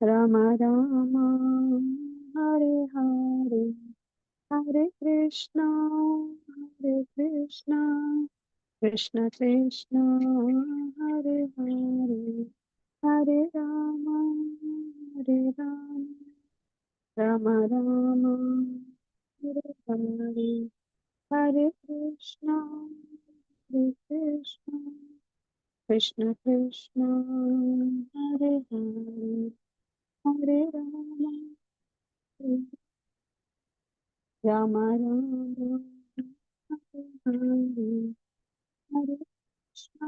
ರಾಮ ರಾಮ ಹರೆ ಹರೆ ಹರೆ ಕೃಷ್ಣ ಕೃಷ್ಣ ಕೃಷ್ಣ ಹರೆ ಹರೆ ಹರೆ ರಾಮ ರಾಮ ರಾಮ ಹರೆ ಹರೆ ಹರೆ ಕೃಷ್ಣ ಕೃಷ್ಣ ಕೃಷ್ಣ ಹರೆ ಹರೆ ಹರೆ ರಾಮ ರಾಮ ರಾಮ ಹರೆ ಹರೆ ಹರೆ ಕೃಷ್ಣ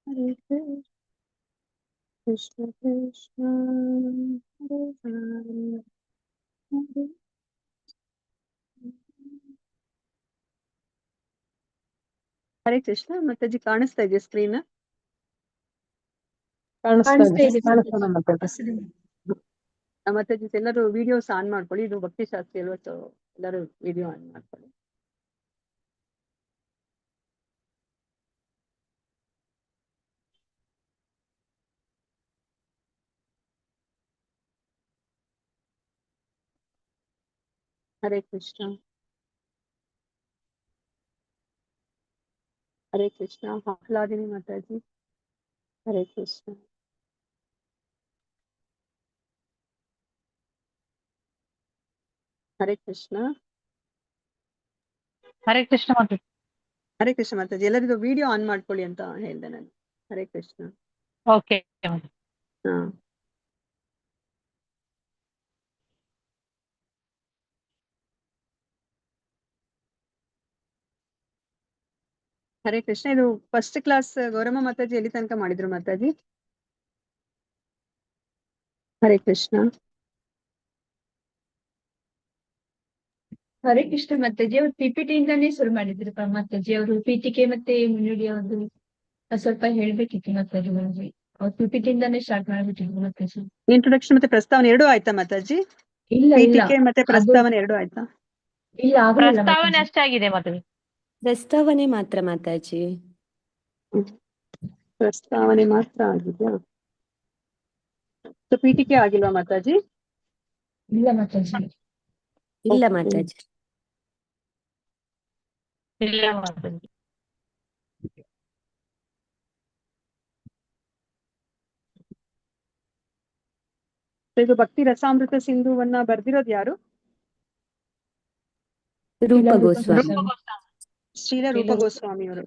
ಹರೆ ಕೃಷ್ಣ ಕೃಷ್ಣ ಹರೆ ಹರೆ ಹರೆ ಹರೇ ಕೃಷ್ಣ. ಮಾತಾಜಿ ಕಾಣಿಸ್ತಾ ಇದೆಯಾ ಸ್ಕ್ರೀನ್? ಮಾತಾಜಿ ಎಲ್ಲರೂ ವಿಡಿಯೋಸ್ ಆನ್ ಮಾಡ್ಕೊಳ್ಳಿ. ಇದು ಭಕ್ತಿ ಶಾಸ್ತ್ರಿ ಅಲ್ವಾ, ಸೊ ಎಲ್ಲರೂ ವಿಡಿಯೋ ಆನ್ ಮಾಡ್ಕೊಳ್ಳಿ. ಹರೇ ಕೃಷ್ಣ. ಹರೇ ಕೃಷ್ಣ. ಆಹ್ಲಾದಿನಿ ಮಾತಾಜಿ. ಹರೇ ಕೃಷ್ಣ. ಹರೇ ಕೃಷ್ಣ. ಹರೇ ಕೃಷ್ಣ ಮಾತಾಜಿ. ಹರೇ ಕೃಷ್ಣ ಮಾತಾಜಿ. ಎಲ್ಲರಿಗೂ ವಿಡಿಯೋ ಆನ್ ಮಾಡ್ಕೊಳ್ಳಿ ಅಂತ ಹೇಳ್ದೆ ನಾನು. ಹರೇ ಕೃಷ್ಣ. ಓಕೆ. ಹಾ. ಹರೇ ಕೃಷ್ಣ. ಇದು ಫಸ್ಟ್ ಕ್ಲಾಸ್ ಗೌರಮ್ಮ ಮಾತಾಜಿ ಎಲ್ಲಿ ತನಕ ಮಾಡಿದ್ರು ಮಾತಾಜಿ? ಹರೇ ಕೃಷ್ಣ. ಹರೇ ಕೃಷ್ಣ ಮಾತಾಜಿ. ಅವ್ರು ಪಿಪಿಟಿ ಇಂದಾನೇ ಶುರು ಮಾಡಿದ್ರು ಮಾತಾಜಿ. ಅವರು ಪೀಠಿಕೆ ಮತ್ತೆ ಮುನ್ನುಡಿ ಅವ್ರದ್ದು ಸ್ವಲ್ಪ ಹೇಳ್ಬೇಕಿತ್ತು ಮಾತಾಜಿ. ಅವ್ರು ಪಿಪಿಟಿ ಇಂದಾನೇ ಸ್ಟಾರ್ಟ್ ಮಾಡ್ಬಿಟ್ಟಿದ್ರು ಮಾತಾಜಿ. ಇಂಟ್ರೊಡಕ್ಷನ್ ಮತ್ತೆ ಪ್ರಸ್ತಾವನೆ ಎರಡೂ ಆಯ್ತಾ ಮಾತಾಜಿ? ಇಲ್ಲ ಪೀಠಿಕೆ ಮತ್ತೆ ಪ್ರಸ್ತಾವನೆ ಎರಡೂ ಆಯ್ತಾ? ಇಲ್ಲ, ಪ್ರಸ್ತಾವನೆ ಅಷ್ಟೇ ಆಗಿದೆ ಮಾತಾಜಿ. ಪ್ರಸ್ತಾವನೆ ಮಾತ್ರ ಮಾತಾಜಿ. ಪ್ರಸ್ತಾವನೆ ಮಾತ್ರ ಆಗಿದೆಯಾ? ಪೀಠಿಕೆ ಆಗಿಲ್ವಾ ಮಾತಾಜಿ? ಇಲ್ಲ ಮಾತಾಜಿ. ಇಲ್ಲ ಮಾತಾಜಿ. ಇಲ್ಲ ಮಾತಾಜಿ. ಇದು ಭಕ್ತಿ ರಸಾಮೃತ ಸಿಂಧುವನ್ನ ಬರ್ದಿರೋದು ಯಾರು? ರೂಪ ಗೋಸ್ವಾಮಿ. ಶ್ರೀಲ ರೂಪ ಗೋಸ್ವಾಮಿ ಅವರು.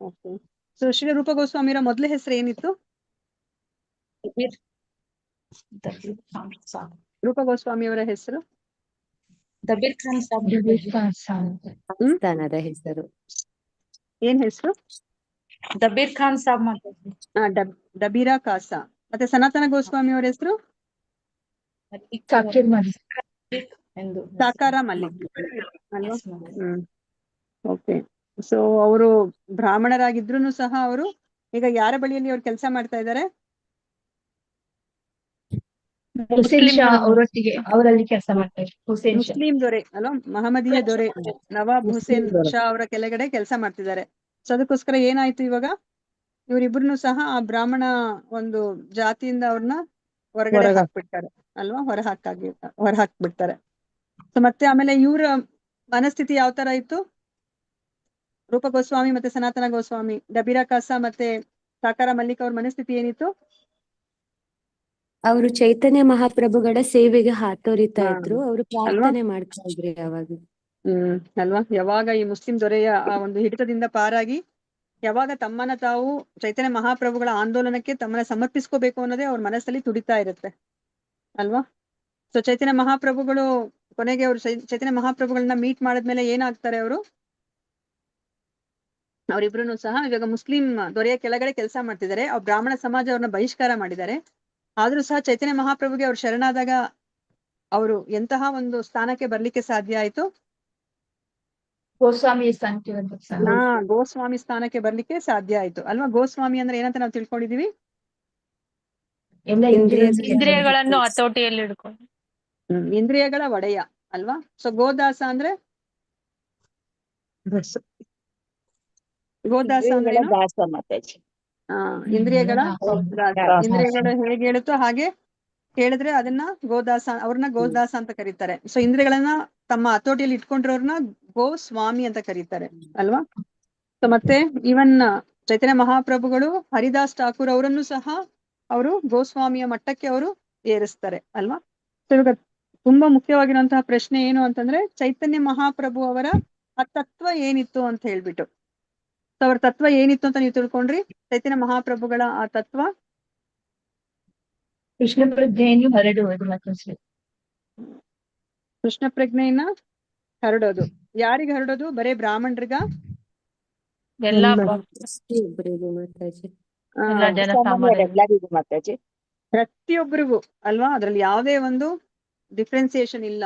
ಓಕೆ. ಸೊ ಶ್ರೀಲ ರೂಪ ಗೋಸ್ವಾಮಿಯವರ ಮೊದಲ ಹೆಸರು ಏನಿತ್ತು? ರೂಪ ಗೋಸ್ವಾಮಿಯವರ ಹೆಸರು ದಬೀರ್ ಖಾನ್ ಸ್ಥಾನದ ಹೆಸರು ಏನ್ ಹೆಸರು? ದಬೀರ್ ಖಾನ್ ಸಾಬ್ ಮಾತಾಜಿ. ಡಬೀರಾ ಕಾಸಾ. ಮತ್ತೆ ಸನಾತನ ಗೋಸ್ವಾಮಿ ಅವರ ಹೆಸರು ಸಾಕಾರ ಮಲ್ಲಿಕ್ ಅಲ್ವಾ? ಓಕೆ. ಸೊ ಅವರು ಬ್ರಾಹ್ಮಣರಾಗಿದ್ರು ಸಹ ಅವರು ಈಗ ಯಾರ ಬಳಿಯಲ್ಲಿ ಅವ್ರು ಕೆಲಸ ಮಾಡ್ತಾ ಇದ್ದಾರೆ? ಹುಸೇನ್ ಶಾ ಅವರೊಟ್ಟಿಗೆ ಅವರಲ್ಲಿ ಕೆಲಸ ಮಾಡ್ತಾರೆ. ಮುಸ್ಲಿಂ ದೊರೆ ಅಲ್ವಾ, ಮಹಮ್ಮದೀಯ ದೊರೆ ನವಾಬ್ ಹುಸೇನ್ ಶಾ ಅವರ ಕೆಳಗಡೆ ಕೆಲಸ ಮಾಡ್ತಿದ್ದಾರೆ. ಸೊ ಅದಕ್ಕೋಸ್ಕರ ಏನಾಯ್ತು, ಇವಾಗ ಇವರಿಬ್ರು ಸಹ ಆ ಬ್ರಾಹ್ಮಣ ಒಂದು ಜಾತಿಯಿಂದ ಅವ್ರನ್ನ ಹೊರಗಡೆ ಹಾಕ್ಬಿಡ್ತಾರೆ ಅಲ್ವಾ, ಹೊರ ಹಾಕ್ಬಿಡ್ತಾರೆ. ಸೊ ಮತ್ತೆ ಆಮೇಲೆ ಇವ್ರ ಮನಸ್ಥಿತಿ ಯಾವ ತರ ಇತ್ತು? ರೂಪ ಗೋಸ್ವಾಮಿ ಮತ್ತೆ ಸನಾತನ ಗೋಸ್ವಾಮಿ, ಡಬೀರಾ ಕಾಸಾ ಮತ್ತೆ ಸಾಕಾರ ಮಲ್ಲಿಕ್ ಅವ್ರ ಮನಸ್ಥಿತಿ ಏನಿತ್ತು? ಅವರು ಚೈತನ್ಯ ಮಹಾಪ್ರಭುಗಳ ಸೇವೆಗೆ ಹಾತೊರಿತಾ ಇದ್ರು. ಅವರು ಪ್ರಾರ್ಥನೆ ಮಾಡ್ತಾ ಇದ್ರು ಯಾವಾಗ. ಅಲ್ವಾ, ಯಾವಾಗ ಈ ಮುಸ್ಲಿಂ ದೊರೆಯ ಆ ಒಂದು ಹಿಡಿತದಿಂದ ಪಾರಾಗಿ ಯಾವಾಗ ತಮ್ಮನ್ನ ತಾವು ಚೈತನ್ಯ ಮಹಾಪ್ರಭುಗಳ ಆಂದೋಲನಕ್ಕೆ ತಮ್ಮನ್ನ ಸಮರ್ಪಿಸ್ಕೋಬೇಕು ಅನ್ನೋದೇ ಅವ್ರ ಮನಸ್ಸಲ್ಲಿ ತುಡಿತಾ ಇರುತ್ತೆ ಅಲ್ವಾ. ಸೊ ಚೈತನ್ಯ ಮಹಾಪ್ರಭುಗಳು ಕೊನೆಗೆ ಅವರು ಚೈತನ್ಯ ಮಹಾಪ್ರಭುಗಳನ್ನ ಮೀಟ್ ಮಾಡಿದ್ಮೇಲೆ ಏನಾಗ್ತಾರೆ ಅವರು? ಅವರಿಬ್ರು ಸಹ ಇವಾಗ ಮುಸ್ಲಿಂ ದೊರೆಯ ಕೆಳಗಡೆ ಕೆಲಸ ಮಾಡ್ತಿದ್ದಾರೆ. ಅವ್ರ ಬ್ರಾಹ್ಮಣ ಸಮಾಜ ಅವ್ರನ್ನ ಬಹಿಷ್ಕಾರ ಮಾಡಿದ್ದಾರೆ. ಆದ್ರೂ ಸಹ ಚೈತನ್ಯ ಮಹಾಪ್ರಭುಗೆ ಅವ್ರು ಶರಣಾದಾಗ ಅವರು ಎಂತಹ ಒಂದು ಸ್ಥಾನಕ್ಕೆ ಬರ್ಲಿಕ್ಕೆ ಸಾಧ್ಯ ಆಯ್ತು? ಗೋಸ್ವಾಮಿ ಗೋಸ್ವಾಮಿ ಸ್ಥಾನಕ್ಕೆ ಬರ್ಲಿಕ್ಕೆ ಸಾಧ್ಯ ಆಯ್ತು ಅಲ್ವಾ. ಗೋಸ್ವಾಮಿ ಅಂದ್ರೆ ಏನಂತ ನಾವು ತಿಳ್ಕೊಂಡಿದೀವಿ? ಇಂದ್ರಿಯಗಳನ್ನು ಹತೋಟಿಯಲ್ಲಿ ಹಿಡ್ಕೊಂಡು ಇಂದ್ರಿಯಗಳ ಒಡೆಯ ಅಲ್ವಾ. ಸೊ ಗೋದಾಸ ಅಂದ್ರೆ ಅಂದ್ರೆ ಇಂದ್ರಿಯಗಳ ಹೇಗೆ ಹೇಳುತ್ತೋ ಹಾಗೆ ಕೇಳಿದ್ರೆ ಅದನ್ನ ಗೋದಾಸ, ಅವ್ರನ್ನ ಗೋದಾಸ ಅಂತ ಕರೀತಾರೆ. ಸೊ ಇಂದ್ರಿಯಗಳನ್ನ ತಮ್ಮ ಹತೋಟಿಯಲ್ಲಿ ಇಟ್ಕೊಂಡಿರೋರ್ನ ಗೋಸ್ವಾಮಿ ಅಂತ ಕರೀತಾರೆ ಅಲ್ವಾ. ಸೊ ಮತ್ತೆ ಇವನ್ ಚೈತನ್ಯ ಮಹಾಪ್ರಭುಗಳು ಹರಿದಾಸ್ ಠಾಕೂರ್ ಅವರನ್ನು ಸಹ ಅವರು ಗೋಸ್ವಾಮಿಯ ಮಟ್ಟಕ್ಕೆ ಅವರು ಏರಿಸ್ತಾರೆ ಅಲ್ವಾ. ಸೊ ಇವಾಗ ತುಂಬಾ ಮುಖ್ಯವಾಗಿರುವಂತಹ ಪ್ರಶ್ನೆ ಏನು ಅಂತಂದ್ರೆ, ಚೈತನ್ಯ ಮಹಾಪ್ರಭು ಅವರ ಆ ತತ್ವ ಏನಿತ್ತು ಅಂತ ಹೇಳ್ಬಿಟ್ಟು. ಸೊ ಅವ್ರ ತತ್ವ ಏನಿತ್ತು ಅಂತ ನೀವು ತಿಳ್ಕೊಂಡ್ರಿ. ಚೈತನ್ಯ ಮಹಾಪ್ರಭುಗಳ ಆ ತತ್ವ ಕೃಷ್ಣ ಪ್ರಜ್ಞೆಯನ್ನು ಹರಡುವುದು ಮಾತಾಜಿ. ಕೃಷ್ಣ ಪ್ರಜ್ಞೆಯನ್ನ ಹರಡೋದು. ಯಾರಿಗೆ ಹರಡೋದು? ಬರೇ ಬ್ರಾಹ್ಮಣರಿಗ? ಎಲ್ಲಾ ಪ್ರತಿಯೊಬ್ಬರಿಗೂ ಮಾತಾಜಿ. ಎಲ್ಲಾ ಜನಸಾಮಾನ್ಯರು. ಎಲ್ಲರಿಗೂ ಮಾತಾಜಿ. ಪ್ರತಿಯೊಬ್ಬರಿಗೂ ಅಲ್ವಾ. ಅದ್ರಲ್ಲಿ ಯಾವುದೇ ಒಂದು ಡಿಫ್ರೆನ್ಸಿಯೇಷನ್ ಇಲ್ಲ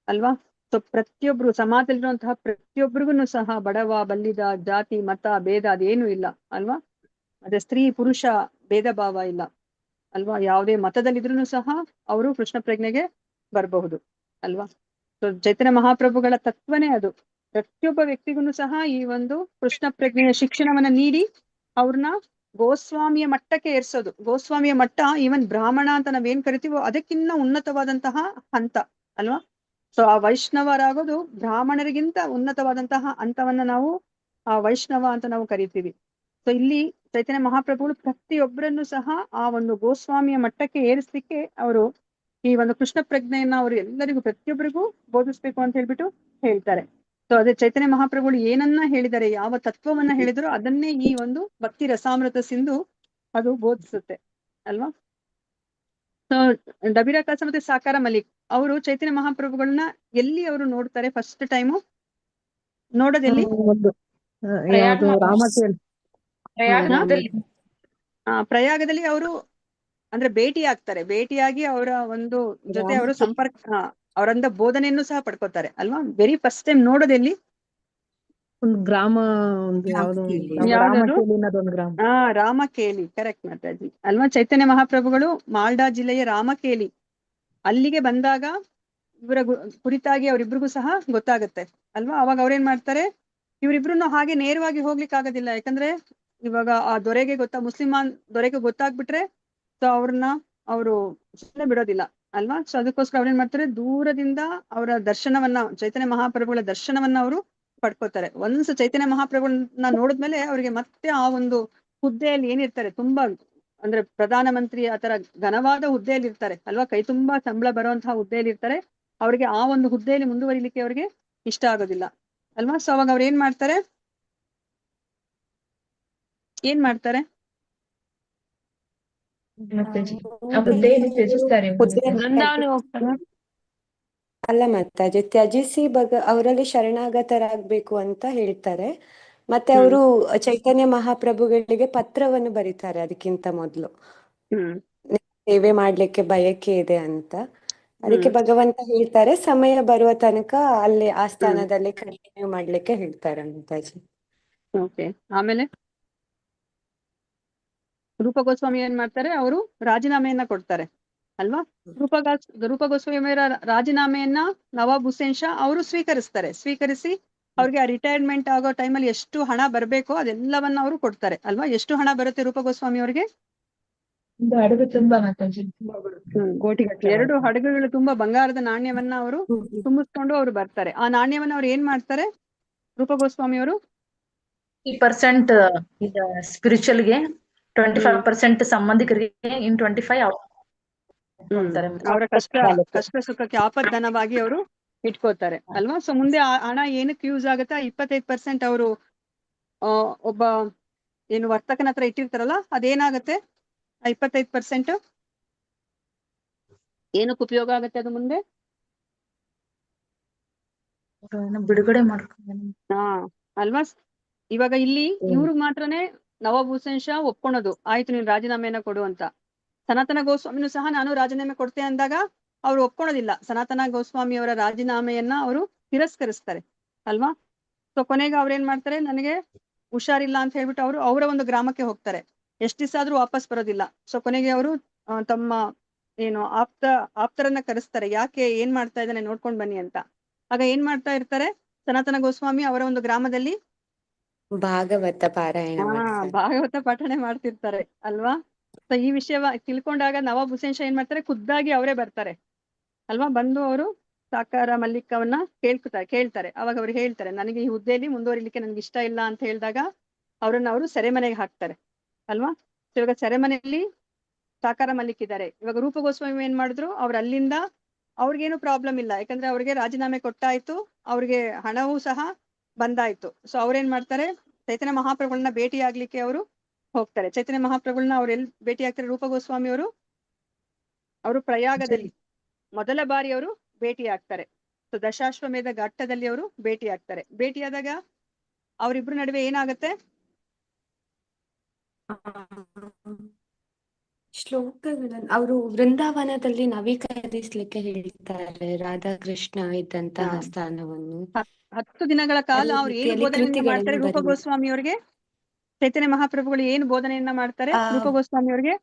ಅಲ್ವಾ. ಸೊ ಪ್ರತಿಯೊಬ್ರು ಸಮಾಜದಲ್ಲಿರುವಂತಹ ಪ್ರತಿಯೊಬ್ಬರಿಗೂ ಸಹ ಬಡವ ಬಲ್ಲಿದ ಜಾತಿ ಮತ ಭೇದ ಅದೇನು ಇಲ್ಲ ಅಲ್ವಾ. ಅದೇ ಸ್ತ್ರೀ ಪುರುಷ ಭೇದ ಭಾವ ಇಲ್ಲ ಅಲ್ವಾ. ಯಾವುದೇ ಮತದಲ್ಲಿದ್ರು ಸಹ ಅವರು ಕೃಷ್ಣ ಪ್ರಜ್ಞೆಗೆ ಬರಬಹುದು ಅಲ್ವಾ. ಸೊ ಚೈತನ್ಯ ಮಹಾಪ್ರಭುಗಳ ತತ್ವನೇ ಅದು. ಪ್ರತಿಯೊಬ್ಬ ವ್ಯಕ್ತಿಗೂ ಸಹ ಈ ಒಂದು ಕೃಷ್ಣ ಪ್ರಜ್ಞೆಯ ಶಿಕ್ಷಣವನ್ನ ನೀಡಿ ಅವ್ರನ್ನ ಗೋಸ್ವಾಮಿಯ ಮಟ್ಟಕ್ಕೆ ಏರ್ಸೋದು. ಗೋಸ್ವಾಮಿಯ ಮಟ್ಟ ಈವನ್ ಬ್ರಾಹ್ಮಣ ಅಂತ ನಾವೇನ್ ಕರಿತೀವೋ ಅದಕ್ಕಿಂತ ಉನ್ನತವಾದಂತಹ ಹಂತ ಅಲ್ವಾ. ಸೊ ಆ ವೈಷ್ಣವರಾಗೋದು ಬ್ರಾಹ್ಮಣರಿಗಿಂತ ಉನ್ನತವಾದಂತಹ ಹಂತವನ್ನ ನಾವು ಆ ವೈಷ್ಣವ ಅಂತ ನಾವು ಕರಿತೀವಿ. ಸೊ ಇಲ್ಲಿ ಚೈತನ್ಯ ಮಹಾಪ್ರಭುಗಳು ಪ್ರತಿಯೊಬ್ಬರನ್ನು ಸಹ ಆ ಒಂದು ಗೋಸ್ವಾಮಿಯ ಮಟ್ಟಕ್ಕೆ ಏರಿಸ್ಲಿಕ್ಕೆ ಅವರು ಈ ಒಂದು ಕೃಷ್ಣ ಪ್ರಜ್ಞೆಯನ್ನ ಅವರು ಎಲ್ಲರಿಗೂ ಪ್ರತಿಯೊಬ್ಬರಿಗೂ ಬೋಧಿಸ್ಬೇಕು ಅಂತ ಹೇಳ್ಬಿಟ್ಟು ಹೇಳ್ತಾರೆ. ಸೊ ಅದೇ ಚೈತನ್ಯ ಮಹಾಪ್ರಭುಗಳು ಏನನ್ನ ಹೇಳಿದ್ದಾರೆ, ಯಾವ ತತ್ವವನ್ನ ಹೇಳಿದ್ರು ಅದನ್ನೇ ಈ ಒಂದು ಭಕ್ತಿ ರಸಾಮೃತ ಸಿಂಧು ಅದು ಬೋಧಿಸುತ್ತೆ ಅಲ್ವಾ. ಸೊ ಡಬೀರಾ ಖಾಸ ಮತ್ತೆ ಸಾಕಾರ ಮಲಿಕ್ ಅವರು ಚೈತನ್ಯ ಮಹಾಪ್ರಭುಗಳನ್ನ ಎಲ್ಲಿ ಅವರು ನೋಡ್ತಾರೆ ಫಸ್ಟ್ ಟೈಮು? ನೋಡೋದೆಲ್ಲಿ? ಯಾವುದು ರಾಮಕೇಲ್ ಪ್ರಯಾಗದಲ್ಲಿ. ಪ್ರಯಾಗದಲ್ಲಿ ಅವರು ಅಂದ್ರೆ ಭೇಟಿ ಆಗ್ತಾರೆ. ಭೇಟಿಯಾಗಿ ಅವರ ಒಂದು ಜೊತೆ ಅವರು ಸಂಪರ್ಕ ಅವರಿಂದ ಬೋಧನೆಯನ್ನು ಸಹ ಪಡ್ಕೋತಾರೆ ಅಲ್ವಾ. ವೆರಿ ಫಸ್ಟ್ ಟೈಮ್ ನೋಡೋದೆಲ್ಲಿ? ಒಂದು ಗ್ರಾಮ, ಒಂದು ಯಾವ್ದು ಯಾವ್ದದು? ರಾಮಕೇಲಿ ಅನ್ನೋದೊಂದು ಗ್ರಾಮ. ರಾಮಕೇಲಿ, ಕರೆಕ್ಟ್ ಮಾತಾಜಿ ಅಲ್ವಾ. ಚೈತನ್ಯ ಮಹಾಪ್ರಭುಗಳು ಮಾಲ್ಡಾ ಜಿಲ್ಲೆಯ ರಾಮಕೇಲಿ ಅಲ್ಲಿಗೆ ಬಂದಾಗ ಇವರ ಕುರಿತಾಗಿ ಅವರಿಬ್ರಿಗೂ ಸಹ ಗೊತ್ತಾಗುತ್ತೆ ಅಲ್ವಾ. ಅವಾಗ ಅವ್ರೇನ್ ಮಾಡ್ತಾರೆ, ಇವರಿಬ್ರು ಹಾಗೆ ನೇರವಾಗಿ ಹೋಗ್ಲಿಕ್ಕೆ ಆಗೋದಿಲ್ಲ. ಯಾಕಂದ್ರೆ ಇವಾಗ ಆ ದೊರೆಗೆ ಮುಸ್ಲಿಮಾನ್ ದೊರೆಗೆ ಗೊತ್ತಾಗ್ಬಿಟ್ರೆ ಸೊ ಅವ್ರನ್ನ ಅವರು ಸುಮ್ಮನೆ ಬಿಡೋದಿಲ್ಲ ಅಲ್ವಾ. ಸೊ ಅದಕ್ಕೋಸ್ಕರ ಅವ್ರೇನ್ ಮಾಡ್ತಾರೆ, ದೂರದಿಂದ ಅವರ ದರ್ಶನವನ್ನ, ಚೈತನ್ಯ ಮಹಾಪ್ರಭುಗಳ ದರ್ಶನವನ್ನ ಅವರು ಪಡ್ಕೋತಾರೆ. ಒಂದ್ಸ ಚೈತನ್ಯ ಮಹಾಪ್ರಭುಗಳನ್ನ ನೋಡಿದ್ಮೇಲೆ ಅವರಿಗೆ ಮತ್ತೆ ಆ ಒಂದು ಹುದ್ದೆಯಲ್ಲಿ ಏನಿರ್ತಾರೆ, ತುಂಬಾ ಅಂದ್ರೆ ಪ್ರಧಾನ ಮಂತ್ರಿ ಆತರ ಘನವಾದ ಹುದ್ದೆಯಲ್ಲಿ ಇರ್ತಾರೆ ಅಲ್ವಾ. ಕೈ ತುಂಬಾ ಸಂಬಳ ಬರುವಂತಹ ಹುದ್ದೆಯಲ್ಲಿ ಇರ್ತಾರೆ. ಅವ್ರಿಗೆ ಆ ಒಂದು ಹುದ್ದೆಯಲ್ಲಿ ಮುಂದುವರಿಲಿಕ್ಕೆ ಅವ್ರಿಗೆ ಇಷ್ಟ ಆಗೋದಿಲ್ಲ ಅಲ್ವಾ. ಸೊ ಅವಾಗ ಅವ್ರು ಏನ್ ಮಾಡ್ತಾರೆ ಮಾತಾಜಿ ಆ ಹುದ್ದೆಯನ್ನು ತ್ಯಜಿಸ್ತಾರೆ. ಬೃಂದಾವನ ಹೋಗ್ತಾರೆ. ಅಲ್ಲ ಮಾತಾಜಿ, ತ್ಯಜಿಸಿ ಅವರಲ್ಲಿ ಶರಣಾಗತರಾಗ್ಬೇಕು ಅಂತ ಹೇಳ್ತಾರೆ. ಮತ್ತೆ ಅವರು ಚೈತನ್ಯ ಮಹಾಪ್ರಭುಗಳಿಗೆ ಪತ್ರವನ್ನು ಬರೀತಾರೆ ಅದಕ್ಕಿಂತ ಮೊದಲು. ಸೇವೆ ಮಾಡ್ಲಿಕ್ಕೆ ಬಯಕೆ ಇದೆ ಅಂತ. ಅದಕ್ಕೆ ಭಗವಂತ ಹೇಳ್ತಾರೆ ಸಮಯ ಬರುವ ತನಕ ಅಲ್ಲಿ ಆ ಸ್ಥಾನದಲ್ಲಿ ಕಂಟಿನ್ಯೂ ಮಾಡ್ಲಿಕ್ಕೆ ಹೇಳ್ತಾರೆ ಮಾತಾಜಿ. ಓಕೆ. ಆಮೇಲೆ ರೂಪ ಗೋಸ್ವಾಮಿ ಏನ್ ಮಾಡ್ತಾರೆ, ಅವರು ರಾಜೀನಾಮೆಯನ್ನ ಕೊಡ್ತಾರೆ ಅಲ್ವಾ. ರೂಪ ಗೋಸ್ವಾಮಿಯವರ ರಾಜೀನಾಮೆಯನ್ನ ನವಾಬ್ ಹುಸೇನ್ ಶಾ ಅವರು ಸ್ವೀಕರಿಸಿ ಅವ್ರಿಗೆ ಆ ರಿಟೈರ್ಮೆಂಟ್ ಆಗೋ ಟೈಮಲ್ಲಿ ಎಷ್ಟು ಹಣ ಬರ್ಬೇಕೋ ಅದೆಲ್ಲವನ್ನ ಅವರು ಕೊಡ್ತಾರೆ ಅಲ್ವಾ. ಎಷ್ಟು ಹಣ ಬರುತ್ತೆ ರೂಪ ಗೋಸ್ವಾಮಿ ಅವರಿಗೆ? ಒಂದು ಹಡಗು ತುಂಬಾ ಮಾತಾಜಿ. ಕೋಟಿಗಟ್ಟಲೆ 2 ಹಡಗುಗಳು ತುಂಬಾ ಬಂಗಾರದ ನಾಣ್ಯವನ್ನ ಅವರು ತುಂಬಿಸ್ಕೊಂಡು ಅವರು ಬರ್ತಾರೆ. ಆ ನಾಣ್ಯವನ್ನ ಅವ್ರು ಏನ್ ಮಾಡ್ತಾರೆ ರೂಪ ಗೋಸ್ವಾಮಿ ಅವರು? 50% ಇದು ಸ್ಪಿರಿಚುವಲ್ಗೆ, 25% ಸಂಬಂಧಿಕರಿಗೆ, ಇನ್ 25 ಅವರ ಕಷ್ಟ ಸುಖಕ್ಕೆ ಆಪದ್ದನವಾಗಿ ಅವರು ಇಟ್ಕೋತಾರೆ ಅಲ್ವಾ. ಸೊ ಮುಂದೆ ಆ ಹಣ ಏನಕ್ಕೆ ಯೂಸ್ ಆಗುತ್ತೆ? 25% ಅವರು ಒಬ್ಬ ಏನು ವರ್ತಕನ ಹತ್ರ ಇಟ್ಟಿರ್ತಾರಲ್ಲ ಅದೇನಾಗತ್ತೆ, 25% ಏನಕ್ಕೆ ಉಪಯೋಗ ಆಗತ್ತೆ ಅದು ಮುಂದೆ? ಬಿಡುಗಡೆ ಮಾಡ್ಕೊಂಡು ಅಲ್ವಾ. ಇವಾಗ ಇಲ್ಲಿ ಇವ್ರಿಗೆ ಮಾತ್ರನೇ ನವಾಬ್ ಹುಸೇನ್ ಶಾ ಒಪ್ಕೊಳೋದು, ಆಯ್ತು ನೀನ್ ರಾಜೀನಾಮೆಯನ್ನ ಕೊಡು ಅಂತ. ಸನಾತನ ಗೋಸ್ವಾಮಿನೂ ಸಹ ನಾನು ರಾಜೀನಾಮೆ ಕೊಡ್ತೇನೆ ಅಂದಾಗ ಅವ್ರು ಒಪ್ಕೊಳೋದಿಲ್ಲ. ಸನಾತನ ಗೋಸ್ವಾಮಿ ಅವರ ರಾಜೀನಾಮೆಯನ್ನ ಅವರು ತಿರಸ್ಕರಿಸ್ತಾರೆ ಅಲ್ವಾ. ಸೊ ಕೊನೆಗೆ ಅವ್ರೇನ್ ಮಾಡ್ತಾರೆ, ನನಗೆ ಹುಷಾರಿಲ್ಲ ಅಂತ ಹೇಳ್ಬಿಟ್ಟು ಅವರು ಅವರ ಒಂದು ಗ್ರಾಮಕ್ಕೆ ಹೋಗ್ತಾರೆ. ಎಷ್ಟ್ ದಿವಸ ಆದ್ರೂ ವಾಪಸ್ ಬರೋದಿಲ್ಲ. ಸೊ ಕೊನೆಗೆ ಅವರು ತಮ್ಮ ಏನು ಆಪ್ತರನ್ನ ಕರೆಸ್ತಾರೆ. ಯಾಕೆ, ಏನ್ ಮಾಡ್ತಾ ಇದ್ದಾನೆ ನೋಡ್ಕೊಂಡ್ ಬನ್ನಿ ಅಂತ. ಆಗ ಏನ್ ಮಾಡ್ತಾ ಇರ್ತಾರೆ, ಸನಾತನ ಗೋಸ್ವಾಮಿ ಅವರ ಒಂದು ಗ್ರಾಮದಲ್ಲಿ ಭಾಗವತ ಪಾರಾಯಣ ಮಾಡ್ತಾರೆ. ಭಾಗವತ ಪಠಣೆ ಮಾಡ್ತಿರ್ತಾರೆ ಅಲ್ವಾ. ಸೊ ಈ ವಿಷಯ ತಿಳ್ಕೊಂಡಾಗ ನವಾಬ್ ಹುಸೇನ್ ಶಾ ಏನ್ ಮಾಡ್ತಾರೆ, ಖುದ್ದಾಗಿ ಅವರೇ ಬರ್ತಾರೆ ಅಲ್ವಾ. ಬಂದು ಅವರು ಸಾಕಾರ ಮಲ್ಲಿಕವನ್ನ ಕೇಳ್ತಾರೆ. ಅವಾಗ ಅವ್ರು ಹೇಳ್ತಾರೆ, ನನಗೆ ಈ ಹುದ್ದೆಯಲ್ಲಿ ಮುಂದುವರಿಲಿಕ್ಕೆ ನನ್ಗೆ ಇಷ್ಟ ಇಲ್ಲ ಅಂತ ಹೇಳಿದಾಗ ಅವ್ರನ್ನ ಅವರು ಸೆರೆಮನೆಗೆ ಹಾಕ್ತಾರೆ ಅಲ್ವಾ. ಇವಾಗ ಸೆರೆಮನೆಯಲ್ಲಿ ಸಾಕಾರ ಮಲ್ಲಿಕ್ ಇದ್ದಾರೆ. ಇವಾಗ ರೂಪ ಗೋಸ್ವಾಮಿ ಏನ್ ಮಾಡಿದ್ರು, ಅವ್ರು ಅಲ್ಲಿಂದ ಅವ್ರಿಗೇನು ಪ್ರಾಬ್ಲಮ್ ಇಲ್ಲ, ಯಾಕಂದ್ರೆ ಅವ್ರಿಗೆ ರಾಜೀನಾಮೆ ಕೊಟ್ಟಾಯ್ತು, ಅವ್ರಿಗೆ ಹಣವೂ ಸಹ ಬಂದಾಯ್ತು. ಸೊ ಅವ್ರೇನ್ ಮಾಡ್ತಾರೆ, ಚೈತನ್ಯ ಮಹಾಪ್ರಭುಗಳನ್ನ ಭೇಟಿ ಆಗ್ಲಿಕ್ಕೆ ಅವರು ಹೋಗ್ತಾರೆ. ಚೈತನ್ಯ ಮಹಾಪ್ರಭುಗಳನ್ನ ಅವ್ರು ಎಲ್ಲಿ ಭೇಟಿ ಆಗ್ತಾರೆ, ರೂಪ ಗೋಸ್ವಾಮಿ ಅವರು ಪ್ರಯಾಗದಲ್ಲಿ ಮೊದಲ ಬಾರಿ ಅವರು ಭೇಟಿ ಆಗ್ತಾರೆ. ಸೊ ದಶಾಶ್ವಮೇಧ ಘಟ್ಟದಲ್ಲಿ ಅವರು ಭೇಟಿ ಆಗ್ತಾರೆ. ಭೇಟಿಯಾದಾಗ ಅವರಿಬ್ರು ನಡುವೆ ಏನಾಗುತ್ತೆ, ಶ್ಲೋಕಗಳನ್ನು ಅವರು ವೃಂದಾವನದಲ್ಲಿ ನವೀಕರಿಸ್ಲಿಕ್ಕೆ ಹೇಳ್ತಾರೆ, ರಾಧಾಕೃಷ್ಣ ಇದ್ದಂತಹ ಸ್ಥಾನವನ್ನು. 10 ದಿನಗಳ ಕಾಲ ಅದೇ ಅವ್ರು ಏನು ರೀತಿಯಲ್ಲಿ ಬೋಧನೆಯನ್ನ ಮಾಡ್ತಾರೆ, ಕೃತಿಗಳನ್ನು ರೂಪ ಗೋಸ್ವಾಮಿ ಅವ್ರಿಗೆ ಚೈತನ್ಯ ಮಹಾಪ್ರಭುಗಳು ಏನು ಬೋಧನೆಯನ್ನ ಮಾಡ್ತಾರೆ ರೂಪ ಗೋಸ್ವಾಮಿ ಅವ್ರಿಗೆ,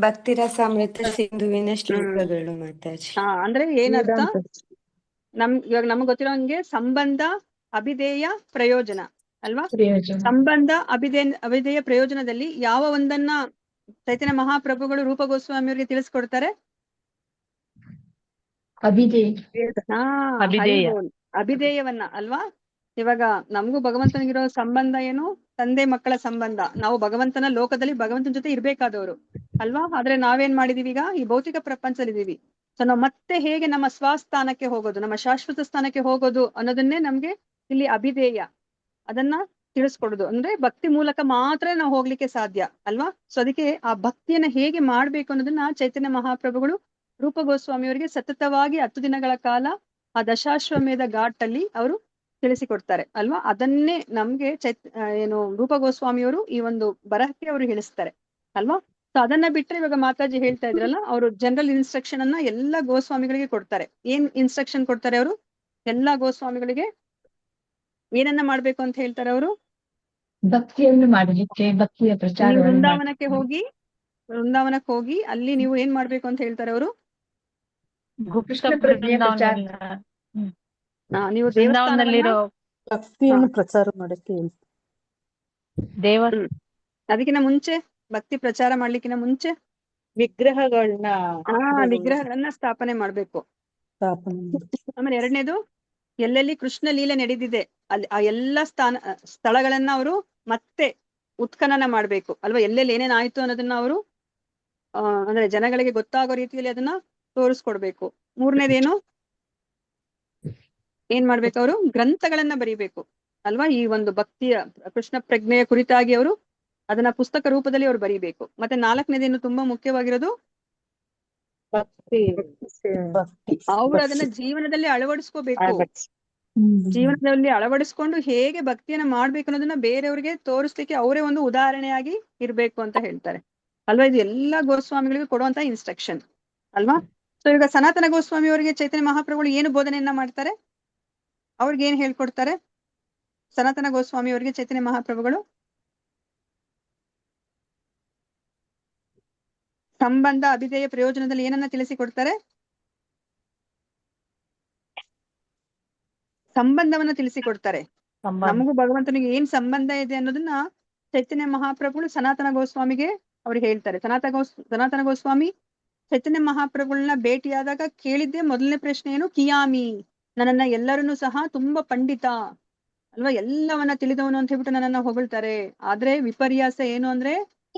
ಭಕ್ತಿರಸಾಮೃತ ಸಿಂಧುವಿನ ಶ್ಲೋಕಗಳು ಮಾತಾಜಿ. ಅಂದ್ರೆ ಏನರ್ಥ, ವೇದಾಂತ. ಇವಾಗ ನಮ್ಗೆ ಗೊತ್ತಿರೋ ಹಂಗೆ ಸಂಬಂಧ, ಅಭಿಧೇಯ, ಪ್ರಯೋಜನ ಅಲ್ವಾ. ಪ್ರಯೋಜನ. ಸಂಬಂಧ, ಅಭಿಧೇಯ, ಪ್ರಯೋಜನದಲ್ಲಿ ಯಾವ ಒಂದನ್ನ ಚೈತನ್ಯ ಮಹಾಪ್ರಭುಗಳು ರೂಪ ಗೋಸ್ವಾಮಿ ಅವ್ರಿಗೆ ತಿಳಿಸ್ಕೊಡ್ತಾರೆ, ಅಭಿಧೇಯ. ಅಭಿಧೇಯ. ಅಭಿಧೇಯವನ್ನ ಅಲ್ವಾ. ಇವಾಗ ನಮಗೂ ಭಗವಂತನಿಗಿರೋ ಸಂಬಂಧ ಏನು, ತಂದೆ ಮಕ್ಕಳ ಸಂಬಂಧ. ನಾವು ಭಗವಂತನ ಲೋಕದಲ್ಲಿ ಭಗವಂತನ ಜೊತೆ ಇರ್ಬೇಕಾದವರು ಅಲ್ವಾ. ಆದ್ರೆ ನಾವೇನ್ ಮಾಡಿದೀವಿ, ಈಗ ಈ ಭೌತಿಕ ಪ್ರಪಂಚದಲ್ಲಿ ಇದೀವಿ. ಸೊ ನಾವು ಮತ್ತೆ ಹೇಗೆ ನಮ್ಮ ಸ್ವಸ್ಥಾನಕ್ಕೆ ಹೋಗೋದು, ನಮ್ಮ ಶಾಶ್ವತ ಸ್ಥಾನಕ್ಕೆ ಹೋಗೋದು ಅನ್ನೋದನ್ನೇ ನಮ್ಗೆ ಇಲ್ಲಿ ಅಭಿಧೇಯ ಅದನ್ನ ತಿಳಿಸ್ಕೊಡುದು. ಅಂದ್ರೆ ಭಕ್ತಿ ಮೂಲಕ ಮಾತ್ರ ನಾವು ಹೋಗ್ಲಿಕ್ಕೆ ಸಾಧ್ಯ ಅಲ್ವಾ. ಸೊ ಅದಕ್ಕೆ ಆ ಭಕ್ತಿಯನ್ನ ಹೇಗೆ ಮಾಡ್ಬೇಕು ಅನ್ನೋದನ್ನ ಚೈತನ್ಯ ಮಹಾಪ್ರಭುಗಳು ರೂಪ ಗೋಸ್ವಾಮಿ ಅವರಿಗೆ ಸತತವಾಗಿ 10 ದಿನಗಳ ಕಾಲ ಆ ದಶಾಶ್ವಮೇಧ ಘಾಟ್ ಅಲ್ಲಿ ಅವರು ತಿಳಿಸಿಕೊಡ್ತಾರೆ ಅಲ್ವಾ. ಅದನ್ನೇ ನಮ್ಗೆ ಏನು ರೂಪ ಗೋಸ್ವಾಮಿಯವರು ಈ ಒಂದು ಬರಹಕ್ಕೆ ಅವರು ಹೇಳಿಸ್ತಾರೆ ಅಲ್ವಾ. ಸೊ ಅದನ್ನ ಬಿಟ್ರೆ ಇವಾಗ ಮಾತಾಜಿ ಹೇಳ್ತಾ ಇದ್ರಲ್ಲ, ಅವರು ಜನರಲ್ ಇನ್ಸ್ಟ್ರಕ್ಷನ್ ಅನ್ನ ಎಲ್ಲಾ ಗೋಸ್ವಾಮಿಗಳಿಗೆ ಕೊಡ್ತಾರೆ. ಏನ್ ಇನ್ಸ್ಟ್ರಕ್ಷನ್ ಕೊಡ್ತಾರೆ ಅವರು, ಎಲ್ಲಾ ಗೋಸ್ವಾಮಿಗಳಿಗೆ ಏನನ್ನ ಮಾಡ್ಬೇಕು ಅಂತ ಹೇಳ್ತಾರೆ ಅವರು, ಭಕ್ತಿಯನ್ನು ಮಾಡಲಿಕ್ಕೆ, ಭಕ್ತಿಯ ಪ್ರಚಾರ. ವೃಂದಾವನಕ್ಕೆ ಹೋಗಿ ಅಲ್ಲಿ ನೀವು ಏನ್ ಮಾಡ್ಬೇಕು ಅಂತ ಹೇಳ್ತಾರೆ ಅವರು, ಕೃಷ್ಣ ಪ್ರಜ್ಞೆಯ ಪ್ರಚಾರ. ನೀವು ವೃಂದಾವನದಲ್ಲಿರೋ ಭಕ್ತಿಯನ್ನು ಪ್ರಚಾರ ಮಾಡಕ್ಕೆ ದೇವ ಅದಕ್ಕಿಂತ ಮುಂಚೆ ಭಕ್ತಿ ಪ್ರಚಾರ ಮಾಡ್ಲಿಕ್ಕಿಂತ ಮುಂಚೆ ವಿಗ್ರಹಗಳನ್ನ ಸ್ಥಾಪನೆ ಮಾಡ್ಬೇಕು. ಆಮೇಲೆ ಎರಡನೇದು, ಎಲ್ಲೆಲ್ಲಿ ಕೃಷ್ಣ ಲೀಲೆ ನಡೆದಿದೆ ಅಲ್ಲಿ ಆ ಎಲ್ಲಾ ಸ್ಥಳಗಳನ್ನ ಅವರು ಮತ್ತೆ ಉತ್ಖನನ ಮಾಡ್ಬೇಕು ಅಲ್ವಾ. ಎಲ್ಲೆಲ್ಲಿ ಏನೇನ್ ಆಯ್ತು ಅನ್ನೋದನ್ನ ಅವರು ಅಂದ್ರೆ ಜನಗಳಿಗೆ ಗೊತ್ತಾಗೋ ರೀತಿಯಲ್ಲಿ ಅದನ್ನ ತೋರಿಸ್ಕೊಡ್ಬೇಕು. ಮೂರನೇದೇನು, ಏನ್ ಮಾಡ್ಬೇಕು, ಅವರು ಗ್ರಂಥಗಳನ್ನ ಬರೀಬೇಕು ಅಲ್ವಾ. ಈ ಒಂದು ಭಕ್ತಿಯ ಕೃಷ್ಣ ಪ್ರಜ್ಞೆಯ ಕುರಿತಾಗಿ ಅವರು ಅದನ್ನ ಪುಸ್ತಕ ರೂಪದಲ್ಲಿ ಅವ್ರು ಬರೀಬೇಕು. ಮತ್ತೆ ನಾಲ್ಕನೇದೇನು ತುಂಬಾ ಮುಖ್ಯವಾಗಿರೋದು, ಅವ್ರು ಅದನ್ನ ಜೀವನದಲ್ಲಿ ಅಳವಡಿಸ್ಕೋಬೇಕು. ಜೀವನದಲ್ಲಿ ಅಳವಡಿಸ್ಕೊಂಡು ಹೇಗೆ ಭಕ್ತಿಯನ್ನ ಮಾಡ್ಬೇಕು ಅನ್ನೋದನ್ನ ಬೇರೆಯವ್ರಿಗೆ ತೋರಿಸ್ಲಿಕ್ಕೆ ಅವರೇ ಒಂದು ಉದಾಹರಣೆಯಾಗಿ ಇರ್ಬೇಕು ಅಂತ ಹೇಳ್ತಾರೆ ಅಲ್ವಾ. ಇದು ಎಲ್ಲಾ ಗೋಸ್ವಾಮಿಗಳಿಗೂ ಕೊಡುವಂತ ಇನ್ಸ್ಟ್ರಕ್ಷನ್ ಅಲ್ವಾ. ಸೊ ಈಗ ಸನಾತನ ಗೋಸ್ವಾಮಿ ಅವರಿಗೆ ಚೈತನ್ಯ ಮಹಾಪ್ರಭುಗಳು ಏನು ಬೋಧನೆಯನ್ನ ಮಾಡ್ತಾರೆ, ಅವ್ರಿಗೆ ಏನ್ ಹೇಳ್ಕೊಡ್ತಾರೆ, ಸನಾತನ ಗೋಸ್ವಾಮಿ ಅವರಿಗೆ ಚೈತನ್ಯ ಮಹಾಪ್ರಭುಗಳು ಸಂಬಂಧ, ಅಭಿಧೇಯ, ಪ್ರಯೋಜನದಲ್ಲಿ ಏನನ್ನ ತಿಳಿಸಿಕೊಡ್ತಾರೆ, ಸಂಬಂಧವನ್ನ ತಿಳಿಸಿಕೊಡ್ತಾರೆ. ನಮಗೂ ಭಗವಂತನಿಗೆ ಏನ್ ಸಂಬಂಧ ಇದೆ ಅನ್ನೋದನ್ನ ಚೈತನ್ಯ ಮಹಾಪ್ರಭುಗಳು ಸನಾತನ ಗೋಸ್ವಾಮಿಗೆ ಅವ್ರಿಗೆ ಹೇಳ್ತಾರೆ. ಸನಾತನ ಗೋಸ್ವಾಮಿ ಚೈತನ್ಯ ಮಹಾಪ್ರಭುಗಳನ್ನ ಭೇಟಿಯಾದಾಗ ಕೇಳಿದ್ದೆ ಮೊದಲನೇ ಪ್ರಶ್ನೆ ಏನು, ಕಿಯಾಮಿ, ನನ್ನನ್ನ ಎಲ್ಲರನ್ನೂ ಸಹ ತುಂಬಾ ಪಂಡಿತ ಅಲ್ವಾ, ಎಲ್ಲವನ್ನ ತಿಳಿದವನು ಅಂತ ಹೇಳ್ಬಿಟ್ಟು ನನ್ನನ್ನ ಹೊಗಳ್ತಾರೆ. ಆದ್ರೆ ವಿಪರ್ಯಾಸ ಏನು ಅಂದ್ರೆ,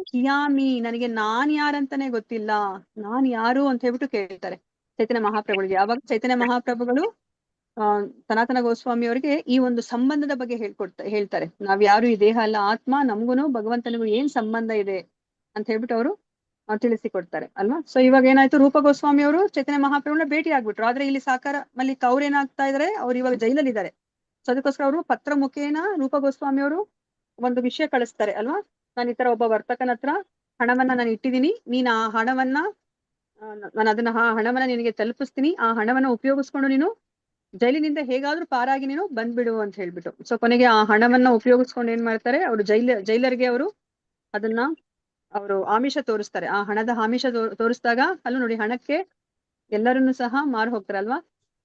ಕಿಯಾಮಿ, ನನಗೆ ನಾನ್ ಯಾರಂತಾನೆ ಗೊತ್ತಿಲ್ಲ, ನಾನ್ ಯಾರು ಅಂತ ಹೇಳ್ಬಿಟ್ಟು ಕೇಳ್ತಾರೆ ಚೈತನ್ಯ ಮಹಾಪ್ರಭುಗಳಿಗೆ. ಅವಾಗ ಚೈತನ್ಯ ಮಹಾಪ್ರಭುಗಳು ಸನಾತನ ಗೋಸ್ವಾಮಿ ಅವರಿಗೆ ಈ ಒಂದು ಸಂಬಂಧದ ಬಗ್ಗೆ ಹೇಳ್ತಾರೆ. ನಾವ್ ಯಾರು ಈ ದೇಹ ಅಲ್ಲ, ಆತ್ಮ, ನಮ್ಗುನು ಭಗವಂತನಿಗೂ ಏನ್ ಸಂಬಂಧ ಇದೆ ಅಂತ ಹೇಳ್ಬಿಟ್ಟು ಅವರು ತಿಳಿಸಿಕೊಡ್ತಾರೆ ಅಲ್ವಾ. ಸೊ ಇವಾಗ ಏನಾಯ್ತು, ರೂಪ ಗೋಸ್ವಾಮಿ ಅವರು ಚೈತನ್ಯ ಮಹಾಪ್ರಭುಗಳನ್ನ ಭೇಟಿ ಆಗ್ಬಿಟ್ರು. ಆದ್ರೆ ಇಲ್ಲಿ ಸಾಕಾರ ಮಲ್ಲಿಕ್ ಅವ್ರು ಏನಾಗ್ತಾ ಇದಾರೆ, ಅವ್ರು ಇವಾಗ ಜೈಲಲ್ಲಿ ಇದ್ದಾರೆ. ಸೊ ಅದಕ್ಕೋಸ್ಕರ ಅವರು ಪತ್ರ ಮುಖೇನ ರೂಪ ಗೋಸ್ವಾಮಿ ಅವರು ಒಂದು ವಿಷಯ ಕಳಿಸ್ತಾರೆ ಅಲ್ವಾ. ನಾನು ಈ ತರ ಒಬ್ಬ ವರ್ತಕನ ಹತ್ರ ಹಣವನ್ನ ನಾನು ಇಟ್ಟಿದ್ದೀನಿ, ನೀನ್ ಆ ಹಣವನ್ನ ಹಣವನ್ನ ನಿನಗೆ ತಲುಪಿಸ್ತೀನಿ, ಆ ಹಣವನ್ನ ಉಪಯೋಗಿಸ್ಕೊಂಡು ನೀನು ಜೈಲಿನಿಂದ ಹೇಗಾದ್ರೂ ಪಾರಾಗಿ ನೀನು ಬಂದ್ಬಿಡು ಅಂತ ಹೇಳ್ಬಿಟ್ಟು. ಸೊ ಕೊನೆಗೆ ಆ ಹಣವನ್ನ ಉಪಯೋಗಿಸ್ಕೊಂಡು ಏನ್ ಮಾಡ್ತಾರೆ, ಅವರು ಜೈಲರ್ಗೆ ಅವರು ಅದನ್ನ ಅವರು ಆಮಿಷ ತೋರಿಸ್ತಾರೆ. ಆ ಹಣದ ಆಮಿಷ ತೋರಿಸಿದಾಗ ಅಲ್ಲೂ ನೋಡಿ, ಹಣಕ್ಕೆ ಎಲ್ಲರನ್ನು ಸಹ ಮಾರು ಹೋಗ್ತಾರಲ್ವಾ.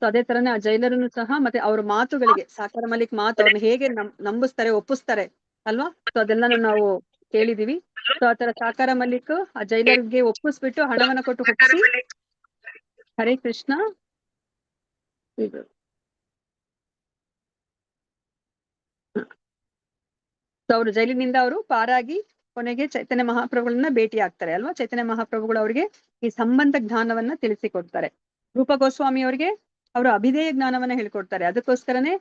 ಸೊ ಅದೇ ತರನೇ ಆ ಜೈಲರನ್ನು ಸಹ ಮತ್ತೆ ಅವ್ರ ಮಾತುಗಳಿಗೆ ಸಾಕಾರ ಮಲ್ಲಿಕ್ ಮಾತು ಅವ್ರನ್ನ ಹೇಗೆ ನಂಬಿಸ್ತಾರೆ, ಒಪ್ಪಿಸ್ತಾರೆ ಅಲ್ವಾ. ಸೊ ಅದೆಲ್ಲಾನು ನಾವು ಕೇಳಿದೀವಿ. ಸೊ ಆತರ ಸಾಕಾರ ಮಲ್ಲಿಕ್ ಆ ಜೈಲರ್ಗೆ ಒಪ್ಪಿಸ್ಬಿಟ್ಟು ಹಣವನ್ನ ಕೊಟ್ಟು ಒಪ್ಪಿಸಿ ಹರೇ ಕೃಷ್ಣ ಇದು ಸೊ ಅವರು ಜೈಲಿನಿಂದ ಅವರು ಪಾರಾಗಿ ಕೊನೆಗೆ ಚೈತನ್ಯ ಮಹಾಪ್ರಭುಗಳನ್ನ ಭೇಟಿ ಆಗ್ತಾರೆ ಅಲ್ವಾ. ಚೈತನ್ಯ ಮಹಾಪ್ರಭುಗಳು ಅವರಿಗೆ ಈ ಸಂಬಂಧ ಜ್ಞಾನವನ್ನ ತಿಳಿಸಿಕೊಡ್ತಾರೆ. ರೂಪ ಗೋಸ್ವಾಮಿ ಅವರಿಗೆ ಅವರು ಅಭಿಧೇಯ ಜ್ಞಾನವನ್ನ ಹೇಳ್ಕೊಡ್ತಾರೆ. ಅದಕ್ಕೋಸ್ಕರನೇ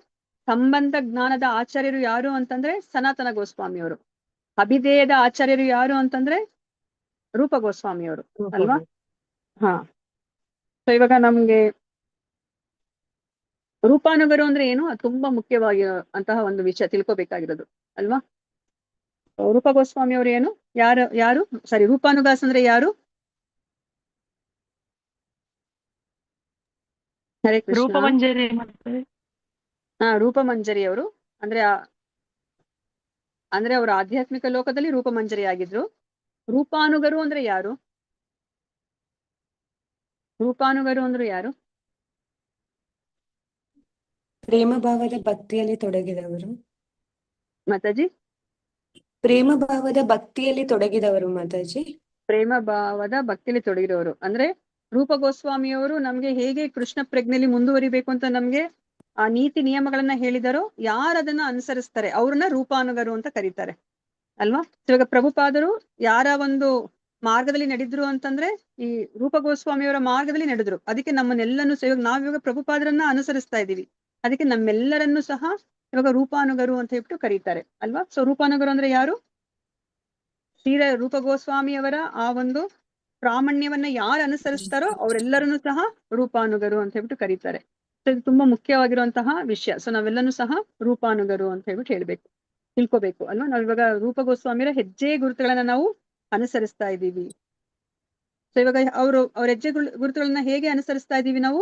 ಸಂಬಂಧ ಜ್ಞಾನದ ಆಚಾರ್ಯರು ಯಾರು ಅಂತಂದ್ರೆ ಸನಾತನ ಗೋಸ್ವಾಮಿ ಅವರು. ಅಭಿಧೇಯದ ಆಚಾರ್ಯರು ಯಾರು ಅಂತಂದ್ರೆ ರೂಪ ಗೋಸ್ವಾಮಿ ಅವರು ಅಲ್ವಾ. ಹಾ, ಸೊ ಇವಾಗ ನಮ್ಗೆ ರೂಪಾನುಗರು ಅಂದ್ರೆ ಏನು, ಅದು ತುಂಬಾ ಮುಖ್ಯವಾಗಿ ಅಂತಹ ಒಂದು ವಿಷಯ ತಿಳ್ಕೊಬೇಕಾಗಿರೋದು ಅಲ್ವಾ. ರೂಪ ಗೋಸ್ವಾಮಿ ಅವರು ಏನು, ಯಾರು ಸಾರಿ ರೂಪಾನುಗಾಸ್ ಅಂದ್ರೆ ಯಾರು? ಹರೇ ಕೃಷ್ಣ. ರೂಪಮಂಜರಿ ಮಾಡ್ತಾರೆ. ರೂಪಮಂಜರಿ ಅವರು ಅಂದ್ರೆ ಅವರು ಆಧ್ಯಾತ್ಮಿಕ ಲೋಕದಲ್ಲಿ ರೂಪಮಂಜರಿ ಆಗಿದ್ರು. ರೂಪಾನುಗರು ಅಂದ್ರೆ ಯಾರು? ರೂಪಾನುಗರು ಅಂದ್ರೆ ಯಾರು? ಪ್ರೇಮ ಭಾವದ ಭಕ್ತಿಯಲ್ಲಿ ತೊಡಗಿದವರು. ಮಾತಾಜಿ, ಪ್ರೇಮ ಭಾವದ ಭಕ್ತಿಯಲ್ಲಿ ತೊಡಗಿದವರು ಮಾತಾಜಿ. ಪ್ರೇಮ ಭಾವದ ಭಕ್ತಿಯಲ್ಲಿ ತೊಡಗಿರೋರು ಅಂದ್ರೆ ರೂಪ ಗೋಸ್ವಾಮಿಯವರು ನಮ್ಗೆ ಹೇಗೆ ಕೃಷ್ಣ ಪ್ರಜ್ಞೆಯಲ್ಲಿ ಮುಂದುವರಿಬೇಕು ಅಂತ ನಮ್ಗೆ ಆ ನೀತಿ ನಿಯಮಗಳನ್ನ ಹೇಳಿದಾರೋ, ಯಾರದನ್ನ ಅನುಸರಿಸ್ತಾರೆ ಅವ್ರನ್ನ ರೂಪಾನುಗರು ಅಂತ ಕರೀತಾರೆ ಅಲ್ವಾ. ಇವಾಗ ಪ್ರಭುಪಾದರು ಯಾರ ಒಂದು ಮಾರ್ಗದಲ್ಲಿ ನಡೆದ್ರು ಅಂತಂದ್ರೆ ಈ ರೂಪ ಗೋಸ್ವಾಮಿಯವರ ಮಾರ್ಗದಲ್ಲಿ ನಡೆದ್ರು. ಅದಕ್ಕೆ ನಮ್ಮನ್ನೆಲ್ಲನೂ ಇವಾಗ ನಾವಿವಾಗ ಪ್ರಭುಪಾದರನ್ನ ಅನುಸರಿಸ್ತಾ ಇದೀವಿ. ಅದಕ್ಕೆ ನಮ್ಮೆಲ್ಲರನ್ನು ಸಹ ಇವಾಗ ರೂಪಾನುಗರು ಅಂತ ಹೇಳ್ಬಿಟ್ಟು ಕರೀತಾರೆ ಅಲ್ವಾ. ಸೊ ರೂಪಾನುಗರು ಅಂದ್ರೆ ಯಾರು? ಶ್ರೀರ ರೂಪ ಗೋಸ್ವಾಮಿಯವರ ಆ ಒಂದು ಪ್ರಾಮಾಣ್ಯವನ್ನ ಯಾರು ಅನುಸರಿಸ್ತಾರೋ ಅವರೆಲ್ಲರನ್ನೂ ಸಹ ರೂಪಾನುಗರು ಅಂತ ಹೇಳ್ಬಿಟ್ಟು ಕರೀತಾರೆ. ಸೊ ಇದು ತುಂಬಾ ಮುಖ್ಯವಾಗಿರುವಂತಹ ವಿಷಯ. ಸೊ ನಾವೆಲ್ಲನೂ ಸಹ ರೂಪಾನುಗರು ಅಂತ ಹೇಳ್ಬಿಟ್ಟು ತಿಳ್ಕೊಬೇಕು ಅಲ್ವಾ. ನಾವ್ ಇವಾಗ ರೂಪ ಗೋಸ್ವಾಮಿಯರ ಹೆಜ್ಜೆ ಗುರುತುಗಳನ್ನ ನಾವು ಅನುಸರಿಸ್ತಾ ಇದ್ದೀವಿ. ಸೊ ಇವಾಗ ಅವ್ರ ಹೆಜ್ಜೆ ಗುರುತುಗಳನ್ನ ಹೇಗೆ ಅನುಸರಿಸ್ತಾ ಇದೀವಿ ನಾವು?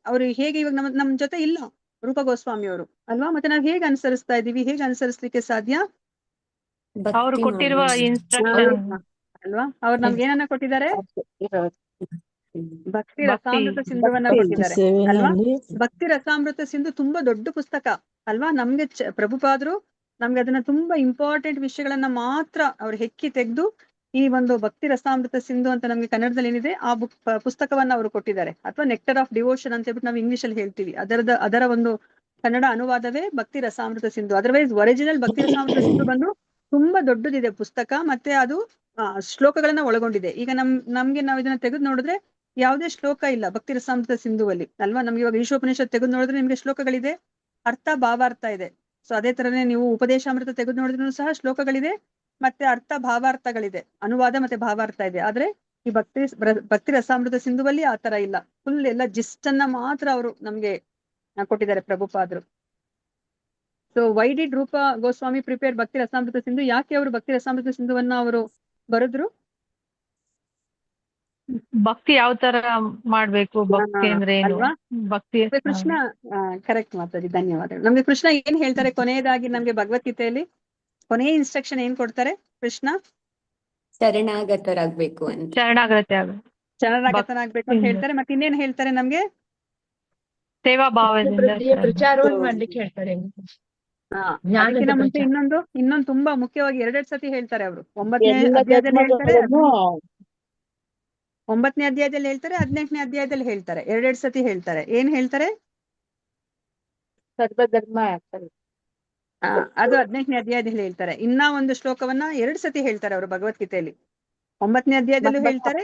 ಅವ್ರು ಹೇಗೆ ಇವಾಗ ನಮ್ ಜೊತೆ ಇಲ್ಲ ರೂಪ ಗೋಸ್ವಾಮಿ ಅವರು ಅಲ್ವಾ, ಮತ್ತೆ ನಾವ್ ಹೇಗೆ ಅನುಸರಿಸ್ತಾ ಇದೀವಿ? ಹೇಗೆ ಅನುಸರಿಸ್ಲಿಕ್ಕೆ ಸಾಧ್ಯ? ಅವರು ಕೊಟ್ಟಿರುವ ಇನ್ಸ್ಟ್ರಕ್ಷನ್ ಅಲ್ವಾ. ಅವ್ರು ನಮ್ಗೆ ಏನನ್ನ ಕೊಟ್ಟಿದ್ದಾರೆ? ಭಕ್ತಿ ರಸಾಮೃತ ಸಿಂಧುವನ್ನ ಕೊಟ್ಟಿದ್ದಾರೆ ಅಲ್ವಾ. ಭಕ್ತಿ ರಸಾಮೃತ ಸಿಂಧು ತುಂಬಾ ದೊಡ್ಡ ಪುಸ್ತಕ ಅಲ್ವಾ. ನಮ್ಗೆ ಪ್ರಭುಪಾದರು ನಮ್ಗೆ ಅದನ್ನ ತುಂಬಾ ಇಂಪಾರ್ಟೆಂಟ್ ವಿಷಯಗಳನ್ನ ಮಾತ್ರ ಅವ್ರು ಹೆಕ್ಕಿ ತೆಗೆದು ಈ ಒಂದು ಭಕ್ತಿ ರಸಾಮೃತ ಸಿಂಧು ಅಂತ ನಮ್ಗೆ ಕನ್ನಡದಲ್ಲಿ ಏನಿದೆ ಆ ಪುಸ್ತಕವನ್ನ ಅವರು ಕೊಟ್ಟಿದ್ದಾರೆ, ಅಥವಾ ನೆಕ್ಟರ್ ಆಫ್ ಡಿವೋಷನ್ ಅಂತ ಹೇಳ್ಬಿಟ್ಟು ನಾವು ಇಂಗ್ಲಿಷ್ ಅಲ್ಲಿ ಹೇಳ್ತೀವಿ. ಅದರ ಒಂದು ಕನ್ನಡ ಅನುವಾದವೇ ಭಕ್ತಿ ರಸಾಮೃತ ಸಿಂಧು. ಅದರ್ವೈಸ್ ಒರಿಜಿನಲ್ ಭಕ್ತಿ ರಸಾಮೃತ ಸಿಂಧು ಬಂದು ತುಂಬಾ ದೊಡ್ಡದಿದೆ ಪುಸ್ತಕ, ಮತ್ತೆ ಅದು ಶ್ಲೋಕಗಳನ್ನ ಒಳಗೊಂಡಿದೆ. ಈಗ ನಮ್ಗೆ ನಾವ್ ಇದನ್ನ ತೆಗೆದು ನೋಡಿದ್ರೆ ಯಾವುದೇ ಶ್ಲೋಕ ಇಲ್ಲ ಭಕ್ತಿ ರಸಾಮೃತ ಸಿಂಧುವಲ್ಲಿ ಅಲ್ವಾ. ನಮ್ಗೆ ಇವಾಗ ಈಶೋಪನಿಷತ್ ತೆಗೆದು ನೋಡಿದ್ರೆ ನಿಮ್ಗೆ ಶ್ಲೋಕಗಳಿದೆ, ಅರ್ಥ ಭಾವಾರ್ಥ ಇದೆ. ಸೊ ಅದೇ ತರನೇ ನೀವು ಉಪದೇಶಾಮೃತ ತೆಗೆದು ನೋಡಿದ್ರು ಸಹ ಶ್ಲೋಕಗಳಿದೆ, ಮತ್ತೆ ಅರ್ಥ ಭಾವಾರ್ಥಗಳಿದೆ, ಅನುವಾದ ಮತ್ತೆ ಭಾವಾರ್ಥ ಇದೆ. ಆದ್ರೆ ಈ ಭಕ್ತಿ ರಸಾಮೃತ ಸಿಂಧುವಲ್ಲಿ ಆ ತರ ಇಲ್ಲ. ಫುಲ್ ಎಲ್ಲ ಜಿಸ್ಟ್ ಅನ್ನ ಮಾತ್ರ ಅವರು ನಮ್ಗೆ ಕೊಟ್ಟಿದ್ದಾರೆ ಪ್ರಭುಪಾದರು. ಸೊ ವೈ ಡಿಡ್ ರೂಪ ಗೋಸ್ವಾಮಿ ಪ್ರಿಪೇರ್ ಭಕ್ತಿ ರಸಾಮೃತ ಸಿಂಧು? ಯಾಕೆ ಅವರು ಭಕ್ತಿ ರಸಾಮೃತ ಸಿಂಧುವನ್ನ ಅವರು ಬರೆದ್ರು? ಭಕ್ತಿ ಯಾವ ತರ ಮಾಡ್ಬೇಕು, ಭಕ್ತಿ ಅಂದ್ರೆ ಏನು, ಅಲ್ವಾ. ಭಕ್ತಿ ಕೃಷ್ಣ ಕರೆಕ್ಟ್ ಮಾತಾಡಿ, ಧನ್ಯವಾದಗಳು. ನಮ್ಗೆ ಕೃಷ್ಣ ಏನ್ ಹೇಳ್ತಾರೆ ಕೊನೆಯದಾಗಿ ನಮ್ಗೆ ಭಗವದ್ಗೀತೆಯಲ್ಲಿ ಕೊನೆಯ ಇನ್ಸ್ಟ್ರಕ್ಷನ್ ಏನ್ ಕೊಡ್ತಾರೆ ಕೃಷ್ಣ? ಶರಣಾಗತರಾಗ್ಬೇಕು ಅಂತ. ಶರಣಾಗತನಾಗ್ಬೇಕು ಅಂತ ಹೇಳ್ತಾರೆ. ಮತ್ತೆ ಇನ್ನೇನ್ ಹೇಳ್ತಾರೆ ನಮ್ಗೆ? ಸೇವಾ ಭಾವದಿಂದ ಪ್ರಚಾರವನ್ನು ಮಾಡ್ಲಿಕ್ಕೆ ಹೇಳ್ತಾರೆ. ಅದಕ್ಕಿಂತ ಮುಂಚೆ ಇನ್ನೊಂದು ತುಂಬಾ ಮುಖ್ಯವಾಗಿ 2 ಸತಿ ಹೇಳ್ತಾರೆ ಅವರು. 9ನೇ ಅಧ್ಯಾಯದಲ್ಲಿ ಹೇಳ್ತಾರೆ, 9ನೇ ಅಧ್ಯಾಯದಲ್ಲಿ ಹೇಳ್ತಾರೆ, 18ನೇ ಅಧ್ಯಾಯದಲ್ಲಿ ಹೇಳ್ತಾರೆ. 2 ಸತಿ ಹೇಳ್ತಾರೆ. ಏನ್ ಹೇಳ್ತಾರೆ? ಸರ್ವಧರ್ಮ ಅದು 18ನೇ ಅಧ್ಯಾಯದಲ್ಲಿ ಹೇಳ್ತಾರೆ. ಇನ್ನ ಒಂದು ಶ್ಲೋಕವನ್ನ 2 ಸತಿ ಹೇಳ್ತಾರೆ ಅವರು ಭಗವದ್ಗೀತೆಯಲ್ಲಿ. 9ನೇ ಅಧ್ಯಾಯದಲ್ಲೂ ಹೇಳ್ತಾರೆ,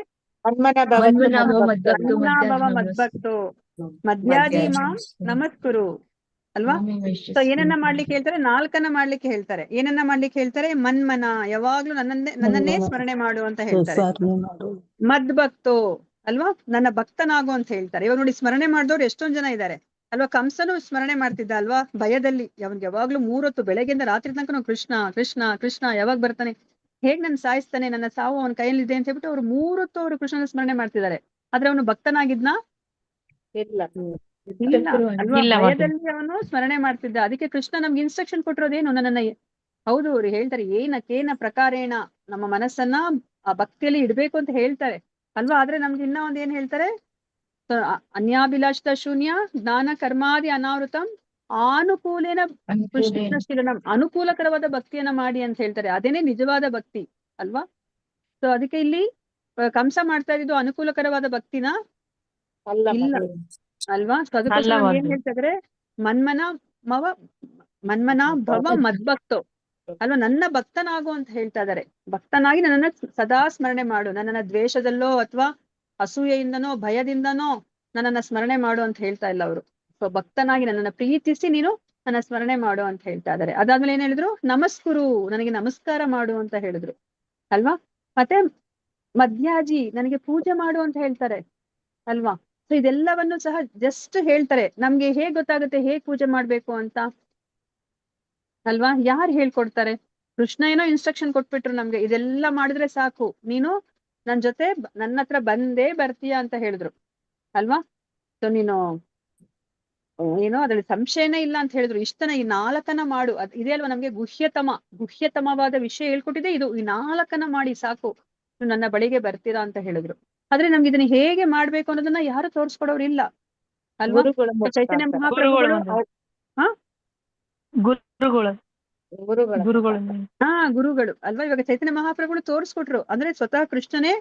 ಮದ್ಭಕ್ತೋ ಮಧ್ಯಾದಿ ಮಾಂ ನಮಸ್ಕುರು ಅಲ್ವಾ. ಸೊ ಏನನ್ನ ಮಾಡ್ಲಿಕ್ಕೆ ಹೇಳ್ತಾರೆ? 4 ಮಾಡ್ಲಿಕ್ಕೆ ಹೇಳ್ತಾರೆ. ಏನನ್ನ ಮಾಡ್ಲಿಕ್ಕೆ ಹೇಳ್ತಾರೆ? ಮನ್ಮನ, ಯಾವಾಗ್ಲೂ ನನ್ನನ್ನೇ ಸ್ಮರಣೆ ಮಾಡು ಅಂತ ಹೇಳ್ತಾರೆ. ಮದ್ಭಕ್ತೋ ಅಲ್ವಾ, ನನ್ನ ಭಕ್ತನಾಗು ಅಂತ ಹೇಳ್ತಾರೆ. ಇವಾಗ ನೋಡಿ, ಸ್ಮರಣೆ ಮಾಡಿದವ್ರು ಎಷ್ಟೊಂದ್ ಜನ ಇದ್ದಾರೆ ಅಲ್ವಾ. ಕಂಸನು ಸ್ಮರಣೆ ಮಾಡ್ತಿದ್ದ ಅಲ್ವಾ ಭಯದಲ್ಲಿ. ಅವ್ನಿಗೆ ಯಾವಾಗ್ಲೂ 3 ಹೊತ್ತು ಬೆಳಗ್ಗೆಯಿಂದ ರಾತ್ರಿ ತನಕ ಕೃಷ್ಣ ಕೃಷ್ಣ ಕೃಷ್ಣ ಯಾವಾಗ ಬರ್ತಾನೆ, ಹೇಗ್ ನನ್ ಸಾಯಿಸ್ತಾನೆ, ನನ್ನ ಸಾವು ಅವನ ಕೈಯಲ್ಲಿ ಇದೆ ಅಂತ ಹೇಳ್ಬಿಟ್ಟು ಅವ್ರು 3 ಹೊತ್ತು ಅವರು ಕೃಷ್ಣನ ಸ್ಮರಣೆ ಮಾಡ್ತಿದ್ದಾರೆ. ಆದ್ರೆ ಅವನು ಭಕ್ತನಾಗಿದ್ನಾ? ಇಲ್ಲ ಅಲ್ವಾ. ಭಯದಲ್ಲಿ ಅವನು ಸ್ಮರಣೆ ಮಾಡ್ತಿದ್ದ. ಅದಕ್ಕೆ ಕೃಷ್ಣ ನಮ್ಗೆ ಇನ್ಸ್ಟ್ರಕ್ಷನ್ ಕೊಟ್ಟಿರೋದೇನು? ನನ್ನನ್ನ ಹೌದು ಅವ್ರು ಹೇಳ್ತಾರೆ, ಕೇನ ಪ್ರಕಾರೇಣ ನಮ್ಮ ಮನಸ್ಸನ್ನ ಆ ಭಕ್ತಿಯಲ್ಲಿ ಇಡ್ಬೇಕು ಅಂತ ಹೇಳ್ತಾರೆ ಅಲ್ವಾ. ಆದ್ರೆ ನಮ್ಗೆ ಇನ್ನ ಒಂದ್ ಏನ್ ಹೇಳ್ತಾರೆ? ಅನ್ಯಾಭಿಲಾಷಿತ ಶೂನ್ಯ ಜ್ಞಾನ ಕರ್ಮಾದಿ ಅನಾವೃತಂ ಆನುಕೂಲೇನ ಕೃಷ್ಣಶೀಲನಂ, ಅನುಕೂಲಕರವಾದ ಭಕ್ತಿಯನ್ನ ಮಾಡಿ ಅಂತ ಹೇಳ್ತಾರೆ. ಅದೇನೇ ನಿಜವಾದ ಭಕ್ತಿ ಅಲ್ವಾ? ಸೊ ಅದಕ್ಕೆ ಇಲ್ಲಿ ಕಂಸ ಮಾಡ್ತಾ ಇದ್ದು ಅನುಕೂಲಕರವಾದ ಭಕ್ತಿನ ಅಲ್ಲ ಇಲ್ಲ ಮಾತಾಡಿ. ಅಲ್ವಾ? ಸೊ ಅದಕ್ಕೋಸ್ಕರ ಅಲ್ಲ ನಮ್ಗೆ ಏನ್ ಮಾತು. ಹೇಳ್ತಾ ಇದಾರೆ, ಮನ್ಮನ ಭವ ಮದ್ಭಕ್ತೋ ಅಲ್ವಾ, ನನ್ನ ಭಕ್ತನಾಗು ಅಂತ ಹೇಳ್ತಾ ಇದಾರೆ. ಭಕ್ತನಾಗಿ ನನ್ನನ್ನ ಸದಾ ಸ್ಮರಣೆ ಮಾಡು, ನನ್ನನ್ನ ದ್ವೇಷದಲ್ಲೋ ಅಥವಾ ಅಸೂಯೆಯಿಂದನೋ ಭಯದಿಂದನೋ ನನ್ನನ್ನ ಸ್ಮರಣೆ ಮಾಡು ಅಂತ ಹೇಳ್ತಾ ಇಲ್ಲ ಅವರು. ಸೊ ಭಕ್ತನಾಗಿ ನನ್ನನ್ನ ಪ್ರೀತಿಸಿ ನೀನು ನನ್ನ ಸ್ಮರಣೆ ಮಾಡು ಅಂತ ಹೇಳ್ತಾ ಇದಾರೆ. ಅದಾದ್ಮೇಲೆ ಏನ್ ಹೇಳಿದ್ರು, ನಮಸ್ಕುರು, ನನಗೆ ನಮಸ್ಕಾರ ಮಾಡು ಅಂತ ಹೇಳಿದ್ರು ಅಲ್ವಾ? ಮತ್ತೆ ಮಧ್ಯಾಜಿ, ನನಗೆ ಪೂಜೆ ಮಾಡು ಅಂತ ಹೇಳ್ತಾರೆ ಅಲ್ವಾ? ಸೊ ಇದೆಲ್ಲವನ್ನು ಸಹ ಜಸ್ಟ್ ಹೇಳ್ತಾರೆ. ನಮ್ಗೆ ಹೇಗ್ ಗೊತ್ತಾಗುತ್ತೆ ಹೇಗ್ ಪೂಜೆ ಮಾಡ್ಬೇಕು ಅಂತ ಅಲ್ವಾ? ಯಾರು ಹೇಳ್ಕೊಡ್ತಾರೆ? ಕೃಷ್ಣ ಏನೋ ಇನ್ಸ್ಟ್ರಕ್ಷನ್ ಕೊಟ್ಬಿಟ್ರು ನಮ್ಗೆ, ಇದೆಲ್ಲ ಮಾಡಿದ್ರೆ ಸಾಕು, ನೀನು ನನ್ ಜೊತೆ ನನ್ನ ಹತ್ರ ಬಂದೇ ಬರ್ತೀಯ ಅಂತ ಹೇಳಿದ್ರು ಅಲ್ವಾ? ಸೊ ನೀನು ಏನೋ ಅದ್ರಲ್ಲಿ ಸಂಶಯನೇ ಇಲ್ಲ ಅಂತ ಹೇಳಿದ್ರು. ಇಷ್ಟನ ಈ 4 ಮಾಡು, ಇದೇ ಅಲ್ವಾ ನಮ್ಗೆ ಗುಹ್ಯತಮವಾದ ವಿಷಯ ಹೇಳ್ಕೊಟ್ಟಿದೆ ಇದು. ಈ 4 ಮಾಡಿ ಸಾಕು, ನೀವು ನನ್ನ ಬಳಿಗೆ ಬರ್ತೀರಾ ಅಂತ ಹೇಳಿದ್ರು. ಆದ್ರೆ ನಮ್ಗೆ ಇದನ್ನ ಹೇಗೆ ಮಾಡ್ಬೇಕು ಅನ್ನೋದನ್ನ ಯಾರು ತೋರಿಸ್ಕೊಡೋರು ಇಲ್ಲ ಅಲ್ವಾ? ಗುರುಗಳ ಸೊ ಮೂಲಕ ಚೈತನ್ಯ ಅಂತ. ಮಹಾಪ್ರಭುಗಳು ಗುರುಗಳು ಗುರುಗಳು ಅಲ್ವಾ? ಇವಾಗ ಚೈತನ್ಯ ಮಹಾಪ್ರಭುಗಳು ತೋರಿಸ್ಕೊಟ್ರು. ಅಂದ್ರೆ ಸ್ವತಃ ಕೃಷ್ಣನೇ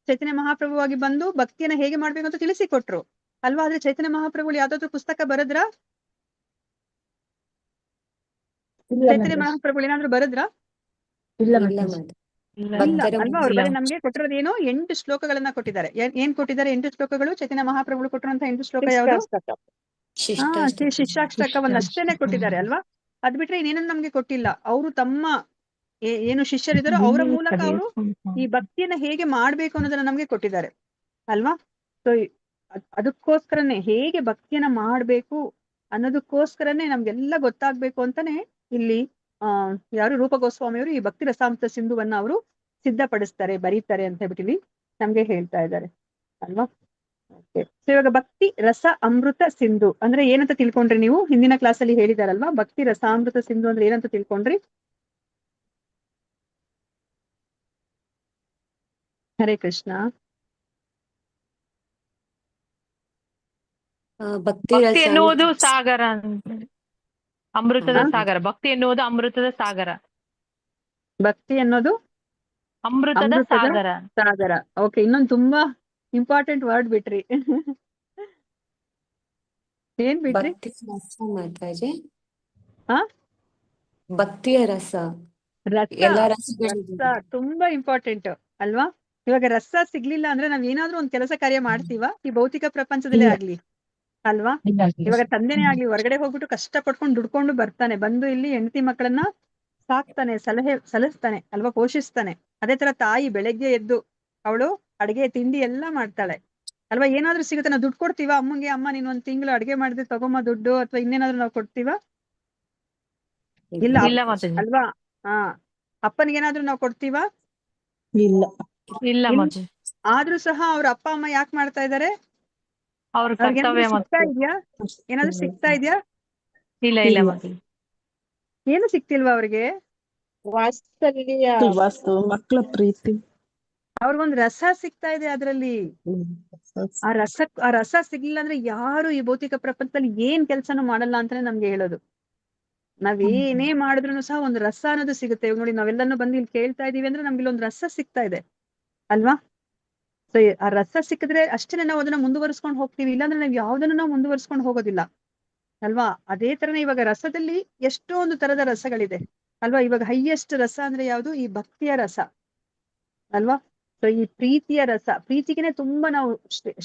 ಚೈತನ್ಯ ಮಹಾಪ್ರಭುವಾಗಿ ಬಂದು ಭಕ್ತಿಯನ್ನ ಹೇಗೆ ಮಾಡ್ಬೇಕು ಅಂತ ತಿಳಿಸಿಕೊಟ್ರು ಅಲ್ವಾ? ಆದ್ರೆ ಚೈತನ್ಯ ಮಹಾಪ್ರಭುಗಳು ಯಾವ್ದಾದ್ರು ಪುಸ್ತಕ ಬರದ್ರ? ಇಲ್ಲ ಚೈತನ್ಯ ಮಾತಾಜಿ. ಮಹಾಪ್ರಭುಗಳು ಏನಾದ್ರು ಬರದ್ರ? ಇಲ್ಲ ಇಲ್ಲ ಮಾತಾಜಿ. ಮಾತು. ಇಲ್ಲ. ಇಲ್ಲ ಭಕ್ತರ ಅಲ್ವಾ? ಅವ್ರು ಇಲ್ಲ. ಬರೀ ನಮ್ಗೆ ಕೊಟ್ಟಿರೋದು ಏನು 8 ಶ್ಲೋಕಗಳನ್ನ ಕೊಟ್ಟಿದ್ದಾರೆ. ಏನ್ ಕೊಟ್ಟಿದ್ದಾರೆ 8 ಶ್ಲೋಕಗಳು? ಚೈತನ್ಯ ಮಹಾಪ್ರಭುಗಳು ಕೊಟ್ಟಿರುವಂತ 8 ಶ್ಲೋಕ ಯಾವುದು? ಶಿಷ್ಟಾಷ್ಟಕ. ಶಿಷ್ಟಾಷ್ಟಕ. ಶಿಷ್ಯಾಷ್ಟಕವನ್ನಷ್ಟೇನೆ ಕೊಟ್ಟಿದ್ದಾರೆ ಅಲ್ವಾ? ಅದ್ ಬಿಟ್ರೆ ಇನ್ನೇನು ನಮ್ಗೆ ಕೊಟ್ಟಿಲ್ಲ. ಅವರು ತಮ್ಮ ಏನು ಶಿಷ್ಯರಿದ್ದಾರೋ ಅವರ ಮೂಲಕ ಅವರು ಈ ಭಕ್ತಿಯನ್ನ ಹೇಗೆ ಮಾಡ್ಬೇಕು ಅನ್ನೋದನ್ನ ನಮ್ಗೆ ಕೊಟ್ಟಿದ್ದಾರೆ ಅಲ್ವಾ? ಸೊ ಅದಕ್ಕೋಸ್ಕರನೇ ಹೇಗೆ ಭಕ್ತಿಯನ್ನ ಮಾಡ್ಬೇಕು ಅನ್ನೋದಕ್ಕೋಸ್ಕರನೇ ನಮ್ಗೆಲ್ಲ ಗೊತ್ತಾಗ್ಬೇಕು ಅಂತಾನೆ ಇಲ್ಲಿ ಯಾರು ರೂಪ ಗೋಸ್ವಾಮಿಯವರು ಈ ಭಕ್ತಿ ರಸಾಮೃತ ಸಿಂಧುವನ್ನ ಅವರು ಸಿದ್ಧಪಡಿಸ್ತಾರೆ, ಬರೀತಾರೆ ಅಂತ ಹೇಳ್ಬಿಟ್ಟು ಇಲ್ಲಿ ನಮ್ಗೆ ಹೇಳ್ತಾ ಇದ್ದಾರೆ ಅಲ್ವಾ? ಸೊ ಇವಾಗ ಭಕ್ತಿ ರಸ ಅಮೃತ ಸಿಂಧು ಅಂದ್ರೆ ಏನಂತ ತಿಳ್ಕೊಂಡ್ರಿ ನೀವು? ಹಿಂದಿನ ಕ್ಲಾಸ್ ಅಲ್ಲಿ ಹೇಳಿದಾರಲ್ವಾ, ಭಕ್ತಿ ರಸಾಮೃತ ಸಿಂಧು ಅಂದ್ರೆ ಏನಂತ ತಿಳ್ಕೊಂಡ್ರಿ? ಹರೇ ಕೃಷ್ಣ. ಭಕ್ತಿ ಭಕ್ತಿ ರಸ ಎನ್ನುವುದು ಸಾಗರ ಅಂತ. ಅಮೃತದ ಹಾ? ಸಾಗರ. ಭಕ್ತಿ ಎನ್ನುವುದು ಅಮೃತದ ಸಾಗರ. ಭಕ್ತಿ ಅನ್ನೋದು ಅಮೃತದ ಸಾಗರ. ಸಾಗರ. ಓಕೆ, ಇನ್ನೊಂದು ತುಂಬಾ ಇಂಪಾರ್ಟೆಂಟ್ ವರ್ಡ್ ಬಿಟ್ರಿ. ಏನ್ ಬಿಟ್ರಿ? ಭಕ್ತಿ ರಸ ಮಾತಾಜಿ. ಹಾ? ಭಕ್ತಿಯ ರಸ. ರಸ. ಎಲ್ಲಾ ರಸ ರಸಗಳಿದೆ. ತುಂಬಾ ಇಂಪಾರ್ಟೆಂಟ್ ಅಲ್ವಾ? ಇವಾಗ ರಸ ಸಿಗ್ಲಿಲ್ಲ ಅಂದ್ರೆ ನಾವ್ ಏನಾದ್ರೂ ಒಂದ್ ಕೆಲಸ ಕಾರ್ಯ ಮಾಡ್ತೀವಾ ಈ ಭೌತಿಕ ಪ್ರಪಂಚದಲ್ಲೇ ಇಲ್ಲ. ಆಗ್ಲಿ ಅಲ್ವಾ? ಇಲ್ಲ ಇವಾಗ ಮಾತಾಜಿ. ತಂದೆನೇ ಆಗ್ಲಿ ಹೊರಗಡೆ ಹೋಗ್ಬಿಟ್ಟು ಕಷ್ಟ ಪಡ್ಕೊಂಡು ದುಡ್ಕೊಂಡು ಬರ್ತಾನೆ, ಬಂದು ಇಲ್ಲಿ ಹೆಂಡತಿ ಮಕ್ಕಳನ್ನ ಸಾಕ್ತಾನೆ, ಸಲಹಿಸ್ತಾನೆ ಅಲ್ವಾ, ಪೋಷಿಸ್ತಾನೆ. ಅದೇ ತರ ತಾಯಿ ಬೆಳಗ್ಗೆ ಎದ್ದು ಅವಳು ಅಡಿಗೆ ತಿಂಡಿ ಎಲ್ಲಾ ಮಾಡ್ತಾಳೆ ಅಲ್ವಾ? ಏನಾದ್ರೂ ಸಿಗುತ್ತೆ, ನಾವು ದುಡ್ಡು ಕೊಡ್ತೀವಾ ಅಮ್ಮಂಗೆ? ಅಮ್ಮ ನೀನ್ ಒಂದ್ ತಿಂಗಳು ಅಡಿಗೆ ಮಾಡಿದ್ರೆ ತಗೊಮ್ಮ ದುಡ್ಡು, ಅಥವಾ ಇನ್ನೇನಾದ್ರೂ ನಾವು ಕೊಡ್ತೀವಾ? ಇಲ್ಲ ಇಲ್ಲ ಮಾತಾಜಿ. ಅಲ್ವಾ? ಹಾ, ಅಪ್ಪನಿಗೆ ಏನಾದ್ರೂ ನಾವು ಕೊಡ್ತೀವಾ? ಇಲ್ಲ. ಇಲ್ಲ ಇಲ್ಲ. ಮಾತಾಜಿ. ಆದ್ರೂ ಸಹ ಅವ್ರ ಅಪ್ಪ ಅಮ್ಮ ಯಾಕೆ ಮಾಡ್ತಾ ಇದಾರೆ? ಅವ್ರ ಅವ್ರಿಗೆ ಕರ್ತವ್ಯ ಏನಾದ್ರೂ ಸಿಗ್ತಾ ಮತ್ತು ಇದ್ಯಾ? ಏನಾದ್ರೂ ಸಿಗ್ತಾ ಇದ್ಯಾ? ಇಲ್ಲ ಇಲ್ಲ. ಮಾತಾಜಿ. ಏನು ಸಿಕ್ತಿಲ್ವಾ ಅವ್ರಿಗೆ? ವಾತ್ಸಲ್ಯ, ಮಕ್ಕಳ ಪ್ರೀತಿ. ಅವ್ರಿಗೊಂದ್ ರಸ ಸಿಗ್ತಾ ಇದೆ ಅದ್ರಲ್ಲಿ. ಆ ರಸ ಸಿಗ್ಲಿಲ್ಲ ಅಂದ್ರೆ ಯಾರು ಈ ಭೌತಿಕ ಪ್ರಪಂಚದಲ್ಲಿ ಏನ್ ಕೆಲ್ಸನೂ ಮಾಡಲ್ಲ ಅಂತಾನೆ ನಮ್ಗೆ ಹೇಳೋದು. ನಾವೇನೇ ಮಾಡಿದ್ರು ಸಹ ಒಂದು ರಸ ಅನ್ನೋದು ಸಿಗುತ್ತೆ. ಇವಾಗ ನೋಡಿ, ನಾವೆಲ್ಲನೂ ಬಂದು ಇಲ್ಲಿ ಕೇಳ್ತಾ ಇದೀವಿ ಅಂದ್ರೆ ನಮ್ಗೆ ಇಲ್ಲೊಂದು ರಸ ಸಿಗ್ತಾ ಇದೆ ಅಲ್ವಾ? ಸೊ ಆ ರಸ ಸಿಕ್ಕಿದ್ರೆ ಅಷ್ಟೇ ನಾವು ಅದನ್ನ ಮುಂದುವರಿಸ್ಕೊಂಡು ಹೋಗ್ತೀವಿ, ಇಲ್ಲಾಂದ್ರೆ ನಾವು ಯಾವ್ದನ್ನು ನಾವು ಮುಂದುವರಿಸ್ಕೊಂಡು ಹೋಗೋದಿಲ್ಲ ಅಲ್ವಾ? ಅದೇ ತರನೇ ಇವಾಗ ರಸದಲ್ಲಿ ಎಷ್ಟೊಂದು ತರದ ರಸಗಳಿದೆ ಅಲ್ವಾ? ಇವಾಗ ಹೈಯೆಸ್ಟ್ ರಸ ಅಂದ್ರೆ ಯಾವುದು? ಈ ಭಕ್ತಿಯ ರಸ ಅಲ್ವಾ? ಸೊ ಈ ಪ್ರೀತಿಯ ರಸ, ಪ್ರೀತಿಗೆನೆ ತುಂಬಾ ನಾವು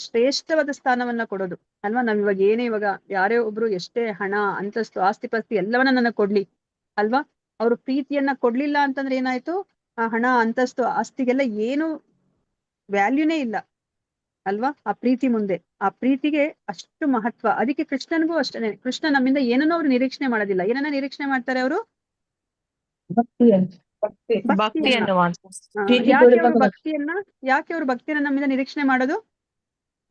ಶ್ರೇಷ್ಠವಾದ ಸ್ಥಾನವನ್ನ ಕೊಡೋದು ಅಲ್ವಾ? ನಾವ್ ಇವಾಗ ಇವಾಗ ಯಾರೇ ಒಬ್ರು ಎಷ್ಟೇ ಹಣ ಅಂತಸ್ತು ಆಸ್ತಿ ಪಾಸ್ತಿ ಎಲ್ಲವನ್ನ ನನಗ್ ಕೊಡ್ಲಿ ಅಲ್ವಾ, ಅವ್ರು ಪ್ರೀತಿಯನ್ನ ಕೊಡ್ಲಿಲ್ಲ ಅಂತಂದ್ರೆ ಏನಾಯ್ತು? ಆ ಹಣ ಅಂತಸ್ತು ಆಸ್ತಿಗೆಲ್ಲ ಏನು ವ್ಯಾಲ್ಯೂನೇ ಇಲ್ಲ ಅಲ್ವಾ? ಆ ಪ್ರೀತಿ ಮುಂದೆ. ಆ ಪ್ರೀತಿಗೆ ಅಷ್ಟು ಮಹತ್ವ. ಅದಕ್ಕೆ ಕೃಷ್ಣನಿಗೂ ಅಷ್ಟೇ. ಕೃಷ್ಣ ನಮ್ಮಿಂದ ಏನನ್ನೂ ಅವ್ರು ನಿರೀಕ್ಷಣೆ ಮಾಡೋದಿಲ್ಲ. ಏನನ್ನ ನಿರೀಕ್ಷಣೆ ಮಾಡ್ತಾರೆ ಅವರು? ಭಕ್ತಿಯನ್ನು. ಭಕ್ತಿಯನ್ನು ಮಾತ್ರ. ಯಾಕೆ ಅವ್ರು ಭಕ್ತಿಯನ್ನ ನಮ್ಮಿಂದ ನಿರೀಕ್ಷಣೆ ಮಾಡೋದು?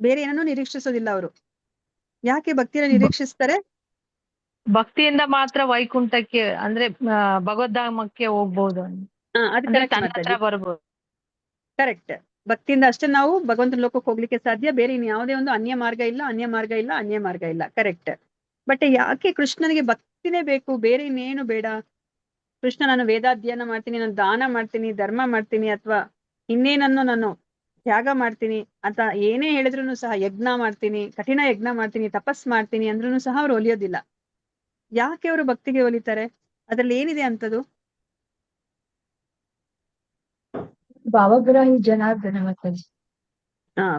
ಬೇರೆ ಏನನ್ನೂ ನಿರೀಕ್ಷಿಸೋದಿಲ್ಲ ಅವರು. ಯಾಕೆ ಭಕ್ತಿಯನ್ನ ನಿರೀಕ್ಷಿಸ್ತಾರೆ? ಭಕ್ತಿಯಿಂದ ಮಾತ್ರ ವೈಕುಂಠಕ್ಕೆ ಅಂದ್ರೆ ಭಗವದ್ಧಾಮಕ್ಕೆ ಹೋಗ್ಬೋದು. ಅದು ಅಂದ್ರೆ ಕರೆಕ್ಟ್ ತನ್ನ ಹತ್ರ ಬರ್ಬೋದು. ಕರೆಕ್ಟ್. ಭಕ್ತಿಯಿಂದ ಅಷ್ಟೇ ನಾವು ಭಗವಂತನ ಲೋಕಕ್ಕೆ ಹೋಗ್ಲಿಕ್ಕೆ ಸಾಧ್ಯ. ಬೇರೆ ಇನ್ ಯಾವುದೇ ಒಂದು ಅನ್ಯ ಮಾರ್ಗ ಇಲ್ಲ. ಕರೆಕ್ಟ್. ಬಟ್ ಯಾಕೆ ಕೃಷ್ಣನಿಗೆ ಭಕ್ತಿನೇ ಬೇಕು, ಬೇರೆ ಇನ್ನೇನು ಬೇಡ? ಕೃಷ್ಣ ನಾನು ವೇದಾಧ್ಯಯನ ಮಾಡ್ತೀನಿ, ನಾನು ದಾನ ಮಾಡ್ತೀನಿ, ಧರ್ಮ ಮಾಡ್ತೀನಿ, ಅಥವಾ ಇನ್ನೇನನ್ನು ನಾನು ತ್ಯಾಗ ಮಾಡ್ತೀನಿ ಅಂತ ಏನೇ ಹೇಳಿದ್ರು ಸಹ, ಯಜ್ಞ ಮಾಡ್ತೀನಿ, ಕಠಿಣ ಯಜ್ಞ ಮಾಡ್ತೀನಿ, ತಪಸ್ ಮಾಡ್ತೀನಿ ಅಂದ್ರೂ ಸಹ ಅವ್ರು ಒಲಿಯೋದಿಲ್ಲ. ಯಾಕೆ ಅವರು ಭಕ್ತಿಗೆ ಒಲಿತಾರೆ? ಅದ್ರಲ್ಲಿ ಏನಿದೆ ಅಂತದು? ಭಾವಗ್ರಾಹಿ ಜನಾರ್ದನ ಮಾತಾಜಿ.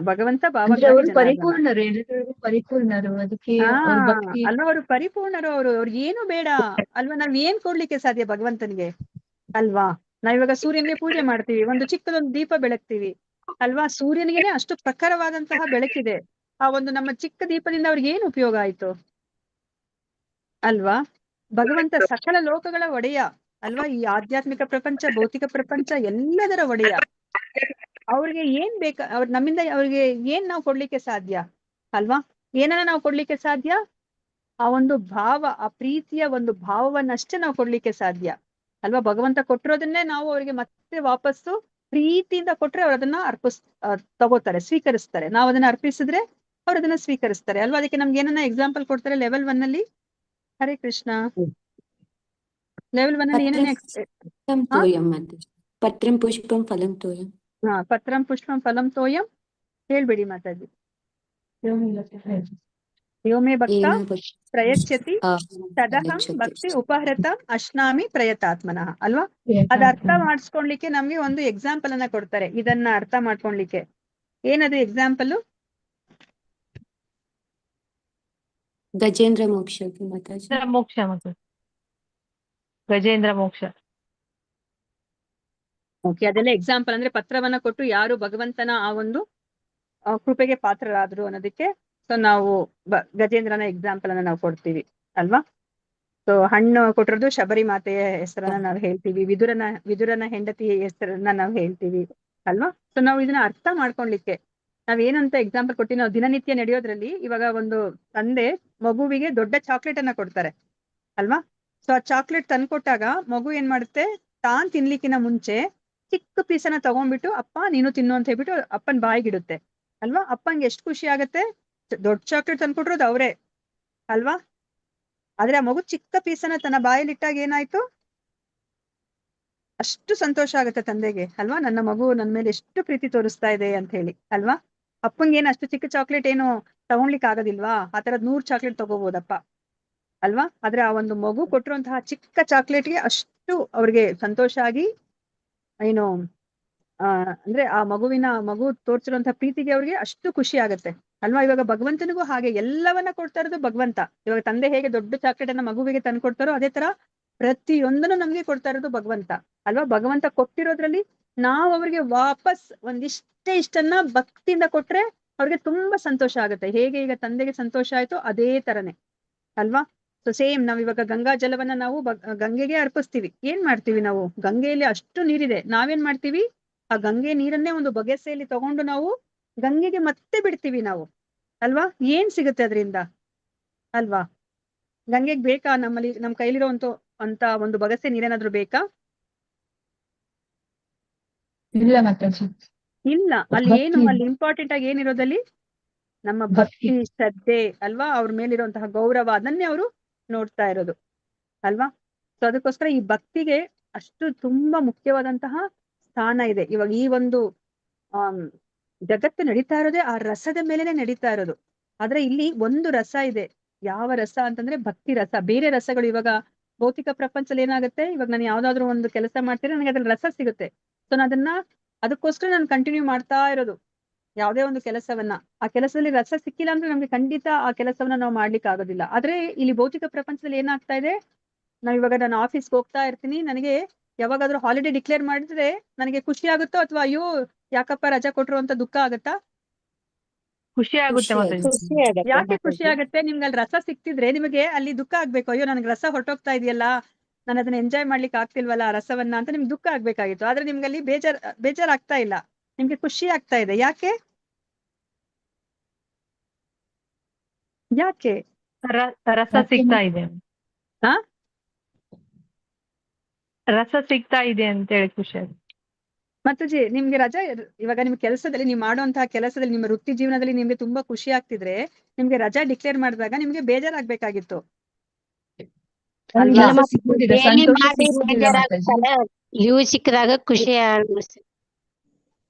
ಭಗವಂತ ಅಂದ್ರೆ ಭಾವಗ್ರಾಹಿ ಅವರು ಜನಾರ್ದನ. ಪರಿಪೂರ್ಣರು, ಎಲ್ಲರಿಗೂ ಪರಿಪೂರ್ಣರು, ಅದಕ್ಕೆ ಅವ್ರ ಭಕ್ತಿ ಅಲ್ವಾ, ಅವರು ಪರಿಪೂರ್ಣರು, ಅವ್ರಿಗೆ ಏನು ಬೇಡ ಅಲ್ವಾ? ನಾವ್ ಏನ್ ಕೊಡ್ಲಿಕ್ಕೆ ಸಾಧ್ಯ ಭಗವಂತನಿಗೆ ಅಲ್ವಾ? ನಾವಿವಾಗ ಸೂರ್ಯನಿಗೆ ಪೂಜೆ ಮಾಡ್ತೀವಿ, ಒಂದು ಚಿಕ್ಕದೊಂದು ದೀಪ ಬೆಳಗ್ತೀವಿ ಅಲ್ವಾ? ಸೂರ್ಯನಿಗೆನೆ ಅಷ್ಟು ಪ್ರಖರವಾದಂತಹ ಬೆಳಕಿದೆ. ಆ ಒಂದು ನಮ್ಮ ಚಿಕ್ಕ ದೀಪದಿಂದ ಅವ್ರಿಗೆ ಏನು ಉಪಯೋಗ ಆಯ್ತು ಅಲ್ವಾ? ಭಗವಂತ ಸಕಲ ಲೋಕಗಳ ಒಡೆಯ ಅಲ್ವಾ? ಈ ಆಧ್ಯಾತ್ಮಿಕ ಪ್ರಪಂಚ, ಭೌತಿಕ ಪ್ರಪಂಚ ಎಲ್ಲದರ ಒಡೆಯ. ಅವ್ರಿಗೆ ಏನ್ ಅವ್ರ ನಮ್ಮಿಂದ ಅವ್ರಿಗೆ ಏನ್ ನಾವು ಕೊಡ್ಲಿಕ್ಕೆ ಸಾಧ್ಯ ಅಲ್ವಾ? ಏನನ್ನ ನಾವು ಕೊಡ್ಲಿಕ್ಕೆ ಸಾಧ್ಯ? ಆ ಒಂದು ಭಾವ, ಆ ಪ್ರೀತಿಯ ಒಂದು ಭಾವವನ್ನಷ್ಟೇ ನಾವು ಕೊಡ್ಲಿಕ್ಕೆ ಸಾಧ್ಯ ಅಲ್ವಾ? ಭಗವಂತ ಕೊಟ್ಟಿರೋದನ್ನೇ ನಾವು ಅವರಿಗೆ ಮತ್ತೆ ವಾಪಸ್ಸು ಪ್ರೀತಿಯಿಂದ ಕೊಟ್ರೆ ಅವ್ರು ಅದನ್ನ ತಗೋತಾರೆ, ಸ್ವೀಕರಿಸ್ತಾರೆ. ನಾವು ಅದನ್ನ ಅರ್ಪಿಸಿದ್ರೆ ಅವ್ರು ಅದನ್ನ ಸ್ವೀಕರಿಸ್ತಾರೆ ಅಲ್ವಾ? ಅದಕ್ಕೆ ನಮ್ಗೆ ಏನನ್ನ ಎಕ್ಸಾಂಪಲ್ ಕೊಡ್ತಾರೆ ಲೆವೆಲ್ 1 ಅಲ್ಲಿ. ಹರೇ ಕೃಷ್ಣ. ಲೆವೆಲ್ 1 ಅಲ್ಲಿ ಏನನ್ನ ಪತ್ರಂ ಪುಷ್ಪಂ ಫಲಂ ತೋಯಂ. ಪತ್ರಂ ಪುಷ್ಪಂ ಫಲಂ ತೋಯಂ. ಹೇಳ್ಬೇಡಿ ಮಾತಾಜಿ. ಯೋಮೇ ಭಕ್ತ ಪ್ರಯಚ್ಯತಿ ತದಹಂ ಭಕ್ತಿ ಉಪಹೃತಂ ಅಶ್ನಾಮಿ ಪ್ರಯತಾತ್ಮನಃ ಅಲ್ವಾ? ಅದ ಅರ್ಥ ಮಾಡಿಸ್ಕೊಳ್ಲಿಕ್ಕೆ ನಮ್ಗೆ ಒಂದು ಎಕ್ಸಾಂಪಲ್ ಅನ್ನ ಕೊಡ್ತಾರೆ. ಇದನ್ನ ಅರ್ಥ ಮಾಡ್ಕೊಳ್ಲಿಕ್ಕೆ ಏನದು ಎಕ್ಸಾಂಪಲ್? ಗಜೇಂದ್ರ ಮೋಕ್ಷ ಮಾತಾಜಿ. ಮೋಕ್ಷ ಮತ್ತು ಗಜೇಂದ್ರ ಮೋಕ್ಷ. ಓಕೆ, ಅದೆಲ್ಲ ಎಕ್ಸಾಂಪಲ್. ಅಂದ್ರೆ ಪತ್ರವನ್ನ ಕೊಟ್ಟು ಯಾರು ಭಗವಂತನ ಆ ಒಂದು ಕೃಪೆಗೆ ಪಾತ್ರರಾದ್ರು ಅನ್ನೋದಕ್ಕೆ ಸೊ ನಾವು ಗಜೇಂದ್ರನ ಎಕ್ಸಾಂಪಲ್ ಅನ್ನ ನಾವು ಕೊಡ್ತೀವಿ ಅಲ್ವಾ? ಸೊ ಹಣ್ಣು ಕೊಟ್ಟಿರೋದು ಶಬರಿ ಮಾತೆಯ ಹೆಸರನ್ನ ನಾವು ಹೇಳ್ತೀವಿ, ವಿದುರನ ಹೆಂಡತಿಯ ಹೆಸರನ್ನ ನಾವು ಹೇಳ್ತೀವಿ ಅಲ್ವಾ? ಸೊ ನಾವು ಇದನ್ನ ಅರ್ಥ ಮಾಡ್ಕೊಳ್ಲಿಕ್ಕೆ ನಾವ್ ಏನಂತ ಎಕ್ಸಾಂಪಲ್ ಕೊಟ್ಟಿವಿ. ನಾವು ದಿನನಿತ್ಯ ನಡೆಯೋದ್ರಲ್ಲಿ ಇವಾಗ ಒಂದು ತಂದೆ ಮಗುವಿಗೆ ದೊಡ್ಡ ಚಾಕ್ಲೇಟ್ ಅನ್ನ ಕೊಡ್ತಾರೆ ಅಲ್ವಾ? ಸೊ ಆ ಚಾಕ್ಲೇಟ್ ತಂದ್ಕೊಟ್ಟಾಗ ಮಗು ಏನ್ ಮಾಡುತ್ತೆ, ತಾನ್ ತಿನ್ಲಿಕ್ಕಿನ ಮುಂಚೆ ಚಿಕ್ಕ ಪೀಸನ್ನ ತಗೊಂಡ್ಬಿಟ್ಟು ಅಪ್ಪ ನೀನು ತಿನ್ನು ಅಂತ ಹೇಳ್ಬಿಟ್ಟು ಅಪ್ಪನ್ ಬಾಯಿಗಿಡುತ್ತೆ ಅಲ್ವಾ? ಅಪ್ಪಂಗೆ ಎಷ್ಟು ಖುಷಿ ಆಗತ್ತೆ, ದೊಡ್ಡ ಚಾಕ್ಲೇಟ್ ತಂದ್ಕೊಟ್ರೋದು ಅವ್ರೆ ಅಲ್ವಾ? ಆದ್ರೆ ಆ ಮಗು ಚಿಕ್ಕ ಪೀಸನ್ನ ತನ್ನ ಬಾಯಲ್ಲಿಟ್ಟಾಗ ಏನಾಯ್ತು, ಅಷ್ಟು ಸಂತೋಷ ಆಗುತ್ತೆ ತಂದೆಗೆ ಅಲ್ವಾ? ನನ್ನ ಮಗು ನನ್ನ ಮೇಲೆ ಎಷ್ಟು ಪ್ರೀತಿ ತೋರಿಸ್ತಾ ಇದೆ ಅಂತ ಹೇಳಿ ಅಲ್ವಾ? ಅಪ್ಪಂಗೆ ಏನು ಅಷ್ಟು ಚಿಕ್ಕ ಚಾಕ್ಲೇಟ್ ಏನು ತಗೊಂಡ್ಲಿಕ್ಕೆ ಆಗೋದಿಲ್ವಾ? ಆ ತರದ್ 100 ಚಾಕ್ಲೇಟ್ ತಗೋಬಹುದಪ್ಪ ಅಲ್ವಾ? ಆದ್ರೆ ಆ ಒಂದು ಮಗು ಕೊಟ್ಟಿರುವಂತಹ ಚಿಕ್ಕ ಚಾಕ್ಲೇಟ್ಗೆ ಅಷ್ಟು ಅವ್ರಿಗೆ ಸಂತೋಷ ಆಗಿ ಏನು ಅಂದ್ರೆ ಆ ಮಗು ತೋರ್ಸಿರುವಂತಹ ಪ್ರೀತಿಗೆ ಅವ್ರಿಗೆ ಅಷ್ಟು ಖುಷಿ ಆಗತ್ತೆ ಅಲ್ವಾ? ಇವಾಗ ಭಗವಂತನಿಗೂ ಹಾಗೆ ಎಲ್ಲವನ್ನ ಕೊಡ್ತಾ ಇರೋದು ಭಗವಂತ. ಇವಾಗ ತಂದೆ ಹೇಗೆ ದೊಡ್ಡ ಚಾಕ್ಲೇಟ್ ಅನ್ನ ಮಗುವಿಗೆ ತಂದು ಕೊಡ್ತಾರೋ ಅದೇ ತರ ಪ್ರತಿಯೊಂದನ್ನು ನಮ್ಗೆ ಕೊಡ್ತಾ ಇರೋದು ಭಗವಂತ ಅಲ್ವಾ? ಭಗವಂತ ಕೊಟ್ಟಿರೋದ್ರಲ್ಲಿ ನಾವು ಅವ್ರಿಗೆ ವಾಪಸ್ ಇಷ್ಟನ್ನ ಭಕ್ತಿಯಿಂದ ಕೊಟ್ರೆ ಅವ್ರಿಗೆ ತುಂಬಾ ಸಂತೋಷ ಆಗುತ್ತೆ. ಹೇಗೆ ಈಗ ತಂದೆಗೆ ಸಂತೋಷ ಆಯ್ತು ಅದೇ ತರನೇ ಅಲ್ವಾ? ಸೊ ಸೇಮ್ ನಾವ್ ಇವಾಗ ಗಂಗಾ ಜಲವನ್ನ ನಾವು ಗಂಗೆಗೆ ಅರ್ಪಿಸ್ತೀವಿ. ಏನ್ ಮಾಡ್ತೀವಿ ನಾವು? ಗಂಗೆಯಲ್ಲಿ ಅಷ್ಟು ನೀರಿದೆ, ನಾವೇನ್ ಮಾಡ್ತೀವಿ, ಆ ಗಂಗೆ ನೀರನ್ನೇ ಒಂದು ಬಗೆಸೆಯಲ್ಲಿ ತಗೊಂಡು ನಾವು ಗಂಗೆಗೆ ಮತ್ತೆ ಬಿಡ್ತೀವಿ ನಾವು ಅಲ್ವಾ? ಏನ್ ಸಿಗುತ್ತೆ ಅದರಿಂದ ಅಲ್ವಾ? ಗಂಗೆಗೆ ಬೇಕಾ ನಮ್ಮಲ್ಲಿ ನಮ್ ಕೈಲಿರುವಂತ ಅಂತ ಒಂದು ಬಗಸೆ ನೀರೇನಾದ್ರೂ ಬೇಕಾ? ಇಲ್ಲ ಮಾತಾಜಿ, ಇಲ್ಲ. ಅಲ್ಲಿ ಏನು, ಅಲ್ಲಿ ಇಂಪಾರ್ಟೆಂಟ್ ಆಗಿ ಏನಿರೋದಲ್ಲಿ ನಮ್ಮ ಭಕ್ತಿ, ಶ್ರದ್ಧೆ ಅಲ್ವಾ? ಅವ್ರ ಮೇಲಿರುವಂತಹ ಗೌರವ, ಅದನ್ನೇ ಅವರು ನೋಡ್ತಾ ಇರೋದು ಅಲ್ವಾ? ಸೊ ಅದಕ್ಕೋಸ್ಕರ ಈ ಭಕ್ತಿಗೆ ಅಷ್ಟು ತುಂಬಾ ಮುಖ್ಯವಾದಂತಹ ಸ್ಥಾನ ಇದೆ. ಇವಾಗ ಈ ಒಂದು ಜಗತ್ತು ನಡೀತಾ ಇರೋದೇ ಆ ರಸದ ಮೇಲೆನೆ ನಡೀತಾ ಇರೋದು. ಆದ್ರೆ ಇಲ್ಲಿ ಒಂದು ರಸ ಇದೆ. ಯಾವ ರಸ ಅಂತಂದ್ರೆ ಭಕ್ತಿ ರಸ. ಬೇರೆ ರಸಗಳು ಇವಾಗ ಭೌತಿಕ ಪ್ರಪಂಚದಲ್ಲಿ ಏನಾಗುತ್ತೆ, ಇವಾಗ ನಾನು ಯಾವ್ದಾದ್ರು ಒಂದು ಕೆಲಸ ಮಾಡ್ತೀನಿ, ನನಗೆ ಅದ್ರಲ್ಲಿ ರಸ ಸಿಗುತ್ತೆ. ಸೊ ಅದಕ್ಕೋಸ್ಕರ ನಾನು ಕಂಟಿನ್ಯೂ ಮಾಡ್ತಾ ಇರೋದು ಯಾವುದೇ ಒಂದು ಕೆಲಸವನ್ನ. ಆ ಕೆಲಸದಲ್ಲಿ ರಸ ಸಿಕ್ಕಿಲ್ಲ ಅಂದ್ರೆ ನಮ್ಗೆ ಖಂಡಿತ ಆ ಕೆಲಸವನ್ನ ನಾವು ಮಾಡ್ಲಿಕ್ಕೆ ಆಗೋದಿಲ್ಲ. ಆದ್ರೆ ಇಲ್ಲಿ ಭೌತಿಕ ಪ್ರಪಂಚದಲ್ಲಿ ಏನಾಗ್ತಾ ಇದೆ, ಇವಾಗ ನಾನು ಆಫೀಸ್ಗೆ ಹೋಗ್ತಾ ಇರ್ತೀನಿ, ನನಗೆ ಯಾವಾಗಾದ್ರೂ ಹಾಲಿಡೇ ಡಿಕ್ಲೇರ್ ಮಾಡಿದ್ರೆ ನನಗೆ ಖುಷಿ ಆಗುತ್ತೋ ಅಥವಾ ಅಯ್ಯೋ ಯಾಕಪ್ಪ ರಜಾ ಕೊಟ್ರು ಅಂತ ದುಃಖ ಆಗುತ್ತಾ? ಖುಷಿ ಆಗುತ್ತೆ ಮಾತಾಜಿ. ಯಾಕೆ ಖುಷಿ ಆಗುತ್ತೆ? ನಿಮ್ಗೆ ಅಲ್ಲಿ ರಸ ಸಿಕ್ತಿದ್ರೆ ನಿಮಗೆ ಅಲ್ಲಿ ದುಃಖ ಆಗ್ಬೇಕು, ಅಯ್ಯೋ ನನಗೆ ರಸ ಹೊರಟೋಗ್ತಾ ಇದೆಯಲ್ಲ, ನಾನು ಅದನ್ನ ಎಂಜಾಯ್ ಮಾಡ್ಲಿಕ್ಕೆ ಆಗ್ತಿಲ್ವಲ್ಲ ಆ ರಸವನ್ನ ಅಂತ ನಿಮ್ಗೆ ದುಃಖ ಆಗ್ಬೇಕಾಗಿತ್ತು. ಆದ್ರೆ ನಿಮ್ಗೆ ಅಲ್ಲಿ ಬೇಜಾರಾಗ್ತಾ ಇಲ್ಲ, ನಿಮ್ಗೆ ಖುಷಿ ಆಗ್ತಾ ಇದೆ. ಯಾಕೆ? ರಸ ಸಿಗ್ತಾ ಇದೆ, ರಸ ಸಿಗ್ತಾ ಇದೆ ಅಂತ ಹೇಳಿ ಖುಷಿ ಆಗುತ್ತೆ. ಮತ್ತುಜಿ ನಿಮ್ಗೆ ಇವಾಗ ನಿಮ್ ಕೆಲಸದಲ್ಲಿ ನೀವು ಮಾಡುವಂತಹ ಕೆಲಸದಲ್ಲಿ ನಿಮ್ಮ ವೃತ್ತಿ ಜೀವನದಲ್ಲಿ ನಿಮ್ಗೆ ತುಂಬಾ ಖುಷಿ ಆಗ್ತಿದ್ರೆ ನಿಮ್ಗೆ ರಜಾ ಡಿಕ್ಲೇರ್ ಮಾಡಿದಾಗ ನಿಮ್ಗೆ ಬೇಜಾರಾಗ್ಬೇಕಾಗಿತ್ತು ಅಲ್ವಾ? ಅಲ್ವಾ? ಸಿಗುದಿಲ್ಲ, ಡೈಲಿ ಸಂತೋಷ ಮಾಡಿ ಸಿಗುದಿಲ್ಲ ಮಾತಾಜಿ. ಬೇಜಾರಾಗುತ್ತಲ್ಲ, ಲೀವ್ ಸಿಕ್ಕಿದಾಗ ಖುಷಿ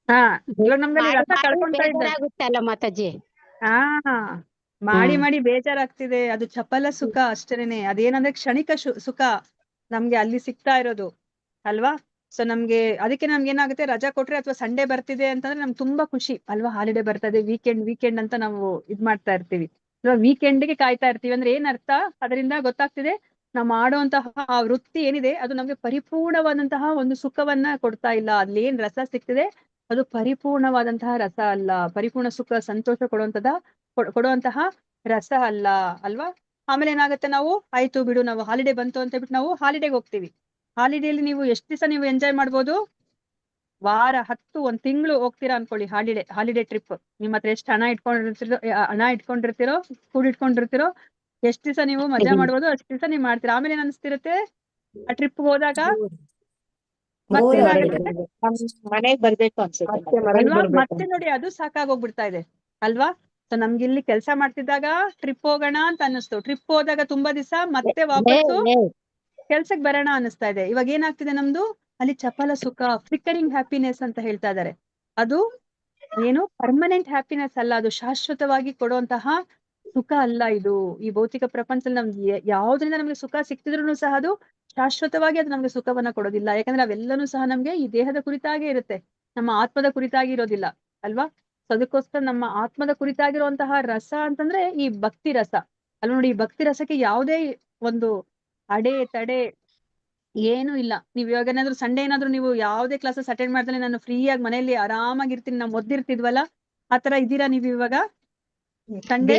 ಹಾ ಇವಾಗ ನಮ್ದಲ್ಲಿ ಮಾಡಿ ರಸ ಮಾಡಿ ಕಳ್ಕೊಂತಾ ಇದ್ದಾರೆ. ಬೇಜಾರಾಗುತ್ತಲ್ಲ ಮಾತಾಜಿ. ಹಾ ಮಾಡಿ ಬೇಜಾರಾಗ್ತಿದೆ. ಅದು ಚಪಲ ಸುಖ ಅಷ್ಟೇನೆ. ಅದೇನಂದ್ರೆ ಕ್ಷಣಿಕ ಸುಖ ನಮ್ಗೆ ಅಲ್ಲಿ ಸಿಗ್ತಾ ಇರೋದು ಅಲ್ವಾ? ಸೊ ನಮ್ಗೆ ಅದಕ್ಕೆ ನಮ್ಗೆ ಏನಾಗುತ್ತೆ, ರಜಾ ಕೊಟ್ರೆ ಅಥವಾ ಸಂಡೇ ಬರ್ತಿದೆ ಅಂತಂದ್ರೆ ನಮ್ಗೆ ತುಂಬಾ ಖುಷಿ ಅಲ್ವಾ? ಹಾಲಿಡೇ ಬರ್ತದೆ, ವೀಕೆಂಡ್ ಅಂತ ನಾವು ಇದ್ ಮಾಡ್ತಾ ಇರ್ತೀವಿ ಅಲ್ವಾ? ವೀಕೆಂಡ್ಗೆ ಕಾಯ್ತಾ ಇರ್ತೀವಿ. ಅಂದ್ರೆ ಏನ್ ಅರ್ಥ? ಅದರಿಂದ ಗೊತ್ತಾಗ್ತಿದೆ ನಾವು ಮಾಡುವಂತಹ ಆ ವೃತ್ತಿ ಏನಿದೆ ಅದು ನಮ್ಗೆ ಪರಿಪೂರ್ಣವಾದಂತಹ ಒಂದು ಸುಖವನ್ನ ಕೊಡ್ತಾ ಇಲ್ಲ. ಅಲ್ಲಿ ಏನ್ ರಸ ಸಿಗ್ತಿದೆ ಅದು ಪರಿಪೂರ್ಣವಾದಂತಹ ರಸ ಅಲ್ಲ, ಪರಿಪೂರ್ಣ ಸುಖ ಸಂತೋಷ ಕೊಡುವಂತಹ ರಸ ಅಲ್ಲ ಅಲ್ವಾ? ಆಮೇಲೆ ಏನಾಗುತ್ತೆ, ನಾವು ಆಯ್ತು ಬಿಡು ನಾವು ಹಾಲಿಡೇ ಬಂತು ಅಂತ ಹೇಳ್ಬಿಟ್ಟು ನಾವು ಹಾಲಿಡೇಗೆ ಹೋಗ್ತೀವಿ. ಹಾಲಿಡೇಲಿ ನೀವು ಎಷ್ಟು ದಿವಸ ನೀವು ಎಂಜಾಯ್ ಮಾಡ್ಬೋದು? ವಾರ 10 1 ತಿಂಗಳು ಹೋಗ್ತೀರಾ ಅನ್ಕೊಳ್ಳಿ ಹಾಲಿಡೇ ಟ್ರಿಪ್. ನಿಮ್ಮ ಹತ್ರ ಎಷ್ಟು ಹಣ ಇಟ್ಕೊಂಡಿರ್ತೀರೋ ಕೂಡಿಟ್ಕೊಂಡಿರ್ತೀರೋ ಎಷ್ಟ್ ದಿವಸ ನೀವು ಮಜಾ ಮಾಡ್ಬೋದು ಅಷ್ಟ್ ದಿವಸ ನೀವು ಮಾಡ್ತೀರಾ. ಆಮೇಲೆ ಏನ್ ಅನ್ಸ್ತಿರುತ್ತೆ, ಆ ಟ್ರಿಪ್ ಹೋದಾಗ ಮತ್ತೇನಾಗುತ್ತೆ ಮನೆಗ್ ಬರ್ಬೇಕು ಅನ್ಸುತ್ತೆ ಅಲ್ವಾ? ಮತ್ತೆ ನೋಡಿ ಅದು ಸಾಕಾಗೋಗ್ಬಿಡ್ತಾ ಇದೆ ಅಲ್ವಾ? ಸೊ ನಮ್ಗೆ ಇಲ್ಲಿ ಕೆಲಸ ಮಾಡ್ತಿದ್ದಾಗ ಟ್ರಿಪ್ ಹೋಗೋಣ ಅಂತ ಅನ್ನಿಸ್ತು. ಟ್ರಿಪ್ ಹೋದಾಗ ತುಂಬಾ ದಿವಸ ಮತ್ತೆ ವಾಪಸ್ಸು ಕೆಲ್ಸಕ್ ಬರೋಣ ಅನಿಸ್ತಾ ಇದೆ. ಇವಾಗ ಏನಾಗ್ತಿದೆ ನಮ್ದು ಅಲ್ಲಿ ಚಪಲ ಸುಖ, ಫ್ಲಿಕರಿಂಗ್ ಹ್ಯಾಪಿನೆಸ್ ಅಂತ ಹೇಳ್ತಾ ಇದ್ದಾರೆ. ಅದು ಏನು ಪರ್ಮನೆಂಟ್ ಹ್ಯಾಪಿನೆಸ್ ಅಲ್ಲ, ಅದು ಶಾಶ್ವತವಾಗಿ ಕೊಡುವಂತಹ ಸುಖ ಅಲ್ಲ. ಇದು ಈ ಭೌತಿಕ ಪ್ರಪಂಚದಲ್ಲಿ ನಮ್ಗೆ ಯಾವ್ದ್ರಿಂದ ನಮ್ಗೆ ಸುಖ ಸಿಕ್ತಿದ್ರು ಸಹ ಅದು ಶಾಶ್ವತವಾಗಿ ಅದು ನಮ್ಗೆ ಸುಖವನ್ನ ಕೊಡೋದಿಲ್ಲ. ಯಾಕಂದ್ರೆ ಅವೆಲ್ಲನೂ ಸಹ ನಮ್ಗೆ ಈ ದೇಹದ ಕುರಿತಾಗಿ ಇರುತ್ತೆ, ನಮ್ಮ ಆತ್ಮದ ಕುರಿತಾಗಿ ಇರೋದಿಲ್ಲ ಅಲ್ವಾ? ಸೊ ಅದಕ್ಕೋಸ್ಕರ ನಮ್ಮ ಆತ್ಮದ ಕುರಿತಾಗಿರುವಂತಹ ರಸ ಅಂತಂದ್ರೆ ಈ ಭಕ್ತಿ ರಸ ಅಲ್ವಾ? ನೋಡಿ, ಈ ಭಕ್ತಿ ರಸಕ್ಕೆ ಯಾವುದೇ ಒಂದು ಅಡೆ ತಡೆ ಏನು ಇಲ್ಲ. ನೀವ್ ಇವಾಗ ಏನಾದ್ರು ಸಂಡೇ ಏನಾದ್ರು ನೀವು ಯಾವ್ದೇ ಕ್ಲಾಸಸ್ ಅಟೆಂಡ್ ಮಾಡ್ತಾನೆ ನಾನು ಫ್ರೀ ಆಗಿ ಮನೆಯಲ್ಲಿ ಆರಾಮಾಗಿರ್ತೀನಿ, ನಾವು ಮೊದ್ಲಿರ್ತಿದ್ವಲ್ಲ ಆತರ ಇದ್ದೀರಾ ನೀವು ಇವಾಗ? ಸಂಡೇ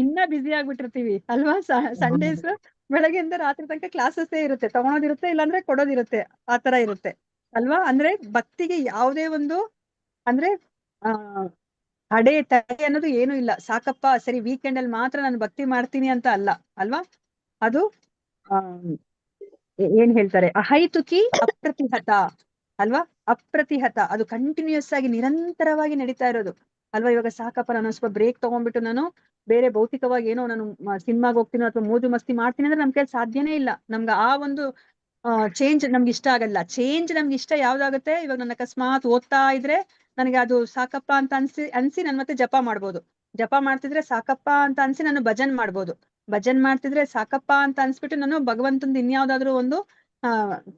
ಇನ್ನ ಬ್ಯುಸಿ ಆಗ್ಬಿಟ್ಟಿರ್ತೀವಿ ಅಲ್ವಾ? ಸಂಡೇಸ್ ಬೆಳಗ್ಗೆಯಿಂದ ರಾತ್ರಿ ತನಕ ಕ್ಲಾಸಸ್ ಇರುತ್ತೆ, ತಗೊಳೋದಿರುತ್ತೆ ಇಲ್ಲಾಂದ್ರೆ ಕೊಡೋದಿರುತ್ತೆ, ಆತರ ಇರುತ್ತೆ ಅಲ್ವಾ? ಅಂದ್ರೆ ಭಕ್ತಿಗೆ ಯಾವುದೇ ಒಂದು ಅಂದ್ರೆ ಆ ಅಡೆ ತಡೆ ಅನ್ನೋದು ಏನು ಇಲ್ಲ. ಸಾಕಪ್ಪ ಸರಿ ವೀಕೆಂಡ್ ಅಲ್ಲಿ ಮಾತ್ರ ನಾನು ಭಕ್ತಿ ಮಾಡ್ತೀನಿ ಅಂತ ಅಲ್ಲ ಅಲ್ವಾ? ಅದು ಆ ಏನ್ ಹೇಳ್ತಾರೆ, ಅಹೈತುಕಿ ಅಪ್ರತಿಹತ ಅಲ್ವಾ? ಅಪ್ರತಿಹತ, ಅದು ಕಂಟಿನ್ಯೂಸ್ ಆಗಿ ನಿರಂತರವಾಗಿ ನಡೀತಾ ಇರೋದು ಅಲ್ವಾ? ಇವಾಗ ಸಾಕಪ್ಪ ನಾನು ಸ್ವಲ್ಪ ಬ್ರೇಕ್ ತಗೊಂಡ್ಬಿಟ್ಟು ನಾನು ಬೇರೆ ಭೌತಿಕವಾಗಿ ಏನೋ ನಾನು ಸಿನಿಮಾಗೆ ಹೋಗ್ತೀನಿ ಅಥವಾ ಮೋಜು ಮಸ್ತಿ ಮಾಡ್ತೀನಿ ಅಂದ್ರೆ ನಮ್ ಕೈಲಿ ಸಾಧ್ಯನೇ ಇಲ್ಲ. ನಮ್ಗೆ ಆ ಒಂದು ಚೇಂಜ್ ನಮ್ಗೆ ಇಷ್ಟ ಆಗಲ್ಲ. ಚೇಂಜ್ ನಮ್ಗೆ ಇಷ್ಟ ಯಾವ್ದಾಗುತ್ತೆ, ಇವಾಗ ನನ್ನ ಅಕಸ್ಮಾತ್ ಓದ್ತಾ ಇದ್ರೆ ನನಗೆ ಅದು ಸಾಕಪ್ಪ ಅಂತ ಅನ್ಸಿ ನಾನು ಮತ್ತೆ ಜಪ ಮಾಡ್ಬೋದು. ಜಪ ಮಾಡ್ತಿದ್ರೆ ಸಾಕಪ್ಪ ಅಂತ ಅನ್ಸಿ ನಾನು ಭಜನ್ ಮಾಡ್ಬೋದು. ಭಜನ್ ಮಾಡ್ತಿದ್ರೆ ಸಾಕಪ್ಪ ಅಂತ ಅನ್ಸ್ಬಿಟ್ಟು ನಾನು ಭಗವಂತಂದು ಇನ್ಯಾವ್ದಾದ್ರು ಒಂದು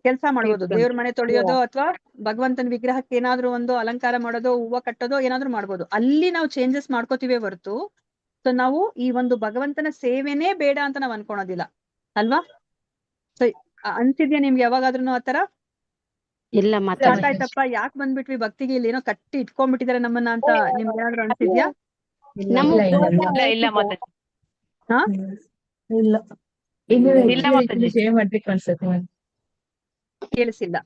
ಕೆಲಸ ಮಾಡ್ಬೋದು. ದೇವ್ರ ಮನೆ ತೊಳೆಯೋದು ಅಥವಾ ಭಗವಂತನ ವಿಗ್ರಹಕ್ಕೆ ಏನಾದ್ರು ಒಂದು ಅಲಂಕಾರ ಮಾಡೋದು, ಹೂವ ಕಟ್ಟೋದು ಏನಾದ್ರು ಮಾಡ್ಬೋದು. ಅಲ್ಲಿ ನಾವು ಚೇಂಜಸ್ ಮಾಡ್ಕೋತೀವಿ ಹೊರತು ಸೊ ನಾವು ಈ ಒಂದು ಭಗವಂತನ ಸೇವೆನೇ ಬೇಡ ಅಂತ ನಾವ್ ಅನ್ಕೊಳೋದಿಲ್ಲ ಅಲ್ವಾ? ಸೊ ಅನ್ಸಿದ್ಯಾ ನಿಮ್ಗೆ ಯಾವಾಗಾದ್ರೂ ಆತರ? ಇಲ್ಲ ಸಾಕಾಯ್ತಪ್ಪ ಯಾಕೆ ಬಂದ್ಬಿಟ್ವಿ ಭಕ್ತಿಗೆ, ಇಲ್ಲಿ ಏನೋ ಕಟ್ಟಿ ಇಟ್ಕೊಂಡ್ಬಿಟ್ಟಿದ್ದಾರೆ ನಮ್ಮನ್ನ ಅಂತ ನಿಮ್ಗೆ ಏನಾದ್ರು ಅನ್ಸಿದ್ಯಾ? ಇಲ್ಲ ಮಾತಾಜಿ. ಹಾ ಇಲ್ಲ ಇನ್ನು ಇಲ್ಲ ಹೆಚ್ಚಿನ ಮಾತಾಜಿ. ರೀತಿಯಲ್ಲಿ ಸೇವೆ ಮಾಡ್ಬೇಕು ಅನ್ಸುತ್ತೆ. ಕೇಳಿಸಿಲ್ಲ.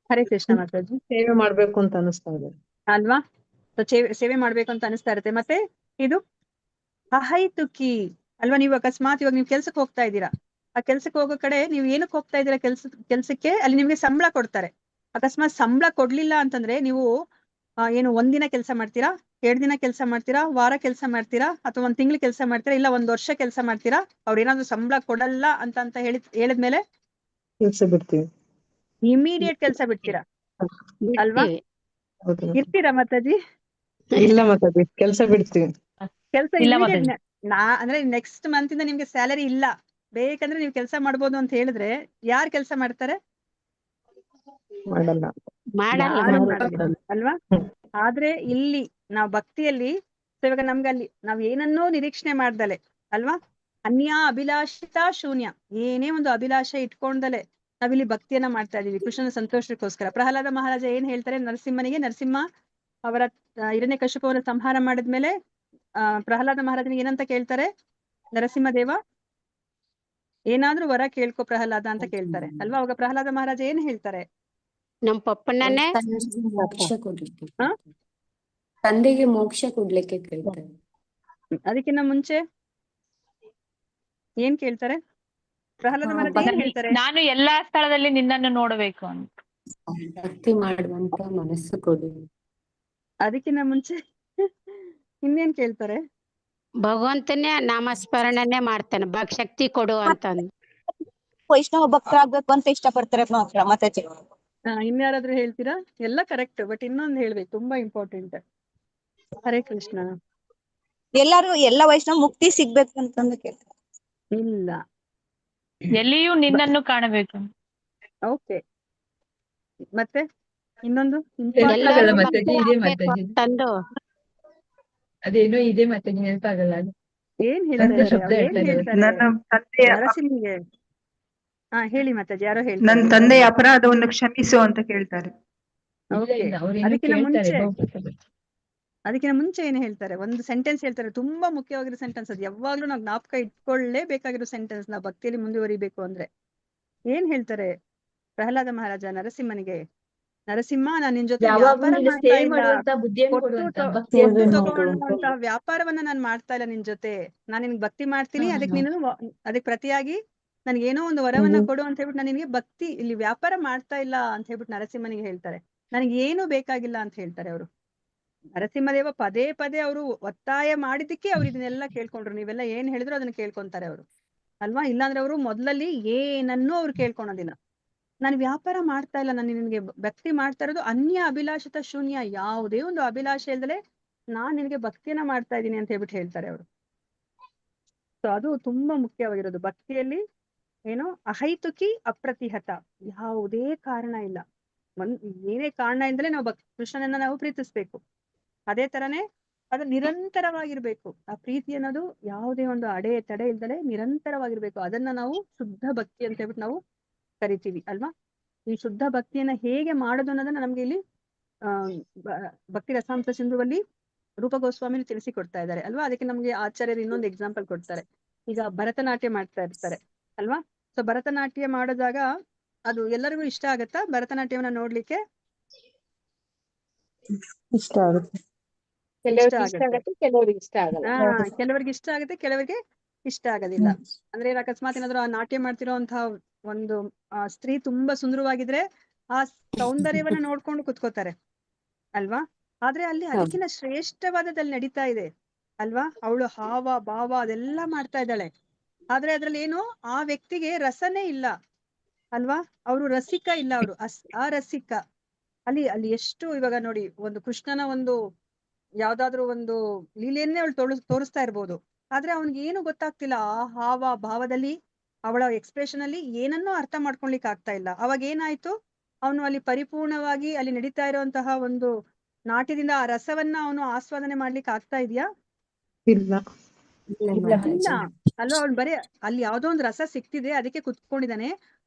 ಹರೇ ಕೃಷ್ಣ ಮಾತಾಜಿ. ಸೇವೆ ಮಾಡ್ಬೇಕು ಅಂತ ಅನಿಸ್ತಾ ಇದೆ ಅಲ್ವಾ? ಸೇವೆ ಮಾಡ್ಬೇಕು ಅಂತ ಅನಿಸ್ತಾ ಇರುತ್ತೆ. ಮತ್ತೆ ಇದು ಅಹೈತುಕಿ ಅಲ್ವಾ? ನೀವು ಅಕಸ್ಮಾತ್ ಇವಾಗ ನೀವು ಕೆಲ್ಸಕ್ಕೆ ಹೋಗ್ತಾ ಇದ್ದೀರಾ, ಆ ಕೆಲ್ಸಕ್ಕೆ ಹೋಗೋ ಕಡೆ ನೀವು ಏನಕ್ಕೆ ಹೋಗ್ತಾ ಇದ್ದೀರಾ ಕೆಲ್ಸಕ್ಕೆ, ಅಲ್ಲಿ ನಿಮ್ಗೆ ಸಂಬಳ ಕೊಡ್ತಾರೆ. ಅಕಸ್ಮಾತ್ ಸಂಬಳ ಕೊಡ್ಲಿಲ್ಲ ಅಂತಂದ್ರೆ ನೀವು ಏನು ಒಂದಿನ ಕೆಲಸ ಮಾಡ್ತೀರಾ, 2 ದಿನ ಕೆಲಸ ಮಾಡ್ತೀರಾ, ವಾರ ಕೆಲಸ ಮಾಡ್ತೀರಾ, ಅಥವಾ 1 ತಿಂಗಳು ಕೆಲಸ ಮಾಡ್ತೀರಾ, ಇಲ್ಲ 1 ವರ್ಷ ಕೆಲಸ ಮಾಡ್ತೀರಾ? ಅವ್ರು ಏನಾದ್ರು ಸಂಬಳ ಕೊಡಲ್ಲ ಅಂತ ಹೇಳಿದ್ಮೇಲೆ ಕೆಲ್ಸ ಬಿಡ್ತೀವಿ, ಇಮಿಡಿಯೇಟ್ ಕೆಲಸ ಬಿಡ್ತೀರಾ ಅಲ್ವಾ? ಇರ್ತೀರಾ ಮಾತಾಜಿ? ಇಲ್ಲ ಮಾತಾಡಿ, ಕೆಲ್ಸ ಬಿಡ್ತೀವಿ. ಕೆಲಸ ಇಲ್ಲ ಇಮಿಡಿಯೇಟ್ ಮಾತಾಜಿ. ಅಂದ್ರೆ ನೆಕ್ಸ್ಟ್ ಮಂತ್ ಇಂದ ನಿಮ್ಗೆ ಸ್ಯಾಲರಿ ಇಲ್ಲ, ಬೇಕಂದ್ರೆ ನೀವು ಕೆಲಸ ಮಾಡ್ಬೋದು ಅಂತ ಹೇಳಿದ್ರೆ ಯಾರು ಕೆಲಸ ಮಾಡ್ತಾರೆ? ಮಾಡಲ್ಲ. ಯಾರು ಮಾಡಲ್ಲ ಅಲ್ವಾ? ಆದ್ರೆ ಇಲ್ಲಿ ನಾವು ಭಕ್ತಿಯಲ್ಲಿ ಇವಾಗ ನಮ್ಗೆ ಅಲ್ಲಿ ನಾವ್ ಏನನ್ನೋ ನಿರೀಕ್ಷಣೆ ಮಾಡ್ದಲೆ ಅಲ್ವಾ, ಅನ್ಯ ಅಭಿಲಾಷಿತ ಶೂನ್ಯ, ಏನೇ ಒಂದು ಅಭಿಲಾಷೆ ಇಟ್ಕೊಂಡಲೆ ನಾವಿಲ್ಲಿ ಭಕ್ತಿಯನ್ನ ಮಾಡ್ತಾ ಇದೀವಿ ಕೃಷ್ಣನ ಸಂತೋಷಕ್ಕೋಸ್ಕರ. ಪ್ರಹ್ಲಾದ ಮಹಾರಾಜ ಏನ್ ಹೇಳ್ತಾರೆ ನರಸಿಂಹ ಅವರ ಹಿರಣ್ಯಕಶಿಪುವನ್ನ ಸಂಹಾರ ಮಾಡಿದ್ಮೇಲೆ ಪ್ರಹ್ಲಾದ ಮಹಾರಾಜನಿಗೆ ಏನಂತ ಕೇಳ್ತಾರೆ? ನರಸಿಂಹದೇವ ಏನಾದ್ರೂ ವರ ಕೇಳ್ಕೊ ಪ್ರಹ್ಲಾದ ಅಂತ ಕೇಳ್ತಾರೆ ಅಲ್ವಾ? ಅವಾಗ ಪ್ರಹ್ಲಾದ ಮಹಾರಾಜ ಏನ್ ಹೇಳ್ತಾರೆ? ನಮ್ ಪಪ್ಪಣ್ಣನೇ ಮೋಕ್ಷ ಕೊಡ್ಲಿಕ್ಕೆ ತಂದೆಗೆ ಮೋಕ್ಷ ಕೊಡ್ಲಿಕ್ಕೆ ಕೇಳ್ತಾರೆ. ಅದಕ್ಕಿಂತ ಮುಂಚೆ ಏನ್ ಕೇಳ್ತಾರೆ? ಪ್ರಹ್ಲಾದ ಮಹಾರಾಜ ಏನ್ ಹೇಳ್ತಾರೆ? ನಾನು ಎಲ್ಲಾ ಸ್ಥಳದಲ್ಲಿ ನಿನ್ನನ್ನು ನೋಡಬೇಕು ಅಂತ. ಭಕ್ತಿ ಮಾಡುವಂತ ಮನಸ್ಸು ಕೊಡು. ಅದಕ್ಕಿಂತ ಮುಂಚೆ ಇನ್ನೇನ್ ಕೇಳ್ತಾರೆ? ಭಗವಂತನೇ ನಾಮಸ್ಮರಣನೆ ಮಾಡ್ತಾನೆ, ಶಕ್ತಿ ಕೊಡು ಅಂತಂದು. ವೈಷ್ಣವ ಭಕ್ತರಾಗ್ಬೇಕು ಅಂತ ಇಷ್ಟಪಡ್ತಾರೆ ಮಾತಾಜಿ. ಇನ್ಯಾರಾದ್ರೂ ಹೇಳ್ತೀರಾ? ಎಲ್ಲ ಕರೆಕ್ಟ್, ಬಟ್ ಇನ್ನೊಂದು ಹೇಳ್ಬೇಕು, ತುಂಬಾ ಇಂಪಾರ್ಟೆಂಟ್. ಹರೇ ಕೃಷ್ಣ. ಎಲ್ಲ ವೈಷ್ಣವ ಮುಕ್ತಿ ಸಿಗ್ಬೇಕು ಅಂತಂದು ಕೇಳ್ತಾರೆ. ಇಲ್ಲ. ಎಲ್ಲಿಯೂ ನಿನ್ನನ್ನು ಕಾಣಬೇಕು. ಓಕೆ, ಮತ್ತೆ ಇನ್ನೊಂದು ನೆನಪಾಗಲ್ಲ ಎಲ್ಲರೂ ಮಾತಾಜಿ, ಇದೆ ಆಗ್ಬೇಕು ಮಾತಾಜಿ. ಅಂತಂದು. ಅದೇನೋ ಇದೆ ಮಾತಾಜಿ, ನೆನಪಾಗಲ್ಲ ಅದು. ಏನ್ ಸ್ವಂತ ಹೇಳ್ತಾರೆ ಶಬ್ದ ಅವ್ರು? ಏನ್ ಹೇಳ್ತಾರೆ. ಹೇಳ್ತಾರೆ ನನ್ನ ತಂದೆಯ ನರಸಿಂಹಿಗೆ? ಹೇಳಿ ಮಾತಾಜಿ, ಯಾರೋ ನನ್ನ ಹೇಳ್ತಾರೆ. ತಂದೆಯ ಅಪರಾಧವನ್ನು ಕ್ಷಮಿಸು ಅಂತ ಕೇಳ್ತಾರೆ. ಇಲ್ಲ Okay. ಇಲ್ಲ, ಅವ್ರೇನೋ ಅದಕ್ಕಿಂತ ಕೇಳ್ತಾರೆ. ಮುಂಚೆ ಅದಕ್ಕಿಂತ ಮುಂಚೆ ಏನ್ ಹೇಳ್ತಾರೆ? ಒಂದು ಸೆಂಟೆನ್ಸ್ ಹೇಳ್ತಾರೆ, ತುಂಬಾ ಮುಖ್ಯವಾಗಿರೋ ಸೆಂಟೆನ್ಸ್. ಅದು ಯಾವಾಗ್ಲೂ ನಾವು ಜ್ಞಾಪಕ ಇಟ್ಕೊಳ್ಳೇಬೇಕಾಗಿರೋ ಸೆಂಟೆನ್ಸ್, ನಾವು ಭಕ್ತಿಯಲ್ಲಿ ಮುಂದುವರಿಬೇಕು ಅಂದ್ರೆ. ಏನ್ ಹೇಳ್ತಾರೆ ಪ್ರಹ್ಲಾದ ಮಹಾರಾಜ ನರಸಿಂಹನಿಗೆ? ನರಸಿಂಹ, ನಾನ್ ನಿನ್ ಜೊತೆ ಯಾವಾಗ್ಲೂ ವ್ಯಾಪಾರ ನೀನು ಮಾಡ್ತಾ ಸೇವೆ ಇಲ್ಲ, ಮಾಡುವಂತ ಬುದ್ಧಿಯನ್ನು ಕೊಟ್ಟು ಕೊಡುವಂತ ಕೊಟ್ಟು ಭಕ್ತಿಯನ್ನು ತಗೊಳ್ಳುವಂತ ವ್ಯಾಪಾರವನ್ನ ನಾನ್ ಮಾಡ್ತಾ ಇಲ್ಲ ನಿನ್ ಜೊತೆ. ನಾನ್ ನಿನ್ಗೆ ಭಕ್ತಿ ಮಾಡ್ತೀನಿ, ಅದಕ್ಕೆ ನೀನು ಅದಕ್ಕೆ ಪ್ರತಿಯಾಗಿ ನನ್ಗೇನೋ ಒಂದು ವರವನ್ನ ಕೊಡು ಅಂತ ಹೇಳ್ಬಿಟ್ಟು ನಾನು ನಿನ್ಗೆ ಭಕ್ತಿ, ಇಲ್ಲಿ ವ್ಯಾಪಾರ ಮಾಡ್ತಾ ಇಲ್ಲ ಅಂತ ಹೇಳ್ಬಿಟ್ಟು ನರಸಿಂಹನಿಗೆ ಹೇಳ್ತಾರೆ. ನನಗೆ ಏನು ಬೇಕಾಗಿಲ್ಲ ಅಂತ ಹೇಳ್ತಾರೆ ಅವರು. ನರಸಿಂಹದೇವ ಪದೇ ಪದೇ ಅವರು ಒತ್ತಾಯ ಮಾಡಿದ್ದಕ್ಕೆ ಅವ್ರು ಇದನ್ನೆಲ್ಲ ಕೇಳ್ಕೊಂಡ್ರು. ನೀವೆಲ್ಲ ಏನ್ ಹೇಳಿದ್ರು ಅದನ್ನ ಕೇಳ್ಕೊಂತಾರೆ ಅವರು, ಅಲ್ವಾ? ಇಲ್ಲಾಂದ್ರೆ ಅವರು ಮೊದ್ಲಲ್ಲಿ ಏನನ್ನೂ ಅವ್ರು ಕೇಳ್ಕೊಳೋದಿಲ್ಲ. ನಾನು ವ್ಯಾಪಾರ ಮಾಡ್ತಾ ಇಲ್ಲ, ನಾನು ನಿನ್ಗೆ ಭಕ್ತಿ ಮಾಡ್ತಾ ಇರೋದು ಅನ್ಯ ಅಭಿಲಾಷಿತ ಶೂನ್ಯ, ಯಾವುದೇ ಒಂದು ಅಭಿಲಾಷೆ ಇಲ್ದಲೆ ನಾನ್ ನಿನ್ಗೆ ಭಕ್ತಿಯನ್ನ ಮಾಡ್ತಾ ಇದ್ದೀನಿ ಅಂತ ಹೇಳ್ಬಿಟ್ಟು ಹೇಳ್ತಾರೆ ಅವರು. ಸೊ ಅದು ತುಂಬಾ ಮುಖ್ಯವಾಗಿರೋದು ಭಕ್ತಿಯಲ್ಲಿ. ಏನೋ ಅಹೈತುಕಿ ಅಪ್ರತಿಹತ, ಯಾವುದೇ ಕಾರಣ ಇಲ್ಲ, ಏನೇ ಕಾರಣ ಇಲ್ದಲೆ ನಾವು ಕೃಷ್ಣನನ್ನ ನಾವು ಪ್ರೀತಿಸ್ಬೇಕು. ಅದೇ ತರನೇ ಅದು ನಿರಂತರವಾಗಿರ್ಬೇಕು. ಆ ಪ್ರೀತಿ ಅನ್ನೋದು ಯಾವುದೇ ಒಂದು ಅಡೆ ತಡೆ ಇಲ್ದಲೆ ನಿರಂತರವಾಗಿರ್ಬೇಕು. ಅದನ್ನ ನಾವು ಶುದ್ಧ ಭಕ್ತಿ ಅಂತ ಹೇಳ್ಬಿಟ್ಟು ನಾವು ಕರಿತೀವಿ, ಅಲ್ವಾ? ಈ ಶುದ್ಧ ಭಕ್ತಿಯನ್ನ ಹೇಗೆ ಮಾಡೋದು ಅನ್ನೋದನ್ನ ನಮ್ಗೆ ಇಲ್ಲಿ ಭಕ್ತಿ ರಸಾಮೃತ ಸಿಂಧುವಲ್ಲಿ ರೂಪ ಗೋಸ್ವಾಮಿ ತಿಳಿಸಿ ಕೊಡ್ತಾ ಇದ್ದಾರೆ, ಅಲ್ವಾ? ಅದಕ್ಕೆ ನಮ್ಗೆ ಆಚಾರ್ಯರು ಇನ್ನೊಂದು ಎಕ್ಸಾಂಪಲ್ ಕೊಡ್ತಾರೆ. ಈಗ ಭರತನಾಟ್ಯ ಮಾಡ್ತಾ ಇರ್ತಾರೆ, ಅಲ್ವಾ? ಸೊ ಭರತನಾಟ್ಯ ಮಾಡಿದಾಗ ಅದು ಎಲ್ಲರಿಗೂ ಇಷ್ಟ ಆಗತ್ತಾ ಭರತನಾಟ್ಯವನ್ನ ನೋಡ್ಲಿಕ್ಕೆ? ಇಷ್ಟ ಆಗುತ್ತೆ. ಇಷ್ಟ ಆಗುತ್ತೆ. ಕೆಲವರಿಗೆ ಇಷ್ಟ ಆಗಲ್ಲ. ಕೆಲವರಿಗೆ ಇಷ್ಟ ಆಗುತ್ತೆ, ಕೆಲವರಿಗೆ ಇಷ್ಟ ಆಗೋದಿಲ್ಲ. ಅಂದ್ರೆ ಅಕಸ್ಮಾತ್ ಏನಾದ್ರು ಆ ನಾಟ್ಯ ಮಾಡ್ತಿರೋಂತಹ ಒಂದು ಸ್ತ್ರೀ ತುಂಬಾ ಸುಂದರವಾಗಿದ್ರೆ ಆ ಸೌಂದರ್ಯವನ್ನ ನೋಡ್ಕೊಂಡು ಕುತ್ಕೋತಾರೆ, ಅಲ್ವಾ? ಆದ್ರೆ ಅಲ್ಲಿ ಅದಕ್ಕಿಂತ ಶ್ರೇಷ್ಠವಾದದಲ್ಲಿ ನಡೀತಾ ಇದೆ, ಅಲ್ವಾ? ಅವಳು ಹಾವ ಭಾವ ಅದೆಲ್ಲ ಮಾಡ್ತಾ ಇದ್ದಾಳೆ, ಆದ್ರೆ ಅದ್ರಲ್ಲಿ ಏನು ಆ ವ್ಯಕ್ತಿಗೆ ರಸನೇ ಇಲ್ಲ, ಅಲ್ವಾ? ಅವರು ರಸಿಕ ಇಲ್ಲ, ಅವರು ಅರಸಿಕ. ಅಲ್ಲಿ ಎಷ್ಟು ಇವಾಗ ನೋಡಿ, ಒಂದು ಕೃಷ್ಣನ ಒಂದು ಯಾವ್ದಾದ್ರು ಒಂದು ಲೀಲೆಯನ್ನೇ ಅವಳು ತೋರಿಸ್ತಾ ಇರ್ಬೋದು, ಆದ್ರೆ ಅವನ್ಗೆ ಏನು ಗೊತ್ತಾಗ್ತಿಲ್ಲ. ಆ ಹಾವ ಭಾವದಲ್ಲಿ, ಅವಳ ಎಕ್ಸ್ಪ್ರೆಷನ್ ಅಲ್ಲಿ ಏನನ್ನೂ ಅರ್ಥ ಮಾಡ್ಕೊಳ್ಲಿಕ್ಕೆ ಆಗ್ತಾ ಇಲ್ಲ. ಅವಾಗ ಏನಾಯ್ತು, ಅವನು ಅಲ್ಲಿ ಪರಿಪೂರ್ಣವಾಗಿ ಅಲ್ಲಿ ನಡೀತಾ ಇರುವಂತಹ ಒಂದು ನಾಟ್ಯದಿಂದ ಆ ರಸವನ್ನ ಅವನು ಆಸ್ವಾದನೆ ಮಾಡ್ಲಿಕ್ಕೆ ಆಗ್ತಾ ಇದೆಯಾ? ಇಲ್ಲ. ಇಲ್ಲ, ಅಲ್ವಾ? ಅವ್ನು ಬರೀ ಅಲ್ಲಿ ಯಾವ್ದೋ ಒಂದು ರಸ ಸಿಕ್ತಿದೆ, ಅದಕ್ಕೆ ಕುತ್ಕೊಂಡಿದ್ದಾನೆ.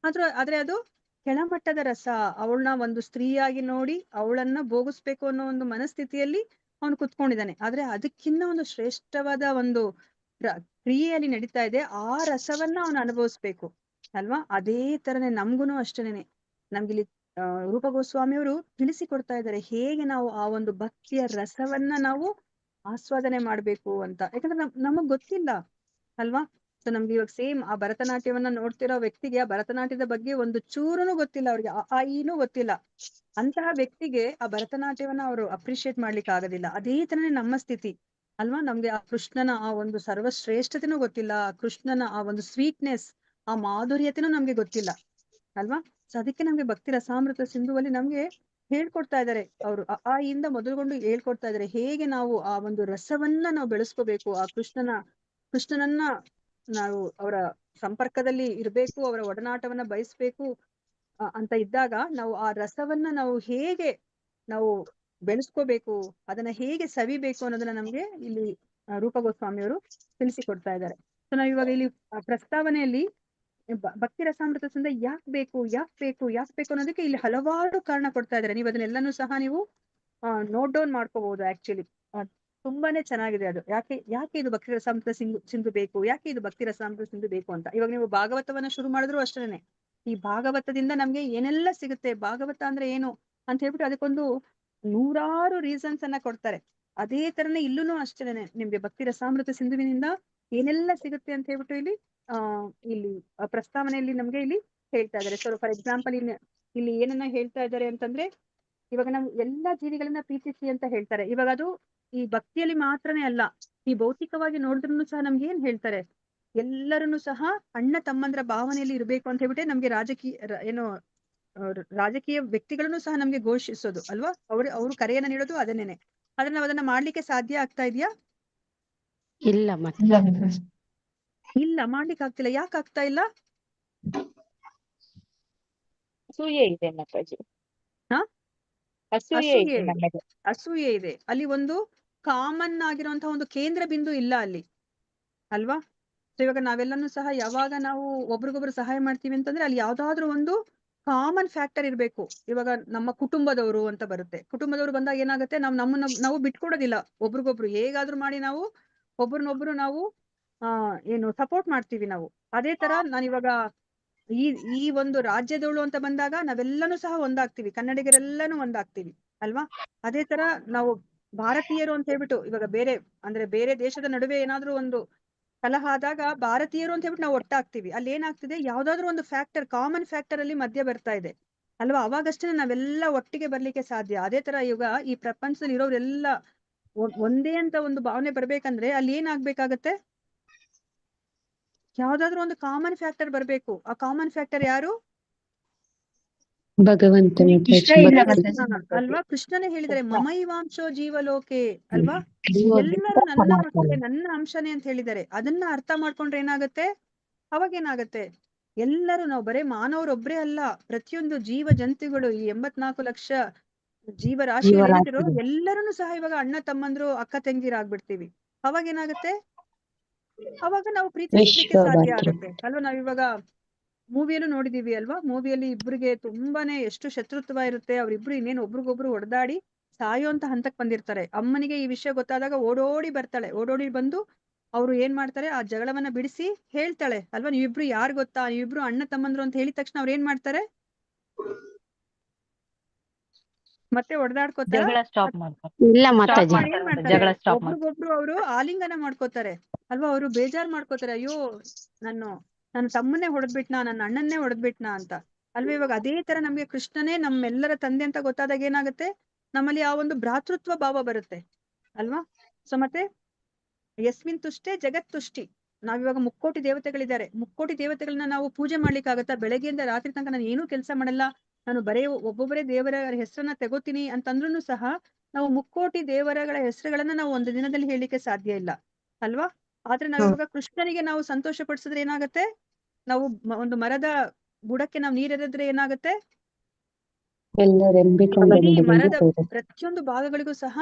ಆದ್ರೆ ಅದು ಕೆಳಮಟ್ಟದ ರಸ. ಅವಳನ್ನ ಒಂದು ಸ್ತ್ರೀಯಾಗಿ ನೋಡಿ ಅವಳನ್ನ ಭೋಗಿಸ್ಬೇಕು ಅನ್ನೋ ಒಂದು ಮನಸ್ಥಿತಿಯಲ್ಲಿ ಅವನು ಕುತ್ಕೊಂಡಿದ್ದಾನೆ. ಆದ್ರೆ ಅದಕ್ಕಿಂತ ಒಂದು ಶ್ರೇಷ್ಠವಾದ ಒಂದು ಕ್ರಿಯೆಯಲ್ಲಿ ನಡೀತಾ ಇದೆ, ಆ ರಸವನ್ನ ಅವನು ಅನುಭವಿಸ್ಬೇಕು, ಅಲ್ವಾ? ಅದೇ ತರನೇ ನಮ್ಗುನು ಅಷ್ಟೇನೆ. ನಮ್ಗಿಲ್ಲಿ ರೂಪ ಗೋಸ್ವಾಮಿ ಅವರು ತಿಳಿಸಿ ಕೊಡ್ತಾ ಇದ್ದಾರೆ ಹೇಗೆ ನಾವು ಆ ಒಂದು ಭಕ್ತಿಯ ರಸವನ್ನ ನಾವು ಆಸ್ವಾದನೆ ಮಾಡ್ಬೇಕು ಅಂತ. ಯಾಕಂದ್ರೆ ನಮಗ್ ಗೊತ್ತಿಲ್ಲ, ಅಲ್ವಾ? ಸೊ ನಮ್ಗೆ ಇವಾಗ ಸೇಮ್ ಆ ಭರತನಾಟ್ಯವನ್ನ ನೋಡ್ತಿರೋ ವ್ಯಕ್ತಿಗೆ ಆ ಭರತನಾಟ್ಯದ ಬಗ್ಗೆ ಒಂದು ಚೂರುನು ಗೊತ್ತಿಲ್ಲ, ಅವ್ರಿಗೆ ಏನೂ ಗೊತ್ತಿಲ್ಲ. ಅಂತಹ ವ್ಯಕ್ತಿಗೆ ಆ ಭರತನಾಟ್ಯವನ್ನ ಅವರು ಅಪ್ರಿಶಿಯೇಟ್ ಮಾಡ್ಲಿಕ್ಕೆ ಆಗೋದಿಲ್ಲ. ಅದೇ ತರನೇ ನಮ್ಮ ಸ್ಥಿತಿ, ಅಲ್ವಾ? ನಮ್ಗೆ ಆ ಕೃಷ್ಣನ ಆ ಒಂದು ಸರ್ವಶ್ರೇಷ್ಠತೆನೂ ಗೊತ್ತಿಲ್ಲ, ಆ ಕೃಷ್ಣನ ಆ ಒಂದು ಸ್ವೀಟ್ನೆಸ್, ಆ ಮಾಧುರ್ಯತೆನೂ ನಮ್ಗೆ ಗೊತ್ತಿಲ್ಲ, ಅಲ್ವಾ? ಸೊ ಅದಕ್ಕೆ ನಮ್ಗೆ ಭಕ್ತಿ ರಸಾಮೃತ ಸಿಂಧುವಲ್ಲಿ ನಮ್ಗೆ ಹೇಳ್ಕೊಡ್ತಾ ಇದ್ದಾರೆ ಅವರು. ಇಂದ ಮೊದಲುಗೊಂಡು ಹೇಳ್ಕೊಡ್ತಾ ಇದ್ದಾರೆ ಹೇಗೆ ನಾವು ಆ ಒಂದು ರಸವನ್ನ ನಾವು ಬೆಳೆಸ್ಕೋಬೇಕು, ಆ ಕೃಷ್ಣನನ್ನ ನಾವು ಅವರ ಸಂಪರ್ಕದಲ್ಲಿ ಇರ್ಬೇಕು, ಅವರ ಒಡನಾಟವನ್ನ ಬಯಸ್ಬೇಕು ಅಂತ ಇದ್ದಾಗ ನಾವು ಆ ರಸವನ್ನ ನಾವು ಹೇಗೆ ನಾವು ಬೆಳೆಸ್ಕೋಬೇಕು, ಅದನ್ನ ಹೇಗೆ ಸವಿಬೇಕು ಅನ್ನೋದನ್ನ ನಮ್ಗೆ ಇಲ್ಲಿ ರೂಪ ಗೋಸ್ವಾಮಿ ಅವರು ತಿಳಿಸಿಕೊಡ್ತಾ ಇದ್ದಾರೆ. ಸೊ ನಾವ್ ಇವಾಗ ಇಲ್ಲಿ ಪ್ರಸ್ತಾವನೆಯಲ್ಲಿ ಭಕ್ತಿ ರಸಾಮೃತ ಸಿಂಧು ಯಾಕೆ ಬೇಕು ಅನ್ನೋದಕ್ಕೆ ಇಲ್ಲಿ ಹಲವಾರು ಕಾರಣ ಕೊಡ್ತಾ ಇದ್ದಾರೆ. ನೀವು ಅದನ್ನೆಲ್ಲಾನು ಸಹ ನೀವು ನೋಟ್ ಡೌನ್ ಮಾಡ್ಕೋಬಹುದು. ಆಕ್ಚುಲಿ ತುಂಬಾನೇ ಚೆನ್ನಾಗಿದೆ ಅದು. ಯಾಕೆ ಇದು ಭಕ್ತಿ ರಸಾಮೃತ ಸಿಂಧು ಬೇಕು, ಯಾಕೆ ಇದು ಭಕ್ತಿ ರಸಾಮೃತ ಸಿಂಧು ಬೇಕು ಅಂತ. ಇವಾಗ ನೀವು ಭಾಗವತವನ್ನ ಶುರು ಮಾಡಿದ್ರು ಅಷ್ಟೇನೆ, ಈ ಭಾಗವತದಿಂದ ನಮ್ಗೆ ಏನೆಲ್ಲ ಸಿಗುತ್ತೆ, ಭಾಗವತ ಅಂದ್ರೆ ಏನು ಅಂತ ಹೇಳ್ಬಿಟ್ಟು ಅದಕ್ಕೊಂದು 100 ರೀಸನ್ಸ್ ಅನ್ನ ಕೊಡ್ತಾರೆ. ಅದೇ ತರನೇ ಇಲ್ಲೂನು ಅಷ್ಟೇನೆ, ನಿಮ್ಗೆ ಭಕ್ತಿ ರಸಾಮೃತ ಸಿಂಧುವಿನಿಂದ ಏನೆಲ್ಲ ಸಿಗುತ್ತೆ ಅಂತ ಹೇಳ್ಬಿಟ್ಟು ಇಲ್ಲಿ ಪ್ರಸ್ತಾವನೆಯಲ್ಲಿ ನಮ್ಗೆ ಇಲ್ಲಿ ಹೇಳ್ತಾ ಇದ್ದಾರೆ. ಸೊ ಫಾರ್ ಎಕ್ಸಾಂಪಲ್ ಇಲ್ಲಿ ಏನನ್ನ ಹೇಳ್ತಾ ಇದ್ದಾರೆ ಅಂತಂದ್ರೆ, ಇವಾಗ ನಾವು ಎಲ್ಲಾ ಜೀವಿಗಳನ್ನ ಪ್ರೀತಿಸಿ ಅಂತ ಹೇಳ್ತಾರೆ. ಇವಾಗ ಅದು ಈ ಭಕ್ತಿಯಲ್ಲಿ ಮಾತ್ರನೇ ಅಲ್ಲ, ಈ ಭೌತಿಕವಾಗಿ ನೋಡಿದ್ರು ಸಹ ನಮ್ಗೆ ಏನ್ ಹೇಳ್ತಾರೆ, ಎಲ್ಲರನ್ನು ಸಹ ಅಣ್ಣ ತಮ್ಮಂದ್ರ ಭಾವನೆಯಲ್ಲಿ ಇರ್ಬೇಕು ಅಂತ ಹೇಳ್ಬಿಟ್ಟೆ ನಮ್ಗೆ ರಾಜಕೀಯ ವ್ಯಕ್ತಿಗಳನ್ನು ಸಹ ನಮ್ಗೆ ಘೋಷಿಸೋದು ಅಲ್ವಾ. ಅವ್ರು ಕರೆಯನ್ನ ನೀಡೋದು ಅದನ್ನೇನೆ. ಆದ್ರೆ ನಾವ್ ಅದನ್ನ ಮಾಡ್ಲಿಕ್ಕೆ ಸಾಧ್ಯ ಆಗ್ತಾ ಇದೆಯಾ? ಇಲ್ಲ ಮತ್ತೆ ಇಲ್ಲ, ಮಾಡ್ಲಿಕ್ಕೆ ಆಗ್ತಿಲ್ಲ. ಯಾಕೆ ಆಗ್ತಾ ಇಲ್ಲ? ಅಸೂಯೆ ಇದೆ ಮಾತಾಜಿ. ಹಾ? ಅಸೂಯೆ ಇದೆ ಅಸೂಯೆ ನಮಗೆ. ಅಸೂಯೆ ಇದೆ. ಅಲ್ಲಿ ಒಂದು ಕಾಮನ್ ಆಗಿರುವಂತಹ ಒಂದು ಕೇಂದ್ರ ಬಿಂದು ಇಲ್ಲ ಅಲ್ಲಿ ಅಲ್ವಾ. ಸೊ ಇವಾಗ ನಾವೆಲ್ಲನೂ ಸಹ ಯಾವಾಗ ನಾವು ಒಬ್ರಿಗೊಬ್ರು ಸಹಾಯ ಮಾಡ್ತೀವಿ ಅಂತಂದ್ರೆ ಅಲ್ಲಿ ಯಾವ್ದಾದ್ರು ಒಂದು ಕಾಮನ್ ಫ್ಯಾಕ್ಟರ್ ಇರ್ಬೇಕು. ಇವಾಗ ನಮ್ಮ ಕುಟುಂಬದವರು ಅಂತ ಬರುತ್ತೆ. ಕುಟುಂಬದವರು ಬಂದಾಗ ಏನಾಗುತ್ತೆ, ನಾವು ಬಿಟ್ಕೊಡೋದಿಲ್ಲ. ಒಬ್ರಿಗೊಬ್ರು ಹೇಗಾದ್ರೂ ಮಾಡಿ ನಾವು ಒಬ್ರನ್ನೊಬ್ರು ನಾವು ಏನು ಸಪೋರ್ಟ್ ಮಾಡ್ತೀವಿ ನಾವು. ಅದೇ ತರ ನಾನಿವಾಗ ಈ ಒಂದು ರಾಜ್ಯದವಳು ಅಂತ ಬಂದಾಗ ನಾವೆಲ್ಲನೂ ಸಹ ಒಂದಾಗ್ತೀವಿ, ಕನ್ನಡಿಗರೆಲ್ಲಾನು ಒಂದಾಗ್ತೀವಿ ಅಲ್ವಾ. ಅದೇ ತರ ನಾವು ಭಾರತೀಯರು ಅಂತ ಹೇಳ್ಬಿಟ್ಟು ಇವಾಗ ಬೇರೆ ದೇಶದ ನಡುವೆ ಏನಾದ್ರೂ ಒಂದು ಕಲಹ ಆದಾಗ ಭಾರತೀಯರು ಅಂತ ಹೇಳ್ಬಿಟ್ಟು ನಾವು ಒಟ್ಟಾಗ್ತೀವಿ. ಅಲ್ಲಿ ಏನಾಗ್ತಿದೆ, ಯಾವ್ದಾದ್ರು ಒಂದು ಫ್ಯಾಕ್ಟರ್, ಕಾಮನ್ ಫ್ಯಾಕ್ಟರ್ ಅಲ್ಲಿ ಮಧ್ಯ ಬರ್ತಾ ಇದೆ ಅಲ್ವಾ. ಅವಾಗಷ್ಟೇ ನಾವೆಲ್ಲ ಒಟ್ಟಿಗೆ ಬರ್ಲಿಕ್ಕೆ ಸಾಧ್ಯ. ಅದೇ ತರ ಇವಾಗ ಈ ಪ್ರಪಂಚದಲ್ಲಿ ಇರೋರೆಲ್ಲ ಒಂದೇ ಅಂತ ಒಂದು ಭಾವನೆ ಬರ್ಬೇಕಂದ್ರೆ ಅಲ್ಲಿ ಏನಾಗ್ಬೇಕಾಗತ್ತೆ, ಯಾವ್ದಾದ್ರು ಒಂದು ಕಾಮನ್ ಫ್ಯಾಕ್ಟರ್ ಬರ್ಬೇಕು. ಆ ಕಾಮನ್ ಫ್ಯಾಕ್ಟರ್ ಯಾರು? ಭಗವಂತನ ಇಷ್ಟ ಇಲ್ಲ ಮತ್ತೆ ಅಲ್ವಾ. ಕೃಷ್ಣನೇ ಹೇಳಿದರೆ ಮಮೈವಾಂಶೋ ಜೀವಲೋಕೆ ಅಲ್ವಾ. ಎಲ್ಲರೂ ನನ್ನ ಮಕ್ಕಳೇ, ನನ್ನ ಅಂಶನೇ ಅಂತ ಹೇಳಿದ್ದಾರೆ. ಅದನ್ನ ಅರ್ಥ ಮಾಡ್ಕೊಂಡ್ರೆ ಏನಾಗತ್ತೆ, ಅವಾಗ ಏನಾಗತ್ತೆ, ಎಲ್ಲರೂ ನಾವು ಬರೇ ಮಾನವರೊಬ್ರೇ ಅಲ್ಲ, ಪ್ರತಿಯೊಂದು ಜೀವ ಜಂತುಗಳು, ಈ 84 ಲಕ್ಷ ಜೀವರಾಶಿಯಲ್ಲಿ ಏನಿರೋ ಎಲ್ಲರನ್ನು ಸಹ ಇವಾಗ ಅಣ್ಣ ತಮ್ಮಂದ್ರು ಅಕ್ಕ ತಂಗಿರಾಗ್ಬಿಡ್ತೀವಿ. ಅವಾಗ ಏನಾಗತ್ತೆ, ಅವಾಗ ನಾವು ಪ್ರೀತಿಸ್ಲಿಕ್ಕೆ ಸಾಧ್ಯ ಆಗತ್ತೆ ಅಲ್ವಾ. ನಾವಿವಾಗ ಮೂವಿಯಲ್ಲೂ ನೋಡಿದೀವಿ ಅಲ್ವಾ. ಮೂವಿಯಲ್ಲಿ ಇಬ್ರಿಗೆ ತುಂಬಾನೇ ಎಷ್ಟು ಶತ್ರುತ್ವ ಇರುತ್ತೆ. ಅವ್ರಿಬ್ರು ಇನ್ನೇನು ಒಬ್ರಿಗೊಬ್ರು ಹೊಡೆದಾಡಿ ಸಾಯೋಂತ ಹಂತಕ್ ಬಂದಿರ್ತಾರೆ. ಅಮ್ಮನಿಗೆ ಈ ವಿಷಯ ಗೊತ್ತಾದಾಗ ಓಡೋಡಿ ಬರ್ತಾಳೆ. ಓಡೋಡಿ ಬಂದು ಅವ್ರು ಏನ್ ಮಾಡ್ತಾರೆ, ಆ ಜಗಳವನ್ನ ಬಿಡಿಸಿ ಹೇಳ್ತಾಳೆ ಅಲ್ವಾ, ನೀವಿಬ್ರು ಯಾರು ಗೊತ್ತಾ, ನೀವಿಬ್ರು ಅಣ್ಣ ತಮ್ಮಂದ್ರು ಅಂತ ಹೇಳಿದ ತಕ್ಷಣ ಅವ್ರು ಏನ್ ಮಾಡ್ತಾರೆ, ಮತ್ತೆ ಹೊಡೆದಾಡ್ಕೋತಾರ. ಜಗಳ ಸ್ಟಾಪ್ ಮಾಡ್ತಾರೆ. ಇಲ್ಲ ಮಾತಾಜಿ ಏನ್ ಮಾಡ್ತಾರೆ, ಜಗಳ ಸ್ಟಾಪ್ ಮಾಡ್ತಾರೆ. ಒಬ್ರಿಗೊಬ್ರು ಅವರು ಆಲಿಂಗನ ಮಾಡ್ಕೋತಾರೆ ಅಲ್ವಾ. ಅವರು ಬೇಜಾರ್ ಮಾಡ್ಕೋತಾರೆ, ಅಯ್ಯೋ ನನ್ನ ತಮ್ಮನ್ನೇ ಹೊಡೆದ್ಬಿಟ್ನಾ, ನನ್ನ ಅಣ್ಣನ್ನೇ ಹೊಡೆದ್ಬಿಟ್ನಾ ಅಂತ ಅಲ್ವಾ. ಇವಾಗ ಅದೇ ತರ ನಮ್ಗೆ ಕೃಷ್ಣನೇ ನಮ್ಮೆಲ್ಲರ ತಂದೆ ಅಂತ ಗೊತ್ತಾದಾಗ ಏನಾಗುತ್ತೆ, ನಮ್ಮಲ್ಲಿ ಆ ಒಂದು ಭ್ರಾತೃತ್ವ ಭಾವ ಬರುತ್ತೆ ಅಲ್ವಾ. ಸೊ ಮತ್ತೆ ಯಸ್ಮಿನ್ ತುಷ್ಟೇ ಜಗತ್ ತುಷ್ಟಿ. ನಾವಿವಾಗ ಮುಕ್ಕೋಟಿ ದೇವತೆಗಳಿದ್ದಾರೆ. ಮುಕ್ಕೋಟಿ ದೇವತೆಗಳನ್ನ ನಾವು ಪೂಜೆ ಮಾಡ್ಲಿಕ್ಕಾಗತ್ತಾ? ಬೆಳಗ್ಗೆಯಿಂದ ರಾತ್ರಿ ತನಕ ನಾನು ಏನೂ ಕೆಲಸ ಮಾಡಲ್ಲ, ನಾನು ಒಬ್ಬೊಬ್ಬರೇ ದೇವರ ಹೆಸರನ್ನ ತಗೋತೀನಿ ಅಂತಂದ್ರೂ ಸಹ ನಾವು ಮುಕ್ಕೋಟಿ ದೇವರಗಳ ಹೆಸರುಗಳನ್ನ ನಾವು ಒಂದು ದಿನದಲ್ಲಿ ಹೇಳಲಿಕ್ಕೆ ಸಾಧ್ಯ ಇಲ್ಲ ಅಲ್ವಾ. ಆದ್ರೆ ನಾವಿವಾಗ ಕೃಷ್ಣನಿಗೆ ನಾವು ಸಂತೋಷ ಪಡಿಸಿದ್ರೆ ಏನಾಗತ್ತೆ, ನಾವು ಒಂದು ಮರದ ಬುಡಕ್ಕೆ ನಾವು ನೀರೆರೆದ್ರೆ ಏನಾಗತ್ತೆ, ಇಡೀ ಮರದ ಪ್ರತಿಯೊಂದು ಭಾಗಗಳಿಗೂ ಸಹ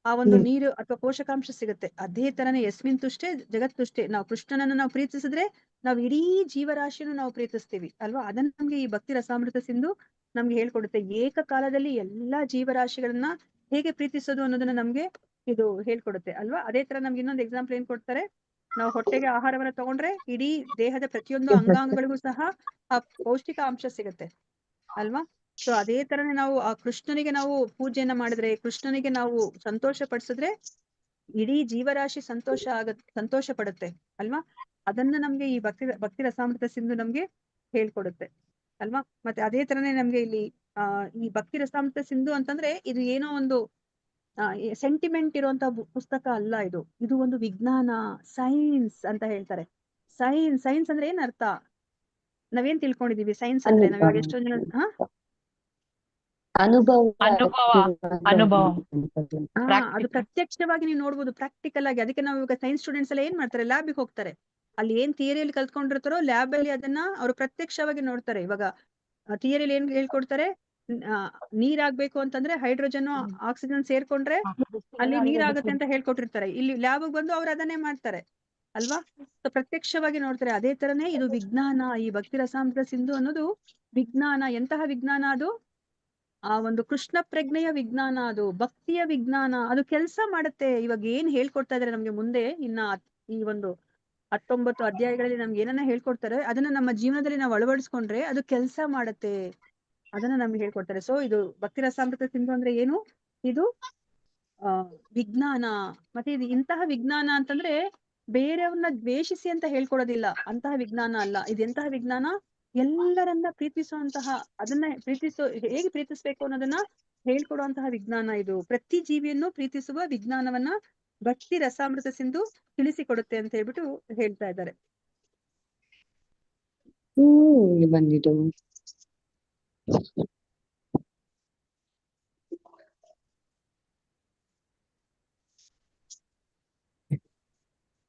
ಆ ಒಂದು ನೀರು ಅಥವಾ ಪೋಷಕಾಂಶ ಸಿಗುತ್ತೆ. ಅದೇ ತರನೇ ಯಸ್ಮಿನ್ ತುಷ್ಟೇ ಜಗತ್ ತುಷ್ಟೇ. ನಾವು ಕೃಷ್ಣನನ್ನು ನಾವು ಪ್ರೀತಿಸಿದ್ರೆ ನಾವು ಇಡೀ ಜೀವರಾಶಿಯನ್ನು ನಾವು ಪ್ರೀತಿಸ್ತೀವಿ ಅಲ್ವಾ. ಅದನ್ನ ನಮ್ಗೆ ಈ ಭಕ್ತಿ ರಸಾಮೃತ ಸಿಂಧು ನಮ್ಗೆ ಹೇಳ್ಕೊಡುತ್ತೆ. ಏಕಕಾಲದಲ್ಲಿ ಎಲ್ಲಾ ಜೀವರಾಶಿಗಳನ್ನ ಹೇಗೆ ಪ್ರೀತಿಸೋದು ಅನ್ನೋದನ್ನ ನಮ್ಗೆ ಇದು ಹೇಳ್ಕೊಡುತ್ತೆ ಅಲ್ವಾ. ಅದೇ ತರ ನಮ್ಗೆ ಇನ್ನೊಂದು ಎಕ್ಸಾಂಪಲ್ ಏನ್ ಕೊಡ್ತಾರೆ, ನಾವು ಹೊಟ್ಟೆಗೆ ಆಹಾರವನ್ನ ತಗೊಂಡ್ರೆ ಇಡೀ ದೇಹದ ಪ್ರತಿಯೊಂದು ಅಂಗಾಂಗಗಳಿಗೂ ಸಹ ಆ ಪೌಷ್ಟಿಕ ಅಂಶ ಸಿಗುತ್ತೆ ಅಲ್ವಾ. ಸೊ ಅದೇ ತರನೇ ನಾವು ಆ ಕೃಷ್ಣನಿಗೆ ನಾವು ಪೂಜೆಯನ್ನ ಮಾಡಿದ್ರೆ, ಕೃಷ್ಣನಿಗೆ ನಾವು ಸಂತೋಷ ಪಡಿಸಿದ್ರೆ ಇಡೀ ಜೀವರಾಶಿ ಸಂತೋಷ ಪಡುತ್ತೆ ಅಲ್ವಾ. ಅದನ್ನ ನಮ್ಗೆ ಈ ಭಕ್ತಿ ರಸಾಮೃತ ಸಿಂಧು ನಮ್ಗೆ ಹೇಳ್ಕೊಡುತ್ತೆ ಅಲ್ವಾ. ಮತ್ತೆ ಅದೇ ತರನೇ ನಮ್ಗೆ ಇಲ್ಲಿ ಈ ಭಕ್ತಿ ರಸಾಮೃತ ಸಿಂಧು ಅಂತಂದ್ರೆ ಇದು ಏನೋ ಒಂದು ಸೆಂಟಿಮೆಂಟ್ ಇರುವಂತ ಪುಸ್ತಕ ಅಲ್ಲ. ಇದು ಒಂದು ವಿಜ್ಞಾನ, ಸೈನ್ಸ್ ಅಂತ ಹೇಳ್ತಾರೆ. ಸೈನ್ಸ್ ಅಂದ್ರೆ ಏನ್ ಅರ್ಥ, ನಾವೇನ್ ತಿಳ್ಕೊಂಡಿದೀವಿ ಸೈನ್ಸ್ ಅಂದ್ರೆ, ನಾವ್ ಎಷ್ಟೊಂದ್ ಜನ ಅನುಭವ ಅದು ಪ್ರತ್ಯಕ್ಷವಾಗಿ ನೀವು ನೋಡ್ಬೋದು, ಪ್ರಾಕ್ಟಿಕಲ್ ಆಗಿ. ಅದಕ್ಕೆ ನಾವು ಇವಾಗ ಸೈನ್ಸ್ ಸ್ಟೂಡೆಂಟ್ಸ್ ಎಲ್ಲ ಏನ್ ಮಾಡ್ತಾರೆ, ಲ್ಯಾಬ್ಗೆ ಹೋಗ್ತಾರೆ. ಅಲ್ಲಿ ಏನ್ ಥಿಯರಿಯಲ್ಲಿ ಕಲ್ತ್ಕೊಂಡಿರ್ತಾರೋ ಲ್ಯಾಬ್ ಅಲ್ಲಿ ಅದನ್ನ ಅವರು ಪ್ರತ್ಯಕ್ಷವಾಗಿ ನೋಡ್ತಾರೆ. ಇವಾಗ ಥಿಯರಿಯಲ್ಲಿ ಏನ್ ಹೇಳ್ಕೊಡ್ತಾರೆ, ನೀರಾಗ್ಬೇಕು ಅಂತಂದ್ರೆ ಹೈಡ್ರೋಜನ್ ಆಕ್ಸಿಜನ್ ಸೇರ್ಕೊಂಡ್ರೆ ಅಲ್ಲಿ ನೀರಾಗತ್ತೆ ಅಂತ ಹೇಳ್ಕೊಟ್ಟಿರ್ತಾರೆ. ಇಲ್ಲಿ ಲ್ಯಾಬ್ ಬಂದು ಅವ್ರು ಅದನ್ನೇ ಮಾಡ್ತಾರೆ ಅಲ್ವಾ. ಪ್ರತ್ಯಕ್ಷವಾಗಿ ನೋಡ್ತಾರೆ. ಅದೇ ತರನೇ ಇದು ವಿಜ್ಞಾನ. ಈ ಭಕ್ತಿ ರಸಾಮೃತ ಸಿಂಧು ಅನ್ನೋದು ವಿಜ್ಞಾನ. ಎಂತಹ ವಿಜ್ಞಾನ ಅದು, ಆ ಒಂದು ಕೃಷ್ಣ ಪ್ರಜ್ಞೆಯ ವಿಜ್ಞಾನ, ಅದು ಭಕ್ತಿಯ ವಿಜ್ಞಾನ. ಅದು ಕೆಲಸ ಮಾಡುತ್ತೆ. ಇವಾಗ ಏನ್ ಹೇಳ್ಕೊಡ್ತಾ ಇದಾರೆ ನಮ್ಗೆ ಮುಂದೆ ಇನ್ನ ಈ ಒಂದು 19 ಅಧ್ಯಾಯಗಳಲ್ಲಿ ನಮ್ಗೆ ಏನನ್ನ ಹೇಳ್ಕೊಡ್ತಾರೆ ಅದನ್ನ ನಮ್ಮ ಜೀವನದಲ್ಲಿ ನಾವು ಅಳವಡಿಸ್ಕೊಂಡ್ರೆ ಅದು ಕೆಲಸ ಮಾಡುತ್ತೆ, ಅದನ್ನ ನಮ್ಗೆ ಹೇಳ್ಕೊಡ್ತಾರೆ. ಸೊ ಇದು ಭಕ್ತಿ ರಸಾಮೃತ ಸಿಂಧು ಅಂದ್ರೆ ಏನು, ಇದು ವಿಜ್ಞಾನ. ಮತ್ತೆ ಇದು ಇಂತಹ ವಿಜ್ಞಾನ ಅಂತಂದ್ರೆ ಬೇರೆಯವ್ರನ್ನ ದ್ವೇಷಿಸಿ ಅಂತ ಹೇಳ್ಕೊಡೋದಿಲ್ಲ, ಅಂತಹ ವಿಜ್ಞಾನ ಅಲ್ಲ ಇದು. ಎಂತಹ ವಿಜ್ಞಾನ, ಎಲ್ಲರನ್ನ ಪ್ರೀತಿಸುವಂತಹ, ಅದನ್ನ ಹೇಗೆ ಪ್ರೀತಿಸ್ಬೇಕು ಅನ್ನೋದನ್ನ ಹೇಳ್ಕೊಡುವಂತಹ ವಿಜ್ಞಾನ ಇದು. ಪ್ರತಿ ಜೀವಿಯನ್ನು ಪ್ರೀತಿಸುವ ವಿಜ್ಞಾನವನ್ನ ಭಕ್ತಿ ರಸಾಮೃತ ಸಿಂಧು ತಿಳಿಸಿಕೊಡುತ್ತೆ ಅಂತ ಹೇಳ್ಬಿಟ್ಟು ಹೇಳ್ತಾ ಇದ್ದಾರೆ. ಬಂದಿದ್ದು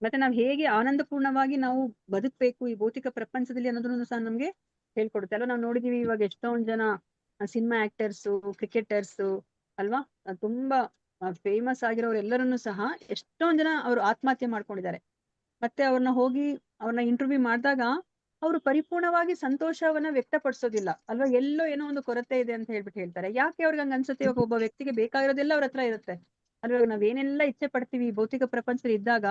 ಮತ್ತೆ ನಾವ್ ಹೇಗೆ ಆನಂದಪೂರ್ಣವಾಗಿ ನಾವು ಬದುಕ್ಬೇಕು ಈ ಭೌತಿಕ ಪ್ರಪಂಚದಲ್ಲಿ ಅನ್ನೋದನ್ನು ಸಹ ನಮ್ಗೆ ಹೇಳ್ಕೊಡುತ್ತೆ ಅಲ್ವಾ. ನಾವು ನೋಡಿದೀವಿ ಇವಾಗ ಎಷ್ಟೊಂದ್ ಜನ ಸಿನಿಮಾ ಆಕ್ಟರ್ಸು, ಕ್ರಿಕೆಟರ್ಸು ಅಲ್ವಾ, ತುಂಬಾ ಫೇಮಸ್ ಆಗಿರೋರು ಎಲ್ಲರನ್ನು ಸಹ ಎಷ್ಟೊಂದ್ ಜನ ಅವ್ರು ಆತ್ಮಹತ್ಯೆ ಮಾಡ್ಕೊಂಡಿದ್ದಾರೆ. ಮತ್ತೆ ಅವ್ರನ್ನ ಇಂಟರ್ವ್ಯೂ ಮಾಡಿದಾಗ ಅವರು ಪರಿಪೂರ್ಣವಾಗಿ ಸಂತೋಷವನ್ನ ವ್ಯಕ್ತಪಡಿಸೋದಿಲ್ಲ ಅಲ್ವಾ. ಎಲ್ಲೋ ಏನೋ ಒಂದು ಕೊರತೆ ಇದೆ ಅಂತ ಹೇಳ್ಬಿಟ್ಟು ಹೇಳ್ತಾರೆ. ಯಾಕೆ ಅವ್ರಿಗೆ ಹಂಗ ಅನ್ಸುತ್ತೆ? ಇವಾಗ ಒಬ್ಬ ವ್ಯಕ್ತಿಗೆ ಬೇಕಾಗಿರೋದೆಲ್ಲ ಅವ್ರ ಹತ್ರ ಇರುತ್ತೆ ಅಲ್ವಾ. ನಾವೇನೆಲ್ಲ ಇಚ್ಛೆ ಪಡ್ತೀವಿ ಈ ಭೌತಿಕ ಪ್ರಪಂಚದಲ್ಲಿ ಇದ್ದಾಗ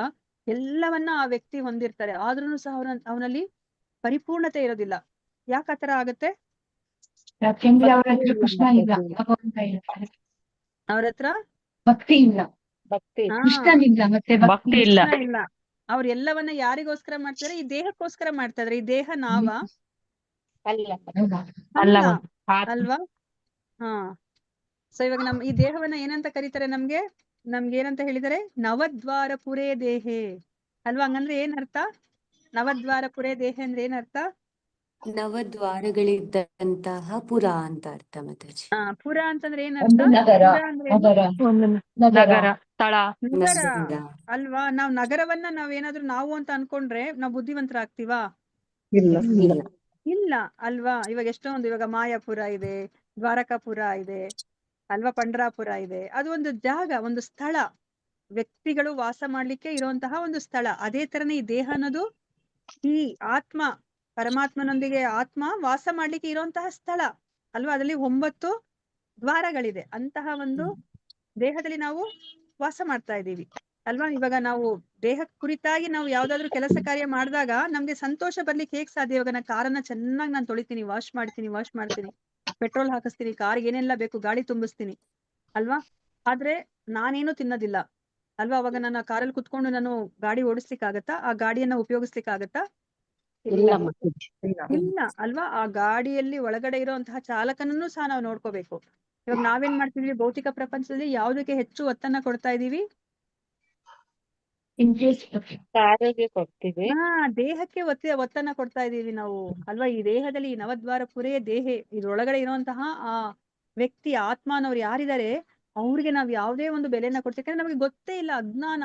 ಎಲ್ಲವನ್ನ ಆ ವ್ಯಕ್ತಿ ಹೊಂದಿರ್ತಾರೆ, ಆದ್ರೂ ಸಹ ಅವನಲ್ಲಿ ಪರಿಪೂರ್ಣತೆ ಇರೋದಿಲ್ಲ. ಯಾಕೆ ಆತರ ಆಗತ್ತೆ? ಯಾಕೆಂದ್ರೆ ಅವ್ರ ಹತ್ರ ಕೃಷ್ಣ ಇಲ್ಲ, ಭಗವಂತ ಇರ್ತಾರೆ. ಅವ್ರ ಹತ್ರ ಭಕ್ತಿ ಇಲ್ಲ, ಭಕ್ತಿ ಹಾ ಕೃಷ್ಣನಿಲ್ಲ, ಮತ್ತೆ ಭಕ್ತಿ ಇಲ್ಲ. ಕೃಷ್ಣ ಇಲ್ಲ. ಅವ್ರ ಎಲ್ಲವನ್ನ ಯಾರಿಗೋಸ್ಕರ ಮಾಡ್ತಾರೆ? ಈ ದೇಹಕ್ಕೋಸ್ಕರ ಮಾಡ್ತಾ ಇದಾರೆ. ಈ ದೇಹ ನಾವಾ? ಅಲ್ಲ ಅಲ್ವಾ? ಅಲ್ಲ ಅಲ್ಲ ಆತ್ಮ. ಅಲ್ವಾ. ಹಾ, ಸೊ ಇವಾಗ ಈ ದೇಹವನ್ನ ಏನಂತ ಕರೀತಾರೆ? ನಮ್ಗೆ ಏನಂತ ಹೇಳಿದರೆ ನವದ್ವಾರ ಪುರೇ ದೇಹೆ ಅಲ್ವಾ. ಹಂಗಂದ್ರೆ ಏನ್ ಅರ್ಥ? ನವದ್ವಾರ ಪುರೇ ದೇಹೆ ಅಂದ್ರೆ ಏನ್ ಅರ್ಥ? ನವದ್ವಾರಗಳಿದ್ದಂತಹ ಪುರ ಅಂತ ಅರ್ಥ ಮಾತಾಜಿ. ಪುರ ಅಂತಂದ್ರೆ ಏನ್ ಒಂದು ಅರ್ಥ? ನಗರ, ಪುರ ಅಂದ್ರೆ ಏನು? ನಗರ, ಒಂದು ನಗರ. ನಗರ, ಸ್ಥಳ. ನಗರ ನಗರ. ಅಲ್ವಾ. ನಾವ್ ನಗರವನ್ನ ನಾವೇನಾದ್ರೂ ನಾವು ಅಂತ ಅನ್ಕೊಂಡ್ರೆ ನಾವ್ ಬುದ್ಧಿವಂತರಾಗ್ತೀವಾ? ಇಲ್ಲ. ಇಲ್ಲ. ಇಲ್ಲ ಅಲ್ವಾ. ಇವಾಗ ಎಷ್ಟೊಂದು, ಇವಾಗ ಮಾಯಾಪುರ ಇದೆ, ದ್ವಾರಕಾಪುರ ಇದೆ ಅಲ್ವಾ, ಪಂಡ್ರಾಪುರ ಇದೆ. ಅದು ಒಂದು ಜಾಗ, ಒಂದು ಸ್ಥಳ, ವ್ಯಕ್ತಿಗಳು ವಾಸ ಮಾಡ್ಲಿಕ್ಕೆ ಇರುವಂತಹ ಒಂದು ಸ್ಥಳ. ಅದೇ ತರನೇ ಈ ದೇಹ ಅನ್ನೋದು ಈ ಆತ್ಮ, ಪರಮಾತ್ಮನೊಂದಿಗೆ ಆತ್ಮ ವಾಸ ಮಾಡ್ಲಿಕ್ಕೆ ಇರುವಂತಹ ಸ್ಥಳ ಅಲ್ವಾ. ಅದರಲ್ಲಿ 9 ದ್ವಾರಗಳಿದೆ. ಅಂತಹ ಒಂದು ದೇಹದಲ್ಲಿ ನಾವು ವಾಸ ಮಾಡ್ತಾ ಇದ್ದೀವಿ ಅಲ್ವಾ. ಇವಾಗ ನಾವು ದೇಹ ಕುರಿತಾಗಿ ನಾವು ಯಾವ್ದಾದ್ರು ಕೆಲಸ ಕಾರ್ಯ ಮಾಡಿದಾಗ ನಮ್ಗೆ ಸಂತೋಷ ಬರ್ಲಿಕ್ಕೆ ಹೇಗ್ ಸಾಧ್ಯ? ಇವಾಗ ನಾನು ಕಾರನ್ನ ಚೆನ್ನಾಗಿ ನಾನು ತೊಳಿತೀನಿ, ವಾಶ್ ಮಾಡ್ತೀನಿ, ಪೆಟ್ರೋಲ್ ಹಾಕಿಸ್ತೀನಿ, ಕಾರ್ಗೆ ಏನೆಲ್ಲ ಬೇಕು ಗಾಳಿ ತುಂಬಿಸ್ತೀನಿ ಅಲ್ವಾ. ಆದ್ರೆ ನಾನೇನು ತಿನ್ನೋದಿಲ್ಲ ಅಲ್ವಾ. ಅವಾಗ ನನ್ನ ಕಾರಲ್ಲಿ ಕುತ್ಕೊಂಡು ನಾನು ಗಾಡಿ ಓಡಿಸ್ಲಿಕ್ಕಾಗತ್ತಾ? ಆ ಗಾಡಿಯನ್ನ ಉಪಯೋಗಿಸ್ಲಿಕ್ಕಾಗತ್ತಾ? ಇಲ್ಲ ಇಲ್ಲ ಅಲ್ವಾ. ಆ ಗಾಡಿಯಲ್ಲಿ ಒಳಗಡೆ ಇರುವಂತಹ ಚಾಲಕನನ್ನು ಸಹ ನಾವು ನೋಡ್ಕೋಬೇಕು. ಇವಾಗ ನಾವೇನ್ ಮಾಡ್ತಿದೀವಿ ಭೌತಿಕ ಪ್ರಪಂಚದಲ್ಲಿ? ಯಾವುದಕ್ಕೆ ಹೆಚ್ಚು ಒತ್ತನ್ನ ಕೊಡ್ತಾ ಇದೀವಿ? ಆರೋಗ್ಯ ಕೊಡ್ತೀವಿ. ದೇಹಕ್ಕೆ ಒತ್ತನ್ನ ಕೊಡ್ತಾ ಇದೀವಿ ನಾವು ಅಲ್ವಾ. ಈ ದೇಹದಲ್ಲಿ ಈ ನವದ್ವಾರ ಪುರೇ ದೇಹೆ, ಇದ್ರೊಳಗಡೆ ಇರುವಂತಹ ಆ ವ್ಯಕ್ತಿ ಆತ್ಮ ಅನ್ನೋರು ಯಾರಿದ್ದಾರೆ ಅವ್ರಿಗೆ ನಾವ್ ಯಾವುದೇ ಒಂದು ಬೆಲೆನ ಕೊಡ್ತೀವಿ. ಯಾಕಂದ್ರೆ ನಮ್ಗೆ ಗೊತ್ತೇ ಇಲ್ಲ, ಅಜ್ಞಾನ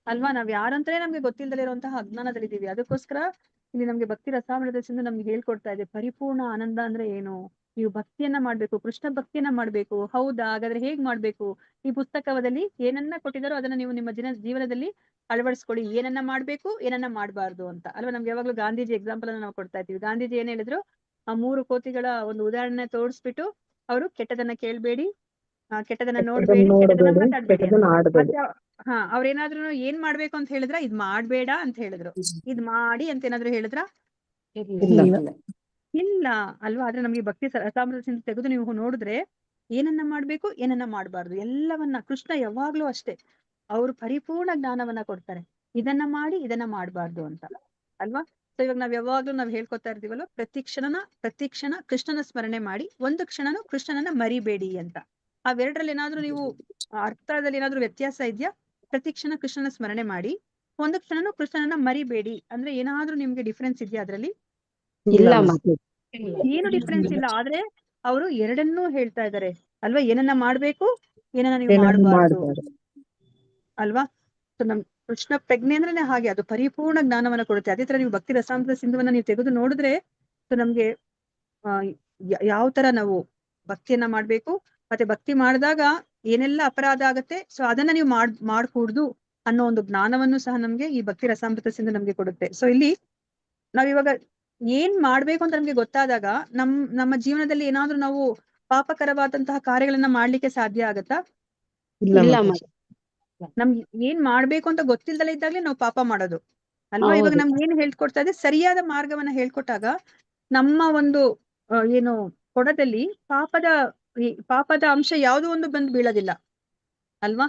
ಅಲ್ವಾ. ನಾವ್ ಯಾರಂತಾನೆ ನಮ್ಗೆ ಗೊತ್ತಿಲ್ಲದೆ ಇರುವಂತಹ ಅಜ್ಞಾನದಲ್ಲಿದ್ದೀವಿ. ಅದಕ್ಕೋಸ್ಕರ ಇಲ್ಲಿ ನಮ್ಗೆ ಭಕ್ತಿ ರಸಾಮೃತ ಸಿಂಧು ನಮ್ಗೆ ಹೇಳ್ಕೊಡ್ತಾ ಇದೆ ಪರಿಪೂರ್ಣ ಆನಂದ ಅಂದ್ರೆ ಏನು. ನೀವು ಭಕ್ತಿಯನ್ನ ಮಾಡ್ಬೇಕು, ಕೃಷ್ಣ ಭಕ್ತಿಯನ್ನ ಮಾಡ್ಬೇಕು. ಹೌದಾ? ಹಾಗಾದ್ರೆ ಹೇಗ್ ಮಾಡ್ಬೇಕು? ಈ ಪುಸ್ತಕದಲ್ಲಿ ಏನನ್ನ ಕೊಟ್ಟಿದಾರೋ ಅದನ್ನ ನೀವು ನಿಮ್ಮ ಜೀವನದಲ್ಲಿ ಅಳವಡಿಸ್ಕೊಳ್ಳಿ. ಏನನ್ನ ಮಾಡ್ಬೇಕು, ಏನನ್ನ ಮಾಡ್ಬಾರ್ದು ಅಂತ ಅಲ್ವಾ. ನಮ್ಗೆ ಯಾವಾಗ್ಲೂ ಗಾಂಧೀಜಿ ಎಕ್ಸಾಂಪಲ್ ಅನ್ನ ನಾವು ಕೊಡ್ತಾ ಇದ್ದೀವಿ. ಗಾಂಧೀಜಿ ಏನ್ ಹೇಳಿದ್ರು? ಆ 3 ಕೋತಿಗಳ ಒಂದು ಉದಾಹರಣೆ ತೋರಿಸ್ಬಿಟ್ಟು ಅವರು ಕೆಟ್ಟದನ್ನ ಕೇಳ್ಬೇಡಿ, ಕೆಟ್ಟದನ್ನ ನೋಡ್ಬೇಡಿ, ಕೆಟ್ಟದನ್ನ ಮಾತಾಡ್ಬೇಡಿ ಅಂತ. ಮತ್ತೆ ಅವ್ರೇನಾದ್ರು ಏನ್ ಮಾಡ್ಬೇಕು ಅಂತ ಹೇಳಿದ್ರ? ಇದ್ ಮಾಡ್ಬೇಡ ಅಂತ ಹೇಳಿದ್ರು. ಇದ್ ಮಾಡಿ ಅಂತ ಏನಾದ್ರು ಹೇಳಿದ್ರ? ಇಲ್ಲ ಅಲ್ವಾ. ಆದ್ರೆ ನಮ್ಗೆ ಭಕ್ತಿ ರಸಾಮೃತ ಸಿಂಧು ತೆಗೆದು ನೀವು ನೋಡಿದ್ರೆ ಏನನ್ನ ಮಾಡ್ಬೇಕು, ಏನನ್ನ ಮಾಡ್ಬಾರ್ದು ಎಲ್ಲವನ್ನ ಕೃಷ್ಣ ಯಾವಾಗ್ಲೂ ಅಷ್ಟೇ ಅವ್ರು ಪರಿಪೂರ್ಣ ಜ್ಞಾನವನ್ನ ಕೊಡ್ತಾರೆ. ಇದನ್ನ ಮಾಡಿ, ಇದನ್ನ ಮಾಡ್ಬಾರ್ದು ಅಂತ ಅಲ್ವಾ. ಸೊ ಇವಾಗ ನಾವ್ ಯಾವಾಗ್ಲೂ ಹೇಳ್ಕೊತಾ ಇರ್ತೀವಲ್ಲ, ಪ್ರತಿ ಕ್ಷಣ ಕೃಷ್ಣನ ಸ್ಮರಣೆ ಮಾಡಿ, ಒಂದು ಕ್ಷಣನು ಕೃಷ್ಣನನ್ನ ಮರಿಬೇಡಿ ಅಂತ. ಅವೆರಡರಲ್ಲಿ ಏನಾದ್ರೂ ನೀವು ಅರ್ಥದಲ್ಲಿ ಏನಾದ್ರೂ ವ್ಯತ್ಯಾಸ ಇದೆಯಾ? ಪ್ರತಿ ಕ್ಷಣ ಕೃಷ್ಣನ ಸ್ಮರಣೆ ಮಾಡಿ, ಒಂದು ಕ್ಷಣನು ಕೃಷ್ಣನನ್ನ ಮರಿಬೇಡಿ ಅಂದ್ರೆ ಏನಾದ್ರೂ ನಿಮ್ಗೆ ಡಿಫ್ರೆನ್ಸ್ ಇದೆಯಾ ಅದ್ರಲ್ಲಿ? ಇಲ್ಲ ಏನು ಡಿಫ್ರೆನ್ಸ್ ಇಲ್ಲ. ಆದ್ರೆ ಅವರು ಎರಡನ್ನೂ ಹೇಳ್ತಾ ಇದ್ದಾರೆ ಅಲ್ವಾ. ಏನನ್ನ ಮಾಡ್ಬೇಕು, ಏನನ್ನ ನೀವು ಮಾಡಬಾರ್ದು ಅಲ್ವಾ. ಸೊ ನಮ್ ಕೃಷ್ಣ ಪ್ರಜ್ಞೆ ಅಂದ್ರೆ ಹಾಗೆ, ಅದು ಪರಿಪೂರ್ಣ ಜ್ಞಾನವನ್ನ ಕೊಡುತ್ತೆ. ಅದೇ ತರ ನೀವು ಭಕ್ತಿ ರಸಾಮೃತ ಸಿಂಧುವನ್ನ ನೀವು ತೆಗೆದು ನೋಡಿದ್ರೆ ಸೊ ನಮ್ಗೆ ಯಾವ ತರ ನಾವು ಭಕ್ತಿಯನ್ನ ಮಾಡ್ಬೇಕು, ಮತ್ತೆ ಭಕ್ತಿ ಮಾಡಿದಾಗ ಏನೆಲ್ಲ ಅಪರಾಧ ಆಗತ್ತೆ, ಸೊ ಅದನ್ನ ನೀವು ಮಾಡ್ಕೂಡ್ದು ಅನ್ನೋ ಒಂದು ಜ್ಞಾನವನ್ನು ಸಹ ನಮ್ಗೆ ಈ ಭಕ್ತಿ ರಸಾಮೃತ ಸಿಂಧು ನಮ್ಗೆ ಕೊಡುತ್ತೆ. ಸೊ ಇಲ್ಲಿ ನಾವಿವಾಗ ಏನ್ ಮಾಡ್ಬೇಕು ಅಂತ ನಮ್ಗೆ ಗೊತ್ತಾದಾಗ ನಮ್ಮ ಜೀವನದಲ್ಲಿ ಏನಾದ್ರೂ ನಾವು ಪಾಪಕರವಾದಂತಹ ಕಾರ್ಯಗಳನ್ನ ಮಾಡ್ಲಿಕ್ಕೆ ಸಾಧ್ಯ ಆಗತ್ತಾ? ಇಲ್ಲ ನಮ್ಗೆ ಏನ್ ಮಾಡ್ಬೇಕು ಅಂತ ಗೊತ್ತಿಲ್ದಲೇ ಇದ್ದಾಗ್ಲೇ ನಾವು ಪಾಪ ಮಾಡೋದು ಅಲ್ವಾ. ಹೌದು. ಇವಾಗ ನಮ್ಗೆ ಏನ್ ಹೇಳ್ಕೊಡ್ತಾ ಇದೆ? ಸರಿಯಾದ ಮಾರ್ಗವನ್ನ ಹೇಳ್ಕೊಟ್ಟಾಗ ನಮ್ಮ ಒಂದು ಏನು ಕೊಡದಲ್ಲಿ ಪಾಪದ ಅಂಶ ಯಾವುದೋ ಒಂದು ಬಂದು ಬೀಳೋದಿಲ್ಲ ಅಲ್ವಾ.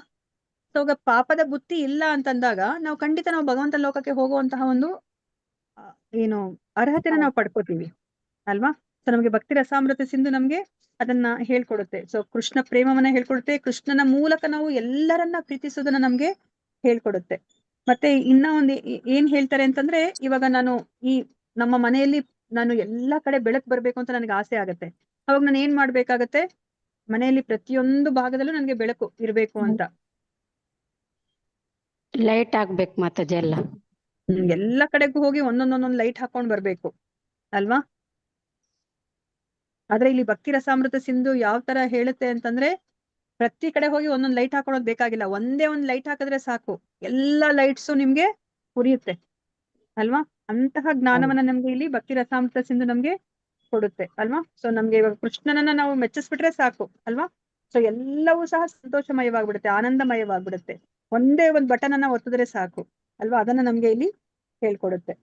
ಸೊ ಪಾಪದ ಬುತ್ತಿ ಇಲ್ಲ ಅಂತಂದಾಗ ನಾವು ಖಂಡಿತ ನಾವು ಭಗವಂತ ಲೋಕಕ್ಕೆ ಹೋಗುವಂತಹ ಒಂದು ಏನು ಅರ್ಹತೆನ ನಾವು ಪಡ್ಕೋತೀವಿ ಅಲ್ವಾ. ಸೊ ನಮಗೆ ಭಕ್ತಿ ರಸಾಮೃತ ಸಿಂಧು ನಮ್ಗೆ ಅದನ್ನ ಹೇಳ್ಕೊಡುತ್ತೆ. ಸೊ ಕೃಷ್ಣ ಪ್ರೇಮವನ್ನ ಹೇಳ್ಕೊಡುತ್ತೆ. ಕೃಷ್ಣನ ಮೂಲಕ ನಾವು ಎಲ್ಲರನ್ನ ಪ್ರೀತಿಸೋದನ್ನ ನಮ್ಗೆ ಹೇಳ್ಕೊಡುತ್ತೆ. ಮತ್ತೆ ಇನ್ನ ಒಂದು ಏನ್ ಹೇಳ್ತಾರೆ ಅಂತಂದ್ರೆ, ಇವಾಗ ನಾನು ಈ ನಮ್ಮ ಮನೆಯಲ್ಲಿ ನಾನು ಎಲ್ಲಾ ಕಡೆ ಬೆಳಕು ಬರ್ಬೇಕು ಅಂತ ನನಗೆ ಆಸೆ ಆಗತ್ತೆ. ಅವಾಗ ನಾನು ಏನ್ ಮಾಡ್ಬೇಕಾಗತ್ತೆ, ಮನೆಯಲ್ಲಿ ಪ್ರತಿಯೊಂದು ಭಾಗದಲ್ಲೂ ನನಗೆ ಬೆಳಕು ಇರ್ಬೇಕು ಅಂತ. ಲೈಟ್ ಆಗ್ಬೇಕು ಮಾತಾಜಿ ಎಲ್ಲ. ಎಲ್ಲ ಕಡೆಗೂ ಹೋಗಿ ಒಂದೊಂದೊಂದೊಂದು ಲೈಟ್ ಹಾಕೊಂಡ್ ಬರ್ಬೇಕು ಅಲ್ವಾ. ಆದ್ರೆ ಇಲ್ಲಿ ಭಕ್ತಿ ರಸಾಮೃತ ಸಿಂಧು ಯಾವ ತರ ಹೇಳುತ್ತೆ ಅಂತಂದ್ರೆ, ಪ್ರತಿ ಕಡೆ ಹೋಗಿ ಒಂದೊಂದು ಲೈಟ್ ಹಾಕೊಳ್ಳೋದು ಬೇಕಾಗಿಲ್ಲ. ಒಂದೇ ಒಂದ್ ಲೈಟ್ ಹಾಕಿದ್ರೆ ಸಾಕು, ಎಲ್ಲಾ ಲೈಟ್ಸು ನಿಮ್ಗೆ ಉರಿಯುತ್ತೆ ಅಲ್ವಾ. ಅಂತಹ ಜ್ಞಾನವನ್ನ ನಮ್ಗೆ ಇಲ್ಲಿ ಭಕ್ತಿ ರಸಾಮೃತ ಸಿಂಧು ನಮ್ಗೆ ಕೊಡುತ್ತೆ ಅಲ್ವಾ. ಸೊ ನಮ್ಗೆ ಇವಾಗ ಕೃಷ್ಣನನ್ನ ನಾವು ಮೆಚ್ಚಿಸ್ಬಿಟ್ರೆ ಸಾಕು ಅಲ್ವಾ. ಸೊ ಎಲ್ಲವೂ ಸಹ ಸಂತೋಷಮಯವಾಗ್ಬಿಡುತ್ತೆ, ಆನಂದಮಯವಾಗ್ಬಿಡುತ್ತೆ. ಒಂದೇ ಒಂದ್ ಬಟನ್ ಅನ್ನ ಒತ್ತಿದ್ರೆ ಸಾಕು ಅಲ್ವಾ. ಅದನ್ನ ನಮ್ಗೆ ಇಲ್ಲಿ ಹೇಳ್ಕೊಡುತ್ತೆ.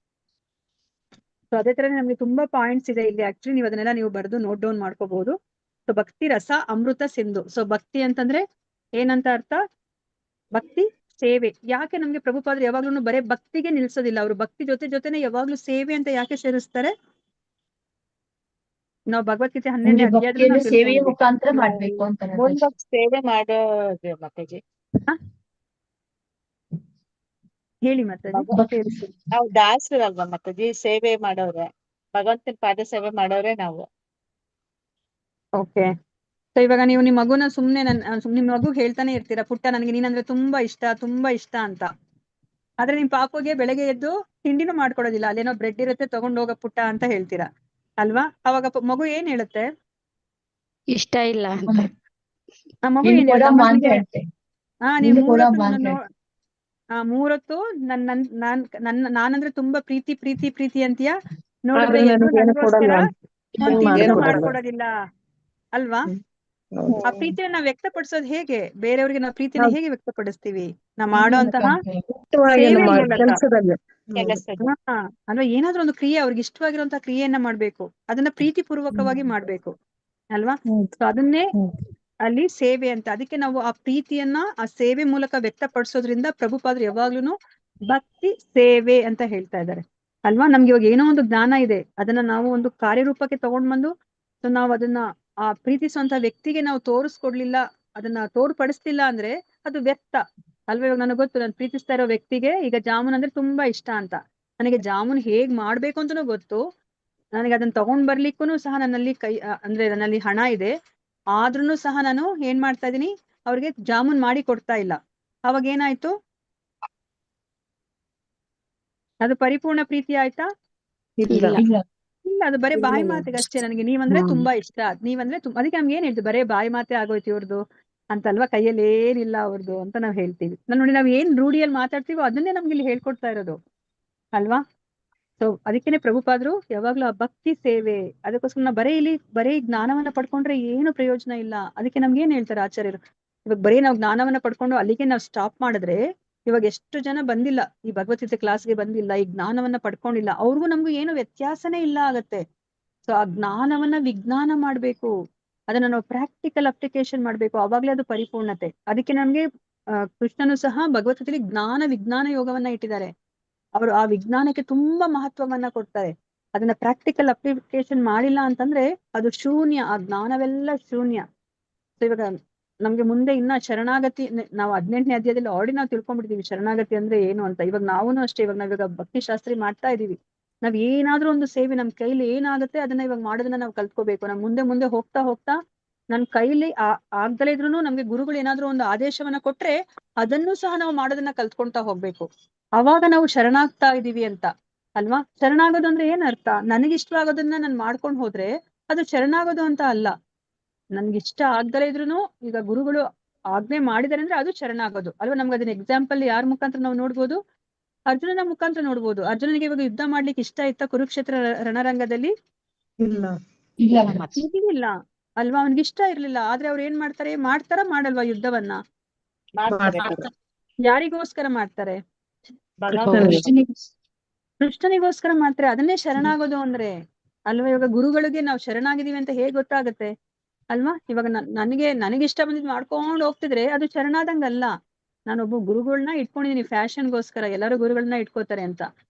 ಸೊ ಅದೇ ತರ ನಮ್ಗೆ ತುಂಬಾ ಪಾಯಿಂಟ್ಸ್ ಇದೆ ಇಲ್ಲಿ. ಆಕ್ಚುಲಿ ನೀವು ಅದನ್ನೆಲ್ಲ ನೀವು ಬರೆದು ನೋಟ್ ಡೌನ್ ಮಾಡ್ಕೋಬಹುದು. ಸೊ ಭಕ್ತಿ ರಸ ಅಮೃತ ಸಿಂಧು. ಸೊ ಭಕ್ತಿ ಅಂತಂದ್ರೆ ಏನಂತ ಅರ್ಥ? ಭಕ್ತಿ ಸೇವೆ. ಯಾಕೆ ನಮ್ಗೆ ಪ್ರಭುಪಾದರು ಯಾವಾಗ್ಲೂ ಬರೇ ಭಕ್ತಿಗೆ ನಿಲ್ಸೋದಿಲ್ಲ, ಅವರು ಭಕ್ತಿ ಜೊತೆನೆ ಯಾವಾಗ್ಲೂ ಸೇವೆ ಅಂತ ಯಾಕೆ ಸೇರಿಸ್ತಾರೆ? ನಾವು ಭಗವದ್ಗೀತೆ 12ನೇ ಅಧ್ಯಾಯದಲ್ಲಿ ಭಕ್ತಿಯನ್ನು ನಾವು ಸೇವೆಯ ತಿಳ್ಕೊಂಡಿದ್ದೀವಿ. ಮುಖಾಂತರ ಮಾಡ್ಬೇಕು ಅಂತ ಮುಂದೆ ಸೇವೆ ಮಾಡೋದು ಮಾತಾಜಿ. ಹೇಳಿ ಮಾತಾಜಿ. ನಾವು ದಾಸರಲ್ವಾ ಮಾತಾಜಿ, ಸೇವೆ ಮಾಡೋರೆ, ಭಗವಂತನ ಪಾದ ಸೇವೆ ಮಾಡೋರೆ ನಾವು. ಓಕೆ. ಸೊ ಇವಾಗ ನೀವು ನಿಮ್ಮ ಮಗುನ ಸುಮ್ನೆ ನಿಮ್ ಮಗು ಹೇಳ್ತಾನೆ ಇರ್ತೀರಾ, ಪುಟ್ಟ ನನಗೆ ನೀನಂದ್ರೆ ತುಂಬಾ ಇಷ್ಟ ಅಂತ. ಆದ್ರೆ ನಿಮ್ ಪಾಪುಗೆ ಬೆಳಗ್ಗೆ ಎದ್ದು ತಿಂಡಿನೂ ಮಾಡ್ಕೊಡೋದಿಲ್ಲ, ಅಲ್ಲೇನೋ ಬ್ರೆಡ್ ಇರುತ್ತೆ ತಗೊಂಡ್ ಹೋಗ ಪುಟ್ಟ ಅಂತ ಹೇಳ್ತೀರಾ ಅಲ್ವಾ. ಅವಾಗ ಮಗು ಏನ್ ಹೇಳುತ್ತೆ? ಇಷ್ಟ ಇಲ್ಲ ಅಂತ. ಆ ಮಗು ಏನ್ ಹೇಳುತ್ತೆ? ನೀವು ಮೂರೊತ್ತು ನಾನಂದ್ರೆ ತುಂಬಾ ಪ್ರೀತಿ ಅಂತೀಯ, ನೋಡಿದ್ರೆ ನನಗೋಸ್ಕರ ಒಂದ್ ತಿಂಡಿನೂ ಮಾಡ್ಕೊಡೋದಿಲ್ಲ ಅಲ್ವಾ. ಆ ಪ್ರೀತಿಯನ್ನ ನಾವ್ ವ್ಯಕ್ತಪಡಿಸೋದು ಹೇಗೆ? ಬೇರೆಯವ್ರಿಗೆ ನಾವು ಪ್ರೀತಿನ ಹೇಗೆ ವ್ಯಕ್ತಪಡಿಸ್ತೀವಿ? ನಾವ್ ಮಾಡೋಂತಹ ಅಲ್ವಾ. ಏನಾದ್ರೂ ಒಂದು ಕ್ರಿಯೆ, ಅವ್ರಿಗೆ ಇಷ್ಟವಾಗಿರುವಂತಹ ಕ್ರಿಯೆಯನ್ನ ಮಾಡ್ಬೇಕು, ಅದನ್ನ ಪ್ರೀತಿ ಪೂರ್ವಕವಾಗಿ ಮಾಡ್ಬೇಕು ಅಲ್ವಾ. ಸೊ ಅದನ್ನೇ ಅಲ್ಲಿ ಸೇವೆ ಅಂತ. ಅದಕ್ಕೆ ನಾವು ಆ ಪ್ರೀತಿಯನ್ನ ಆ ಸೇವೆ ಮೂಲಕ ವ್ಯಕ್ತಪಡಿಸೋದ್ರಿಂದ ಪ್ರಭುಪಾದರು ಯಾವಾಗ್ಲೂ ಭಕ್ತಿ ಸೇವೆ ಅಂತ ಹೇಳ್ತಾ ಇದ್ದಾರೆ ಅಲ್ವಾ. ನಮ್ಗೆ ಇವಾಗ ಏನೋ ಒಂದು ಜ್ಞಾನ ಇದೆ, ಅದನ್ನ ನಾವು ಒಂದು ಕಾರ್ಯರೂಪಕ್ಕೆ ತಗೊಂಡ್ ಬಂದು ಸೊ ನಾವು ಅದನ್ನ ಆ ಪ್ರೀತಿಸುವಂತ ವ್ಯಕ್ತಿಗೆ ನಾವು ತೋರಿಸ್ಕೊಡ್ಲಿಲ್ಲ, ಅದನ್ನ ತೋರ್ಪಡಿಸ್ಲಿಲ್ಲ ಅಂದ್ರೆ ಅದು ವ್ಯಕ್ತ ಅಲ್ವಾ. ಇವಾಗ ನನಗೆ ಗೊತ್ತು, ನಾನು ಪ್ರೀತಿಸ್ತಾ ಇರೋ ವ್ಯಕ್ತಿಗೆ ಈಗ ಜಾಮೂನ್ ಅಂದ್ರೆ ತುಂಬಾ ಇಷ್ಟ ಅಂತ. ನನಗೆ ಜಾಮೂನ್ ಹೇಗ್ ಮಾಡ್ಬೇಕು ಅಂತನೂ ಗೊತ್ತು, ನನಗೆ ಅದನ್ನ ತಗೊಂಡ್ ಬರ್ಲಿಕ್ಕೂ ಸಹ ನನ್ನಲ್ಲಿ ಅಂದ್ರೆ ನನ್ನಲ್ಲಿ ಹಣ ಇದೆ. ಆದ್ರೂನು ಸಹ ನಾನು ಏನ್ ಮಾಡ್ತಾ ಇದೀನಿ, ಅವ್ರಿಗೆ ಜಾಮೂನ್ ಮಾಡಿ ಕೊಡ್ತಾ ಇಲ್ಲ. ಅವಾಗ ಏನಾಯ್ತು? ಅದು ಪರಿಪೂರ್ಣ ಪ್ರೀತಿ ಆಯ್ತಾ? ಇಲ್ಲ, ಅದು ಬರೀ ಬಾಯಿ ಮಾತಿಗೆ ಅಷ್ಟೇ. ನನಗೆ ನೀವಂದ್ರೆ ತುಂಬಾ ಇಷ್ಟ, ನೀವಂದ್ರೆ ಅದಕ್ಕೆ ನಮ್ಗೆ ಏನ್ ಹೇಳ್ತೀವಿ, ಬರೇ ಬಾಯಿ ಮಾತೆ ಆಗೋಯ್ತು ಇವ್ರದ್ದು ಅಂತಲ್ವಾ. ಕೈಯಲ್ಲಿ ಏನಿಲ್ಲ ಅವ್ರದ್ದು ಅಂತ ನಾವ್ ಹೇಳ್ತೀವಿ. ನೋಡಿ, ನಾವ್ ಏನ್ ರೂಢಿಯಲ್ಲಿ ಮಾತಾಡ್ತೀವೋ ಅದನ್ನೇ ನಮ್ಗೆ ಇಲ್ಲಿ ಹೇಳ್ಕೊಡ್ತಾ ಇರೋದು ಅಲ್ವಾ. ಸೊ ಅದಕ್ಕೇನೆ ಪ್ರಭುಪಾದರು ಯಾವಾಗ್ಲೂ ಆ ಭಕ್ತಿ ಸೇವೆ, ಅದಕ್ಕೋಸ್ಕರ ನಾವು ಬರೀ ಜ್ಞಾನವನ್ನ ಪಡ್ಕೊಂಡ್ರೆ ಏನು ಪ್ರಯೋಜನ ಇಲ್ಲ. ಅದಕ್ಕೆ ನಮ್ಗೆ ಏನ್ ಹೇಳ್ತಾರೆ ಆಚಾರ್ಯರು, ಇವಾಗ ಬರೀ ನಾವು ಜ್ಞಾನವನ್ನ ಪಡ್ಕೊಂಡು ಅಲ್ಲಿಗೆ ನಾವು ಸ್ಟಾಪ್ ಮಾಡಿದ್ರೆ, ಇವಾಗ ಎಷ್ಟು ಜನ ಬಂದಿಲ್ಲ ಈ ಭಗವದ್ಗೀತೆ ಕ್ಲಾಸ್ಗೆ ಬಂದಿಲ್ಲ, ಈ ಜ್ಞಾನವನ್ನ ಪಡ್ಕೊಂಡಿಲ್ಲ, ಅವ್ರಿಗೂ ನಮ್ಗೂ ಏನು ವ್ಯತ್ಯಾಸನೇ ಇಲ್ಲ ಆಗತ್ತೆ. ಸೊ ಆ ಜ್ಞಾನವನ್ನ ವಿಜ್ಞಾನ ಮಾಡ್ಬೇಕು, ಅದನ್ನ ನಾವು ಪ್ರಾಕ್ಟಿಕಲ್ ಅಪ್ಲಿಕೇಶನ್ ಮಾಡ್ಬೇಕು, ಅವಾಗ್ಲೇ ಅದು ಪರಿಪೂರ್ಣತೆ. ಅದಕ್ಕೆ ನಮ್ಗೆ ಕೃಷ್ಣನು ಸಹ ಭಗವದ್ಗೀತೆಯಲ್ಲಿ ಜ್ಞಾನ ವಿಜ್ಞಾನ ಯೋಗವನ್ನ ಇಟ್ಟಿದ್ದಾರೆ. ಅವರು ಆ ವಿಜ್ಞಾನಕ್ಕೆ ತುಂಬಾ ಮಹತ್ವವನ್ನ ಕೊಡ್ತಾರೆ. ಅದನ್ನ ಪ್ರಾಕ್ಟಿಕಲ್ ಅಪ್ಲಿಕೇಶನ್ ಮಾಡಿಲ್ಲ ಅಂತಂದ್ರೆ ಅದು ಶೂನ್ಯ, ಆ ಜ್ಞಾನವೆಲ್ಲ ಶೂನ್ಯ. ಸೊ ಇವಾಗ ನಮ್ಗೆ ಮುಂದೆ ಇನ್ನ ಶರಣಾಗತಿ, ನಾವು 18ನೇ ಅಧ್ಯಾಯದಲ್ಲಿ ಆಲ್ರೆಡಿ ನಾವು ತಿಳ್ಕೊಂಡ್ಬಿಟ್ಟಿದೀವಿ ಶರಣಾಗತಿ ಅಂದ್ರೆ ಏನು ಅಂತ. ಇವಾಗ ನಾವೂನು ಅಷ್ಟೇ, ಇವಾಗ ನಾವಿವಾಗ ಭಕ್ತಿ ಶಾಸ್ತ್ರಿ ಮಾಡ್ತಾ ಇದೀವಿ. ನಾವ್ ಏನಾದ್ರೂ ಒಂದು ಸೇವೆ ನಮ್ ಕೈಲಿ ಏನಾಗುತ್ತೆ ಅದನ್ನ ಇವಾಗ ಮಾಡೋದನ್ನ ನಾವು ಕಲ್ತ್ಕೋಬೇಕು. ನಾವ್ ಮುಂದೆ ಹೋಗ್ತಾ ನನ್ ಕೈಲಿ ಆಗ್ದಲೇ ಇದ್ರೂನು ನಮ್ಗೆ ಗುರುಗಳು ಏನಾದ್ರು ಒಂದು ಆದೇಶವನ್ನ ಕೊಟ್ರೆ ಅದನ್ನು ಸಹ ನಾವು ಮಾಡೋದನ್ನ ಕಲ್ತ್ಕೊಂತಾ ಹೋಗ್ಬೇಕು. ಅವಾಗ ನಾವು ಶರಣಾಗ್ತಾ ಇದೀವಿ ಅಂತ ಅಲ್ವಾ. ಶರಣಾಗೋದು ಅಂದ್ರೆ ಏನ್ ಅರ್ಥ? ನನಗಿಷ್ಟವಾಗೋದನ್ನ ನಾನು ಮಾಡ್ಕೊಂಡು ಹೋದ್ರೆ ಅದು ಶರಣಾಗೋದು ಅಂತ ಅಲ್ಲ. ನನ್ಗಿಷ್ಟ ಆಗ್ದಲೇ ಇದ್ರುನು ಈಗ ಗುರುಗಳು ಆಜ್ಞೆ ಮಾಡಿದಾರೆ ಅಂದ್ರೆ ಅದು ಶರಣಾಗೋದು ಅಲ್ವಾ. ನಮ್ಗೆ ಅದನ್ನ ಎಕ್ಸಾಂಪಲ್ ಯಾರ ಮುಖಾಂತರ ನಾವು ನೋಡ್ಬೋದು? ಅರ್ಜುನನ ಮುಖಾಂತರ ನೋಡ್ಬೋದು. ಅರ್ಜುನನಿಗೆ ಇವಾಗ ಯುದ್ಧ ಮಾಡ್ಲಿಕ್ಕೆ ಇಷ್ಟ ಇತ್ತ ಕುರುಕ್ಷೇತ್ರ ರಣರಂಗದಲ್ಲಿ? ಇಲ್ಲ ಅಲ್ವಾ, ಅವನ್ಗೆ ಇಷ್ಟ ಇರ್ಲಿಲ್ಲ. ಆದ್ರೆ ಅವ್ರು ಏನ್ ಮಾಡ್ತಾರ ಮಾಡಲ್ವಾ ಯುದ್ಧವನ್ನ? ಯಾರಿಗೋಸ್ಕರ ಮಾಡ್ತಾರೆ? ಕೃಷ್ಣನಿಗೋಸ್ಕರ ಮಾಡ್ತಾರೆ. ಅದನ್ನೇ ಶರಣಾಗೋದು ಅಂದ್ರೆ ಅಲ್ವಾ. ಇವಾಗ ಗುರುಗಳಿಗೆ ನಾವು ಶರಣಾಗಿದೀವಿ ಅಂತ ಹೇಗ್ ಗೊತ್ತಾಗತ್ತೆ ಅಲ್ವಾ. ಇವಾಗ ನನಗೆ ಇಷ್ಟ ಬಂದಿದ್ ಮಾಡ್ಕೊಂಡು ಹೋಗ್ತಿದ್ರೆ ಅದು ಶರಣಾದಂಗಲ್ಲ. ನಾನೊಬ್ಬ ಗುರುಗಳನ್ನ ಇಟ್ಕೊಂಡಿದೀನಿ ಫ್ಯಾಷನ್ಗೋಸ್ಕರ, ಎಲ್ಲರೂ ಗುರುಗಳನ್ನ ಇಟ್ಕೋತಾರೆ ಅಂತ.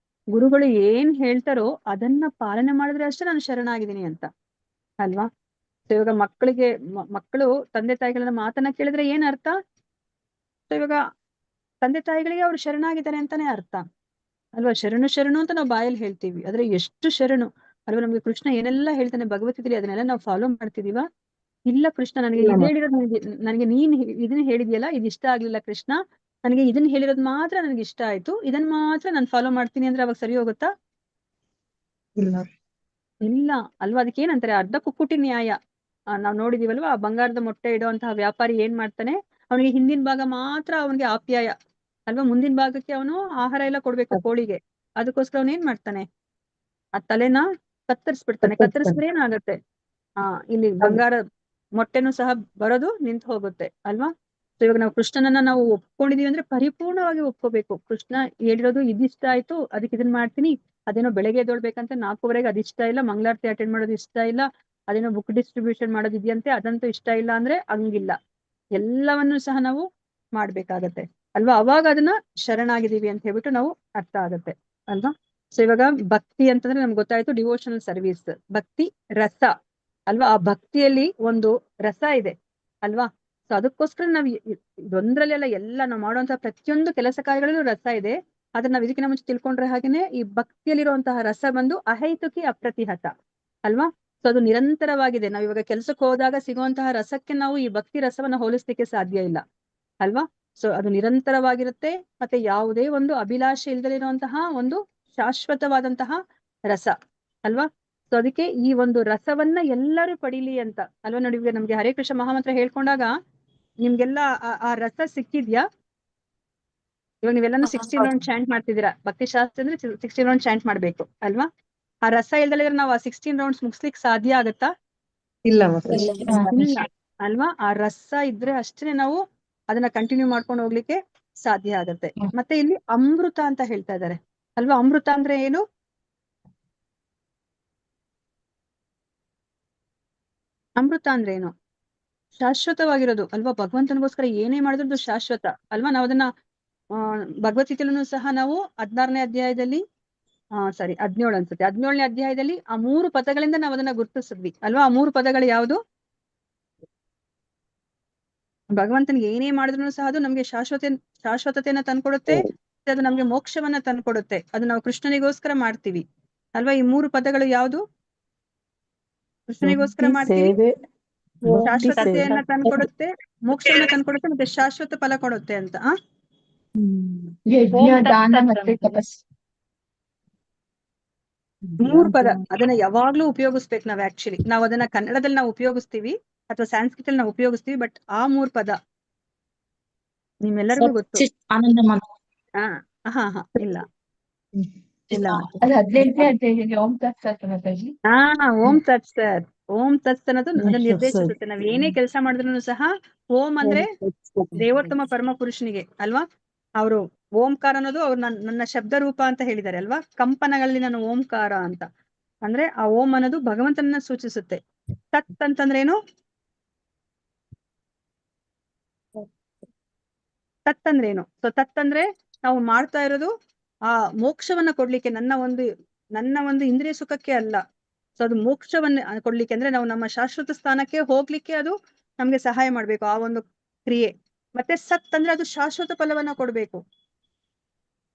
ಗುರುಗಳು ಏನ್ ಹೇಳ್ತಾರೋ ಅದನ್ನ ಪಾಲನೆ ಮಾಡಿದ್ರೆ ಅಷ್ಟೇ ನಾನು ಶರಣಾಗಿದ್ದೀನಿ ಅಂತ ಅಲ್ವಾ. ಸೊ ಇವಾಗ ಮಕ್ಕಳಿಗೆ ಮಕ್ಕಳು ತಂದೆ ತಾಯಿಗಳನ್ನ ಮಾತನ್ನ ಕೇಳಿದ್ರೆ ಏನ್ ಅರ್ಥ? ಸೊ ಇವಾಗ ತಂದೆ ತಾಯಿಗಳಿಗೆ ಅವ್ರು ಶರಣಾಗಿದ್ದಾರೆ ಅಂತಾನೆ ಅರ್ಥ ಅಲ್ವಾ. ಶರಣು ಶರಣು ಅಂತ ನಾವು ಬಾಯಲ್ಲಿ ಹೇಳ್ತೀವಿ, ಆದ್ರೆ ಎಷ್ಟು ಶರಣು ಅಲ್ವಾ. ನಮ್ಗೆ ಕೃಷ್ಣ ಏನೆಲ್ಲ ಹೇಳ್ತಾನೆ ಭಗವದ್ಗೀತೆಯಲ್ಲಿ, ಅದನ್ನೆಲ್ಲ ನಾವು ಫಾಲೋ ಮಾಡ್ತಿದೀವ? ಇಲ್ಲ ಕೃಷ್ಣ, ನನಗೆ ಇಲ್ಲ ಇದು ಹೇಳಿರೋದು ನನಗೆ ನೀನ್ ಇದನ್ನ ಹೇಳಿದ್ಯಲ್ಲ, ಇದು ಇಷ್ಟ ಆಗ್ಲಿಲ್ಲ ಕೃಷ್ಣ, ನನಗೆ ಇದನ್ನ ಹೇಳಿರೋದು ಮಾತ್ರ ನನಗೆ ಇಷ್ಟ ಆಯ್ತು, ಇದನ್ನ ಮಾತ್ರ ನಾನು ಫಾಲೋ ಮಾಡ್ತೀನಿ ಅಂದ್ರೆ ಅವಾಗ ಸರಿ ಹೋಗುತ್ತಾ? ಇಲ್ಲ ಇಲ್ಲ ಅಲ್ವಾ. ಅದಕ್ಕೆ ಏನಂತಾರೆ, ಅರ್ಧ ಕುಕ್ಕುಟಿ ನ್ಯಾಯ. ನಾವ್ ನೋಡಿದೀವಲ್ವಾ, ಆ ಬಂಗಾರದ ಮೊಟ್ಟೆ ಇಡುವಂತಹ ವ್ಯಾಪಾರಿ ಏನ್ ಮಾಡ್ತಾನೆ, ಅವನಿಗೆ ಹಿಂದಿನ ಭಾಗ ಮಾತ್ರ ಅವನಿಗೆ ಆಪ್ಯಾಯ ಅಲ್ವಾ, ಮುಂದಿನ ಭಾಗಕ್ಕೆ ಅವನು ಆಹಾರ ಎಲ್ಲ ಕೊಡ್ಬೇಕು ಕೋಳಿಗೆ. ಅದಕ್ಕೋಸ್ಕರ ಅವನ್ ಏನ್ ಮಾಡ್ತಾನೆ, ಆ ತಲೆನ ಕತ್ತರಿಸ್ಬಿಡ್ತಾನೆ. ಕತ್ತರಿಸಿದ್ರೆ ಏನಾಗುತ್ತೆ, ಇಲ್ಲಿ ಬಂಗಾರ ಮೊಟ್ಟೆನೂ ಸಹ ಬರೋದು ನಿಂತು ಹೋಗುತ್ತೆ ಅಲ್ವಾ. ಸೊ ಇವಾಗ ನಾವು ಕೃಷ್ಣನನ್ನ ನಾವು ಒಪ್ಕೊಂಡಿದೀವಿ ಅಂದ್ರೆ ಪರಿಪೂರ್ಣವಾಗಿ ಒಪ್ಕೋಬೇಕು. ಕೃಷ್ಣ ಹೇಳಿರೋದು ಇದಿಷ್ಟ ಆಯ್ತು, ಅದಕ್ಕೆ ಇದನ್ ಮಾಡ್ತೀನಿ. ಅದೇನೋ ಬೆಳಗ್ಗೆ ಎದ್ದೊಳ್ಬೇಕಂತ 4:15 ಅದಿಷ್ಟ ಇಲ್ಲ, ಮಂಗಳಾರತಿ ಅಟೆಂಡ್ ಮಾಡೋದು ಇಷ್ಟ ಇಲ್ಲ, ಅದೇನೋ ಬುಕ್ ಡಿಸ್ಟ್ರಿಬ್ಯೂಷನ್ ಮಾಡೋದಿದ್ಯಂತೆ ಅದಂತೂ ಇಷ್ಟ ಇಲ್ಲ ಅಂದ್ರೆ ಹಂಗಿಲ್ಲ. ಎಲ್ಲವನ್ನೂ ಸಹ ನಾವು ಮಾಡ್ಬೇಕಾಗತ್ತೆ ಅಲ್ವಾ. ಅವಾಗ ಅದನ್ನ ಶರಣಾಗಿದ್ದೀವಿ ಅಂತ ಹೇಳ್ಬಿಟ್ಟು ನಾವು ಅರ್ಥ ಆಗತ್ತೆ ಅಲ್ವಾ. ಸೊ ಇವಾಗ ಭಕ್ತಿ ಅಂತಂದ್ರೆ ನಮ್ಗೆ ಗೊತ್ತಾಯ್ತು, ಡಿವೋಷನಲ್ ಸರ್ವಿಸ್, ಭಕ್ತಿ ರಸ ಅಲ್ವಾ. ಆ ಭಕ್ತಿಯಲ್ಲಿ ಒಂದು ರಸ ಇದೆ ಅಲ್ವಾ. ಸೊ ಅದಕ್ಕೋಸ್ಕರ ನಾವ್ ಇದೊಂದ್ರಲ್ಲೆಲ್ಲ ಎಲ್ಲ ನಾವು ಮಾಡುವಂತಹ ಪ್ರತಿಯೊಂದು ಕೆಲಸ ಕಾರ್ಯಗಳಲ್ಲೂ ರಸ ಇದೆ. ಆದ್ರೆ ನಾವ್ ಇದಕ್ಕಿಂತ ಮುಂಚೆ ತಿಳ್ಕೊಂಡ್ರೆ ಹಾಗೇನೆ ಈ ಭಕ್ತಿಯಲ್ಲಿರುವಂತಹ ರಸ ಬಂದು ಅಹೈತುಕಿ ಅಪ್ರತಿಹತ ಅಲ್ವಾ. ಸೊ ಅದು ನಿರಂತರವಾಗಿದೆ. ನಾವ್ ಇವಾಗ ಕೆಲ್ಸಕ್ಕೆ ಹೋದಾಗ ಸಿಗುವಂತಹ ರಸಕ್ಕೆ ನಾವು ಈ ಭಕ್ತಿ ರಸವನ್ನ ಹೋಲಿಸ್ಲಿಕ್ಕೆ ಸಾಧ್ಯ ಇಲ್ಲ ಅಲ್ವಾ. ಸೊ ಅದು ನಿರಂತರವಾಗಿರುತ್ತೆ, ಮತ್ತೆ ಯಾವುದೇ ಒಂದು ಅಭಿಲಾಷೆ ಇಲ್ದಲಿರುವಂತಹ ಒಂದು ಶಾಶ್ವತವಾದಂತಹ ರಸ ಅಲ್ವಾ. ಸೊ ಅದಕ್ಕೆ ಈ ಒಂದು ರಸವನ್ನ ಎಲ್ಲರೂ ಪಡೀಲಿ ಅಂತ ಅಲ್ವಾ. ನೋಡಿ, ಇವಾಗ ನಮ್ಗೆ ಹರೇ ಕೃಷ್ಣ ಮಹಾಮಂತ್ರ ಹೇಳ್ಕೊಂಡಾಗ ನಿಮ್ಗೆಲ್ಲ ಆ ರಸ ಸಿಕ್ಕಿದ್ಯಾ? ಇವಾಗ ನೀವೆಲ್ಲಾನು 16 ರೌಂಡ್ ಚಾಂಟ್ ಮಾಡ್ತಿದ್ದೀರಾ. ಭಕ್ತಿ ಶಾಸ್ತ್ರ ಅಂದ್ರೆ 16 ರೌಂಡ್ ಚಾಂಟ್ ಮಾಡ್ಬೇಕು ಅಲ್ವಾ. ಆ ರಸ ಇಲ್ದಲಿದ್ರೆ ನಾವು ಆ 16 ರೌಂಡ್ಸ್ ಮುಗಿಸ್ಲಿಕ್ಕೆ ಸಾಧ್ಯ ಆಗತ್ತಾ? ಇಲ್ಲ ಮಾತಾಜಿ. ಇಲ್ಲ ಅಲ್ವಾ. ಆ ರಸ ಇದ್ರೆ ಅಷ್ಟೇ ನಾವು ಅದನ್ನ ಕಂಟಿನ್ಯೂ ಮಾಡ್ಕೊಂಡು ಹೋಗ್ಲಿಕ್ಕೆ ಸಾಧ್ಯ ಆಗತ್ತೆ. ಮತ್ತೆ ಇಲ್ಲಿ ಅಮೃತ ಅಂತ ಹೇಳ್ತಾ ಇದ್ದಾರೆ ಅಲ್ವಾ. ಅಮೃತ ಅಂದ್ರೆ ಏನು? ಅಮೃತ ಅಂದ್ರೆ ಏನು? ಶಾಶ್ವತವಾಗಿರೋದು ಅಲ್ವಾ. ಭಗವಂತನಿಗೋಸ್ಕರ ಏನೇ ಮಾಡಿದ್ರು ಶಾಶ್ವತ ಅಲ್ವಾ. ನಾವು ಅದನ್ನ ಭಗವದ್ಗೀತೆಯಲ್ಲೂ ಸಹ ನಾವು 16ನೇ ಅಧ್ಯಾಯದಲ್ಲಿ 17 ಅನ್ಸುತ್ತೆ, 17ನೇ ಅಧ್ಯಾಯದಲ್ಲಿ ಆ 3 ಪದಗಳಿಂದ ನಾವು ಅದನ್ನ ಗುರುತಿಸಿದ್ವಿ ಅಲ್ವಾ. ಆ 3 ಪದಗಳು ಯಾವುದು? ಭಗವಂತನಿಗೆ ಏನೇ ಮಾಡಿದ್ರು ಸಹ ಅದು ನಮ್ಗೆ ಶಾಶ್ವತತೆಯನ್ನ ತಂದ್ಕೊಡುತ್ತೆ, ಅದು ನಮ್ಗೆ ಮೋಕ್ಷವನ್ನ ತಂದ್ಕೊಡುತ್ತೆ. ಅದು ನಾವು ಕೃಷ್ಣನಿಗೋಸ್ಕರ ಮಾಡ್ತೀವಿ ಅಲ್ವಾ. ಈ 3 ಪದಗಳು ಯಾವುದು? ಕೃಷ್ಣನಿಗೋಸ್ಕರ ಮಾಡ್ತೀವಿ, ಶಾಶ್ವತತೆಯನ್ನ ತಂದ್ಕೊಡುತ್ತೆ, ಮೋಕ್ಷವನ್ನ ತಂದ್ಕೊಡುತ್ತೆ, ಮತ್ತೆ ಶಾಶ್ವತ ಫಲ ಕೊಡುತ್ತೆ ಅಂತ. ಯಜ್ಞ, ದಾನ ಮತ್ತೆ ತಪಸ್ಸು. 3 ಪದ ಅದನ್ನ ಯಾವಾಗ್ಲೂ ಉಪಯೋಗಿಸ್ಬೇಕು ನಾವ್. ಆಕ್ಚುಲಿ ನಾವು ಅದನ್ನ ಕನ್ನಡದಲ್ಲಿ ನಾವು ಉಪಯೋಗಿಸ್ತೀವಿ ಅಥವಾ ಸಂಸ್ಕೃತ ನಾವು ಉಪಯೋಗಿಸ್ತೀವಿ, ಬಟ್ ಆ 3 ಪದ ನಿಮ್ಮೆಲ್ಲರಿಗೂ ಗೊತ್ತು. ಹಾ ಇಲ್ಲ ಇಲ್ಲ ಅದು 18ನೇ ಅಧ್ಯಾಯದಲ್ಲಿ ಓಂ ತತ್ಸತ್ ಮಾತಾಜಿ. ಓಂ ತತ್ ಸತ್. ಓಂ ತತ್ ಅನ್ನೋದು ಅದನ್ನ ನಿರ್ದೇಶಿಸುತ್ತೆ. ನಾವ್ ಏನೇ ಕೆಲಸ ಮಾಡಿದ್ರು ಸಹ ಓಂ ಅಂದ್ರೆ ದೇವೋತ್ತಮ ಪರಮ ಪುರುಷನಿಗೆ ಅಲ್ವಾ. ಅವರು ಓಂಕಾರ ಅನ್ನೋದು ಅವ್ರು ನನ್ನ ಶಬ್ದ ರೂಪ ಅಂತ ಹೇಳಿದ್ದಾರೆ ಅಲ್ವಾ. ಕಂಪನಗಳಲ್ಲಿ ನಾನು ಓಂಕಾರ ಅಂತ ಅಂದ್ರೆ ಆ ಓಂ ಅನ್ನೋದು ಭಗವಂತನನ್ನ ಸೂಚಿಸುತ್ತೆ. ತತ್ ಅಂತಂದ್ರೆ ಏನು? ತತ್ ಅಂದ್ರೆ ಏನು? ಸೊ ತತ್ ಅಂದ್ರೆ ನಾವು ಮಾಡ್ತಾ ಇರೋದು ಆ ಮೋಕ್ಷವನ್ನ ಕೊಡ್ಲಿಕ್ಕೆ, ನನ್ನ ಒಂದು ಇಂದ್ರಿಯ ಸುಖಕ್ಕೆ ಅಲ್ಲ. ಸೊ ಅದು ಮೋಕ್ಷವನ್ನ ಕೊಡ್ಲಿಕ್ಕೆ ಅಂದ್ರೆ ನಾವು ನಮ್ಮ ಶಾಶ್ವತ ಸ್ಥಾನಕ್ಕೆ ಹೋಗ್ಲಿಕ್ಕೆ ಅದು ನಮ್ಗೆ ಸಹಾಯ ಮಾಡ್ಬೇಕು ಆ ಒಂದು ಕ್ರಿಯೆ. ಮತ್ತೆ ಸತ್ ಅಂದ್ರೆ ಅದು ಶಾಶ್ವತ ಫಲವನ್ನ ಕೊಡ್ಬೇಕು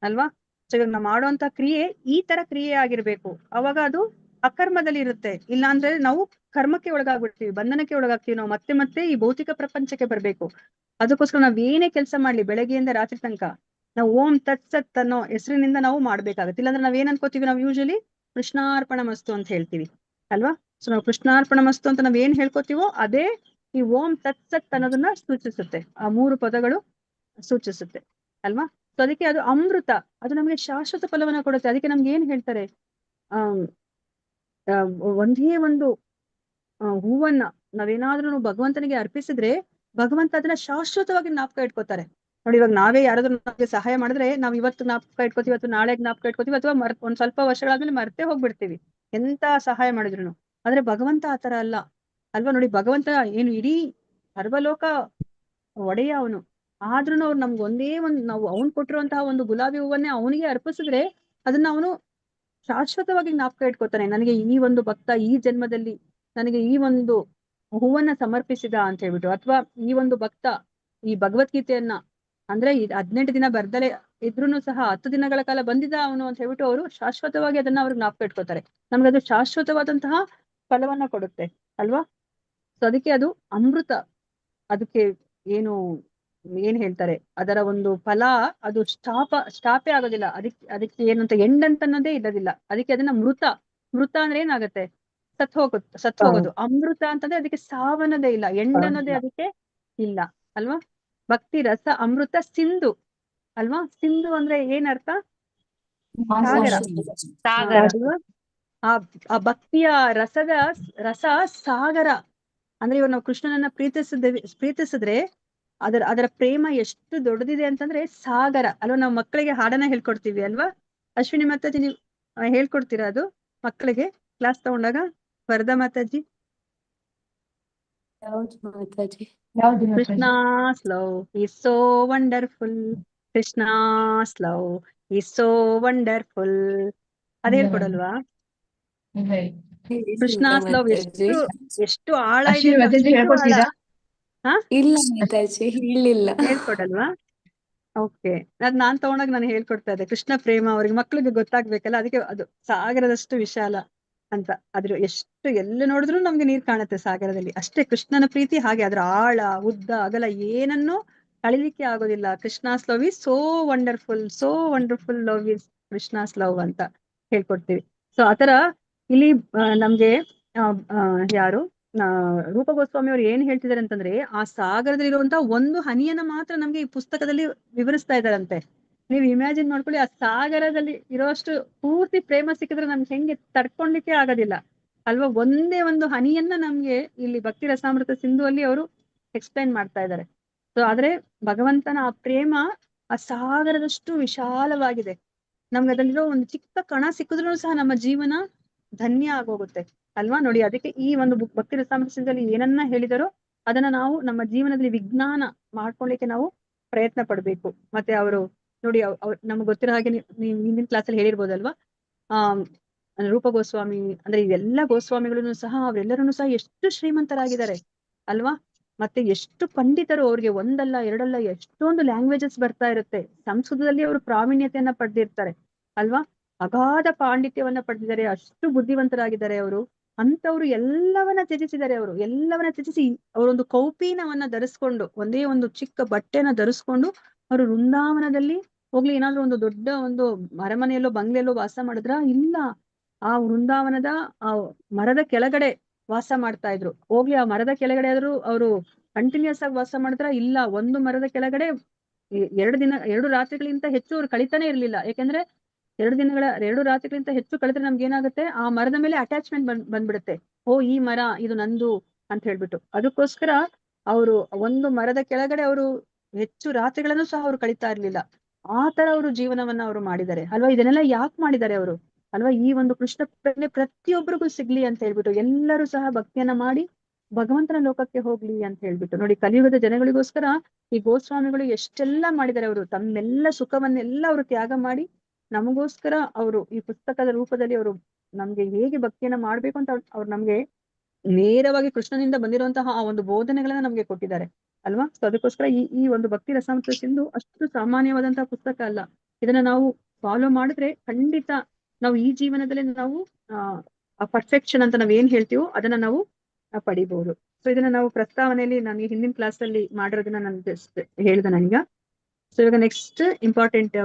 ಅಲ್ವಾ. ಸೊ ಇವಾಗ ನಾವು ಮಾಡುವಂತ ಕ್ರಿಯೆ ಈ ತರ ಕ್ರಿಯೆ ಆಗಿರ್ಬೇಕು, ಅವಾಗ ಅದು ಅಕರ್ಮದಲ್ಲಿ ಇರುತ್ತೆ. ಇಲ್ಲ ಅಂದ್ರೆ ನಾವು ಕರ್ಮಕ್ಕೆ ಒಳಗಾಗ್ಬಿಡ್ತೀವಿ, ಬಂಧನಕ್ಕೆ ಒಳಗಾಗ್ತೀವಿ. ನಾವು ಮತ್ತೆ ಮತ್ತೆ ಈ ಭೌತಿಕ ಪ್ರಪಂಚಕ್ಕೆ ಬರ್ಬೇಕು. ಅದಕ್ಕೋಸ್ಕರ ನಾವ್ ಏನೇ ಕೆಲಸ ಮಾಡ್ಲಿ ಬೆಳಗ್ಗೆಯಿಂದ ರಾತ್ರಿ ತನಕ ನಾವು ಓಂ ತತ್ ಸತ್ ಅನ್ನೋ ಹೆಸರಿನಿಂದ ನಾವು ಮಾಡ್ಬೇಕಾಗತ್ತೆ. ಇಲ್ಲಾಂದ್ರೆ ನಾವ್ ಏನ್ ಅನ್ಕೋತೀವಿ, ನಾವು ಯೂಶಲಿ ಕೃಷ್ಣಾರ್ಪಣ ಮಸ್ತು ಅಂತ ಹೇಳ್ತೀವಿ ಅಲ್ವಾ. ಸೊ ನಾವು ಕೃಷ್ಣಾರ್ಪಣ ಮಸ್ತು ಅಂತ ನಾವ್ ಏನ್ ಹೇಳ್ಕೊತೀವೋ ಅದೇ ಈ ಓಂ ತತ್ ಸತ್ ಅನ್ನೋದನ್ನ ಸೂಚಿಸುತ್ತೆ. ಆ 3 ಪದಗಳು ಸೂಚಿಸುತ್ತೆ ಅಲ್ವಾ. ಸೊ ಅದಕ್ಕೆ ಅದು ಅಮೃತ, ಅದು ನಮ್ಗೆ ಶಾಶ್ವತ ಫಲವನ್ನ ಕೊಡುತ್ತೆ. ಅದಕ್ಕೆ ನಮ್ಗೆ ಏನ್ ಹೇಳ್ತಾರೆ, ಒಂದೇ ಒಂದು ಹೂವನ್ನ ನಾವೇನಾದ್ರೂ ಭಗವಂತನಿಗೆ ಅರ್ಪಿಸಿದ್ರೆ ಭಗವಂತ ಅದನ್ನ ಶಾಶ್ವತವಾಗಿ ಜ್ಞಾಪಕ ಇಟ್ಕೋತಾರೆ. ನೋಡಿ, ಇವಾಗ ನಾವೇ ಯಾರಾದ್ರೂ ನಮ್ಗೆ ಸಹಾಯ ಮಾಡಿದ್ರೆ ನಾವ್ ಇವತ್ತು ಜ್ಞಾಪಕ ಇಟ್ಕೋತೀವಿ ಅಥವಾ ನಾಳೆ ಜ್ಞಾಪಕ ಇಟ್ಕೋತೀವಿ ಅಥವಾ ಒಂದ್ ಸ್ವಲ್ಪ ವರ್ಷಗಳಾದ್ಮೇಲೆ ಮರ್ತೇ ಹೋಗ್ಬಿಡ್ತೀವಿ ಎಂತ ಸಹಾಯ ಮಾಡಿದ್ರು. ಆದ್ರೆ ಭಗವಂತ ಆತರ ಅಲ್ಲ ಅಲ್ವಾ. ನೋಡಿ, ಭಗವಂತ ಏನು ಇಡೀ ಸರ್ವಲೋಕ ಒಡೆಯ ಅವನು, ಆದ್ರೂ ಅವ್ರು ನಮ್ಗೆ ಒಂದೇ ನಾವು ಅವ್ನ್ ಕೊಟ್ಟಿರುವಂತಹ ಒಂದು ಗುಲಾಬಿ ಹೂವನ್ನೇ ಅವನಿಗೆ ಅರ್ಪಿಸಿದ್ರೆ ಅದನ್ನ ಅವನು ಶಾಶ್ವತವಾಗಿ ಜ್ಞಾಪಕ ಇಟ್ಕೋತಾನೆ. ನನಗೆ ಈ ಒಂದು ಭಕ್ತ ಈ ಜನ್ಮದಲ್ಲಿ ನನಗೆ ಈ ಒಂದು ಹೂವನ್ನ ಸಮರ್ಪಿಸಿದ ಅಂತ ಹೇಳ್ಬಿಟ್ಟು, ಅಥವಾ ಈ ಒಂದು ಭಕ್ತ ಈ ಭಗವದ್ಗೀತೆಯನ್ನ ಅಂದ್ರೆ 18 ದಿನ ಬರ್ದಲೆ ಇದ್ರೂನು ಸಹ 10 ದಿನಗಳ ಕಾಲ ಬಂದಿದ್ದ ಅವನು ಅಂತ ಹೇಳ್ಬಿಟ್ಟು ಅವರು ಶಾಶ್ವತವಾಗಿ ಅದನ್ನ ಅವ್ರು ಜ್ಞಾಪಕ ಇಟ್ಕೋತಾರೆ. ನಮ್ಗದು ಶಾಶ್ವತವಾದಂತಹ ಫಲವನ್ನ ಕೊಡುತ್ತೆ ಅಲ್ವಾ. ಸೊ ಅದಕ್ಕೆ ಅದು ಅಮೃತ. ಅದಕ್ಕೆ ಏನು ಏನ್ ಹೇಳ್ತಾರೆ, ಅದರ ಒಂದು ಫಲ ಅದು ಸ್ಟಾಪೇ ಆಗೋದಿಲ್ಲ. ಅದಕ್ಕೆ ಏನಂತ ಎಂಡ್ ಅಂತ ಅನ್ನೋದೇ ಇಲ್ಲದಿಲ್ಲ. ಅದಕ್ಕೆ ಅದನ್ನ ಮೃತ ಅಂದ್ರೆ ಏನಾಗತ್ತೆ, ಸತ್ ಹೋಗೋದು. ಅಮೃತ ಅಂತಂದ್ರೆ ಅದಕ್ಕೆ ಸಾವನ್ನೋದೇ ಇಲ್ಲ, ಎಂಡ್ ಅನ್ನೋದೇ ಅದಕ್ಕೆ ಇಲ್ಲ ಅಲ್ವಾ. ಭಕ್ತಿ ರಸ ಅಮೃತ ಸಿಂಧು ಅಲ್ವಾ. ಸಿಂಧು ಅಂದ್ರೆ ಏನರ್ಥ, ಸಾಗರ ಸಾಗರ. ಅಲ್ವಾ. ಆ ಭಕ್ತಿಯ ರಸ ಸಾಗರ ಅಂದ್ರೆ ಇವಾಗ ನಾವು ಕೃಷ್ಣನನ್ನ ಪ್ರೀತಿಸಿದ್ರೆ ಅದರ ಪ್ರೇಮ ಎಷ್ಟು ದೊಡ್ಡದಿದೆ ಅಂತಂದ್ರೆ ಸಾಗರ ಅಲ್ವಾ. ನಾವು ಮಕ್ಕಳಿಗೆ ಹಾಡನ್ನ ಹೇಳ್ಕೊಡ್ತೀವಿ ಅಲ್ವಾ. ಅಶ್ವಿನಿ ಮಾತಾಜಿ ನೀವು ಹೇಳ್ಕೊಡ್ತೀರಾ ಅದು ಮಕ್ಕಳಿಗೆ ಕ್ಲಾಸ್ ತಗೊಂಡಾಗ? ವರದಾ ಮಾತಾಜಿ. ಯಾವ್ದು ಮಾತಾಜಿ? ಯಾವ್ದು Krishna's love is so wonderful, Krishna's love is so wonderful. ಅದ್ ಹೇಳ್ಕೊಡಲ್ವಾ? ಕೃಷ್ಣಾಸ್ ಲವ್ ಎಷ್ಟು ಆಳ ಇದೆ ಅಶ್ವಿನಿ ಮಾತಾಜಿ ಹೇಳ್ಕೊಡ್ತೀರಾ? ಇಲ್ಲ ಮಾತಾಜಿ ಹೇಳಿಲ್ಲ. ಹೇಳ್ಕೊಡಲ್ವಾ? ಓಕೆ, ಅದ್ ನಾನ್ ತಗೊಂಡಾಗ ನಾನು ಹೇಳ್ಕೊಡ್ತಾ ಇದ್ದೆ. ಕೃಷ್ಣ ಪ್ರೇಮ ಅವ್ರಿಗೆ ಮಕ್ಳಿಗೆ ಗೊತ್ತಾಗ್ಬೇಕಲ್ಲ, ಅದಕ್ಕೆ ಅದು ಸಾಗರದಷ್ಟು ವಿಶಾಲ ಅಂತ. ಅದ್ರ ಎಷ್ಟು ಎಲ್ಲ ನೋಡಿದ್ರು ನಮ್ಗೆ ನೀರ್ ಕಾಣುತ್ತೆ ಸಾಗರದಲ್ಲಿ. ಅಷ್ಟೇ ಕೃಷ್ಣನ ಪ್ರೀತಿ ಹಾಗೆ, ಅದ್ರ ಆಳ ಉದ್ದ ಅಗಲ ಏನನ್ನು ಅಳಿಲಿಕ್ಕೆ ಆಗೋದಿಲ್ಲ. Krishna's love is so wonderful love is Krishna's love ಅಂತ ಹೇಳ್ಕೊಡ್ತೀವಿ. ಸೊ ಆತರ ಇಲ್ಲಿ ನಮ್ಗೆ ಯಾರು ರೂಪ ಗೋಸ್ವಾಮಿ ಅವ್ರು ಏನ್ ಹೇಳ್ತಿದಾರೆ ಅಂತಂದ್ರೆ, ಆ ಸಾಗರದಲ್ಲಿರುವಂತ ಒಂದು ಹನಿಯನ್ನ ಮಾತ್ರ ನಮ್ಗೆ ಈ ಪುಸ್ತಕದಲ್ಲಿ ವಿವರಿಸ್ತಾ ಇದಾರಂತೆ. ನೀವ್ ಇಮ್ಯಾಜಿನ್ ಮಾಡ್ಕೊಳ್ಳಿ, ಆ ಸಾಗರದಲ್ಲಿ ಇರೋಷ್ಟು ಪೂರ್ತಿ ಪ್ರೇಮ ಸಿಕ್ಕಿದ್ರೆ ನಮ್ಗೆ ಹೆಂಗೆ ತಡ್ಕೊಳ್ಲಿಕ್ಕೆ ಆಗೋದಿಲ್ಲ ಅಲ್ವಾ. ಒಂದೇ ಒಂದು ಹನಿಯನ್ನ ನಮ್ಗೆ ಇಲ್ಲಿ ಭಕ್ತಿ ರಸಾಮೃತ ಸಿಂಧುವಲ್ಲಿ ಅವರು ಎಕ್ಸ್ಪ್ಲೈನ್ ಮಾಡ್ತಾ ಇದ್ದಾರೆ. ಸೊ ಆದ್ರೆ ಭಗವಂತನ ಆ ಪ್ರೇಮ ಆ ಸಾಗರದಷ್ಟು ವಿಶಾಲವಾಗಿದೆ. ನಮ್ಗೆ ಅದರಲ್ಲಿರೋ ಒಂದು ಚಿಕ್ಕ ಕಣ ಸಿಕ್ಕಿದ್ರು ಸಹ ನಮ್ಮ ಜೀವನ ಧನ್ಯ ಆಗೋಗುತ್ತೆ ಅಲ್ವಾ. ನೋಡಿ, ಅದಕ್ಕೆ ಈ ಒಂದು ಭಕ್ತಿ ರಸಾಮೃತ ಸಿಂಧುವಲ್ಲಿ ಏನನ್ನ ಹೇಳಿದಾರೋ ಅದನ್ನ ನಾವು ನಮ್ಮ ಜೀವನದಲ್ಲಿ ವಿಜ್ಞಾನ ಮಾಡ್ಕೊಳ್ಳಿಕ್ಕೆ ನಾವು ಪ್ರಯತ್ನ ಪಡ್ಬೇಕು. ಮತ್ತೆ ಅವರು ನೋಡಿ, ನಮ್ಗೆ ಗೊತ್ತಿರೋ ಹಾಗೆ ನೀವು ಹಿಂದಿನ ಕ್ಲಾಸಲ್ಲಿ ಹೇಳಿರ್ಬೋದಲ್ವಾ, ರೂಪ ಗೋಸ್ವಾಮಿ ಅಂದ್ರೆ ಇವೆಲ್ಲ ಗೋಸ್ವಾಮಿಗಳನ್ನು ಸಹ ಅವರೆಲ್ಲರೂ ಸಹ ಎಷ್ಟು ಶ್ರೀಮಂತರಾಗಿದ್ದಾರೆ ಅಲ್ವಾ. ಮತ್ತೆ ಎಷ್ಟು ಪಂಡಿತರು, ಅವ್ರಿಗೆ ಒಂದಲ್ಲ ಎರಡಲ್ಲ ಎಷ್ಟೊಂದು ಲ್ಯಾಂಗ್ವೇಜಸ್ ಬರ್ತಾ ಇರುತ್ತೆ. ಸಂಸ್ಕೃತದಲ್ಲಿ ಅವರು ಪ್ರಾವೀಣ್ಯತೆಯನ್ನ ಪಡೆದಿರ್ತಾರೆ ಅಲ್ವಾ. ಅಗಾಧ ಪಾಂಡಿತ್ಯವನ್ನ ಪಡೆದಿದ್ದಾರೆ, ಅಷ್ಟು ಬುದ್ಧಿವಂತರಾಗಿದ್ದಾರೆ ಅವರು. ಅಂತವ್ರು ಎಲ್ಲವನ್ನ ತ್ಯಜಿಸಿದ್ದಾರೆ. ಅವರು ಎಲ್ಲವನ್ನ ತ್ಯಜಿಸಿ ಅವರೊಂದು ಕೌಪೀನವನ್ನ ಧರಿಸ್ಕೊಂಡು, ಒಂದೇ ಒಂದು ಚಿಕ್ಕ ಬಟ್ಟೆನ ಧರಿಸ್ಕೊಂಡು ಅವರು ವೃಂದಾವನದಲ್ಲಿ ಹೋಗ್ಲಿ ಏನಾದ್ರು ಒಂದು ದೊಡ್ಡ ಒಂದು ಅರಮನೆಯಲ್ಲೋ ಬಂಗ್ಲೆಯಲ್ಲೋ ವಾಸ ಮಾಡಿದ್ರ? ಇಲ್ಲ, ಆ ವೃಂದಾವನದ ಆ ಮರದ ಕೆಳಗಡೆ ವಾಸ ಮಾಡ್ತಾ ಇದ್ರು. ಹೋಗ್ಲಿ ಆ ಮರದ ಕೆಳಗಡೆ ಆದ್ರೂ ಅವರು ಕಂಟಿನ್ಯೂಸ್ ಆಗಿ ವಾಸ ಮಾಡಿದ್ರ? ಇಲ್ಲ, ಒಂದು ಮರದ ಕೆಳಗಡೆ 2 ರಾತ್ರಿಗಳಿಂತ ಹೆಚ್ಚು ಅವ್ರು ಕಳಿತಾನೆ ಇರ್ಲಿಲ್ಲ. ಯಾಕೆಂದ್ರೆ 2 ರಾತ್ರಿಗಳಿಂತ ಹೆಚ್ಚು ಕಳೆದ್ರೆ ನಮ್ಗೆ ಏನಾಗುತ್ತೆ, ಆ ಮರದ ಮೇಲೆ ಅಟ್ಯಾಚ್ಮೆಂಟ್ ಬಂದ್ಬಿಡುತ್ತೆ. ಓ, ಈ ಮರ ಇದು ನಂದು ಅಂತ ಹೇಳ್ಬಿಟ್ಟು. ಅದಕ್ಕೋಸ್ಕರ ಅವರು ಒಂದು ಮರದ ಕೆಳಗಡೆ ಅವರು ಹೆಚ್ಚು ರಾತ್ರಿಗಳನ್ನು ಸಹ ಅವರು ಕಳೀತಾ ಇರ್ಲಿಲ್ಲ. ಆ ತರ ಅವರು ಜೀವನವನ್ನ ಅವರು ಮಾಡಿದ್ದಾರೆ ಅಲ್ವಾ. ಇದನ್ನೆಲ್ಲ ಯಾಕೆ ಮಾಡಿದ್ದಾರೆ ಅವರು ಅಲ್ವಾ, ಈ ಒಂದು ಕೃಷ್ಣ ಪ್ರೇರಣೆ ಪ್ರತಿಯೊಬ್ಬರಿಗೂ ಸಿಗ್ಲಿ ಅಂತ ಹೇಳ್ಬಿಟ್ಟು, ಎಲ್ಲರೂ ಸಹ ಭಕ್ತಿಯನ್ನ ಮಾಡಿ ಭಗವಂತನ ಲೋಕಕ್ಕೆ ಹೋಗ್ಲಿ ಅಂತ ಹೇಳ್ಬಿಟ್ಟು. ನೋಡಿ, ಕಲಿಯುಗದ ಜನಗಳಿಗೋಸ್ಕರ ಈ ಗೋಸ್ವಾಮಿಗಳು ಎಷ್ಟೆಲ್ಲ ಮಾಡಿದ್ದಾರೆ. ಅವರು ತಮ್ಮೆಲ್ಲ ಸುಖವನ್ನೆಲ್ಲ ಅವರು ತ್ಯಾಗ ಮಾಡಿ ನಮಗೋಸ್ಕರ ಅವರು ಈ ಪುಸ್ತಕದ ರೂಪದಲ್ಲಿ ಅವರು ನಮ್ಗೆ ಹೇಗೆ ಭಕ್ತಿಯನ್ನ ಮಾಡ್ಬೇಕು ಅಂತ ಅವ್ರು ನಮ್ಗೆ ನೇರವಾಗಿ ಕೃಷ್ಣನಿಂದ ಬಂದಿರುವಂತಹ ಆ ಒಂದು ಬೋಧನೆಗಳನ್ನ ನಮ್ಗೆ ಕೊಟ್ಟಿದ್ದಾರೆ ಅಲ್ವಾ. ಸೊ ಅದಕ್ಕೋಸ್ಕರ ಈ ಒಂದು ಭಕ್ತಿ ರಸಾಮೃತ ಸಿಂಧು ಅಷ್ಟು ಸಾಮಾನ್ಯವಾದಂತಹ ಪುಸ್ತಕ ಅಲ್ಲ. ಇದನ್ನ ನಾವು ಫಾಲೋ ಮಾಡಿದ್ರೆ ಖಂಡಿತ ನಾವು ಈ ಜೀವನದಲ್ಲಿ ನಾವು ಆ ಪರ್ಫೆಕ್ಷನ್ ಅಂತ ನಾವ್ ಏನ್ ಹೇಳ್ತೀವೋ ಅದನ್ನ ನಾವು ಪಡಿಬಹುದು. ಸೊ ಇದನ್ನ ನಾವು ಪ್ರಸ್ತಾವನೆಯಲ್ಲಿ ನಾನು ಹಿಂದಿನ ಕ್ಲಾಸ್ ಅಲ್ಲಿ ಮಾಡಿರೋದನ್ನ ನಾನು ಜಸ್ಟ್ ಹೇಳ್ದೆ ನಾನೀಗ. ಸೊ ಇವಾಗ ನೆಕ್ಸ್ಟ್ ಇಂಪಾರ್ಟೆಂಟ್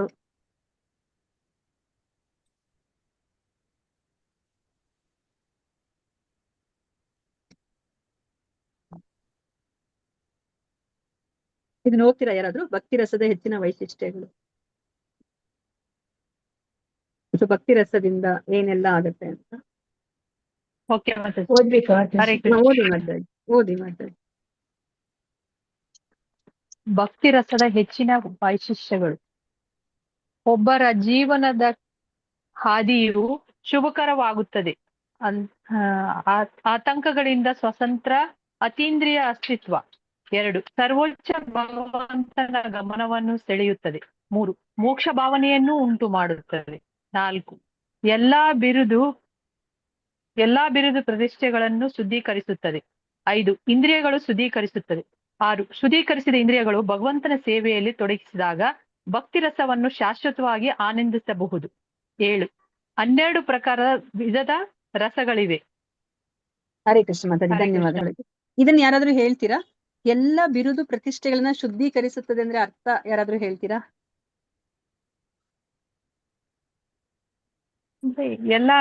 ಇದನ್ನ ಹೋಗ್ತೀರಾ ಯಾರಾದ್ರೂ? ಭಕ್ತಿ ರಸದ ಹೆಚ್ಚಿನ ವೈಶಿಷ್ಟ್ಯಗಳು. ಸೊ ಭಕ್ತಿ ರಸದಿಂದ ಏನೆಲ್ಲ ಆಗತ್ತೆ ಅಂತ ಓಕೆ ಮಾತಾಜಿ. ಓದ್ಬೇಕಾ? ಹರೇ ಕೃಷ್ಣ. ಓದಿ ಮಾತಾಡಿ. ಭಕ್ತಿ ರಸದ ಹೆಚ್ಚಿನ ವೈಶಿಷ್ಟ್ಯಗಳು. ಒಬ್ಬರ ಜೀವನದ ಹಾದಿಯು ಶುಭಕರವಾಗುತ್ತದೆ. ಆತಂಕಗಳಿಂದ ಸ್ವತಂತ್ರ ಅತೀಂದ್ರಿಯ ಅಸ್ತಿತ್ವ. 2, ಸರ್ವೋಚ್ಚ ಭಗವಂತನ ಗಮನವನ್ನು ಸೆಳೆಯುತ್ತದೆ. 3, ಮೋಕ್ಷ ಭಾವನೆಯನ್ನು ಉಂಟು ಮಾಡುತ್ತದೆ. 4 ಎಲ್ಲಾ ಬಿರುದು ಪ್ರತಿಷ್ಠೆಗಳನ್ನು ಶುದ್ಧೀಕರಿಸುತ್ತದೆ. 5 ಇಂದ್ರಿಯಗಳು ಶುದ್ಧೀಕರಿಸುತ್ತದೆ. 6 ಶುದ್ಧೀಕರಿಸಿದ ಇಂದ್ರಿಯಗಳು ಭಗವಂತನ ಸೇವೆಯಲ್ಲಿ ತೊಡಗಿಸಿದಾಗ ಭಕ್ತಿ ರಸವನ್ನು ಶಾಶ್ವತವಾಗಿ ಆನಂದಿಸಬಹುದು. 7 12 ಪ್ರಕಾರದ ವಿಧದ ರಸಗಳಿವೆ. ಹರೇ ಕೃಷ್ಣ ಮಾತಾಜಿ, ಹರೇ ಕೃಷ್ಣ. ಧನ್ಯವಾದಗಳು. ಇದನ್ನ ಯಾರಾದ್ರೂ ಹೇಳ್ತೀರಾ? ಎಲ್ಲ ಬಿರುದು ಪ್ರತಿಷ್ಠೆಗಳನ್ನ ಶುದ್ಧೀಕರಿಸುತ್ತದೆ ಅಂದ್ರೆ ಅರ್ಥ ಯಾರಾದ್ರೂ ಹೇಳ್ತೀರಾ? ಅಂದ್ರೆ ಎಲ್ಲಾ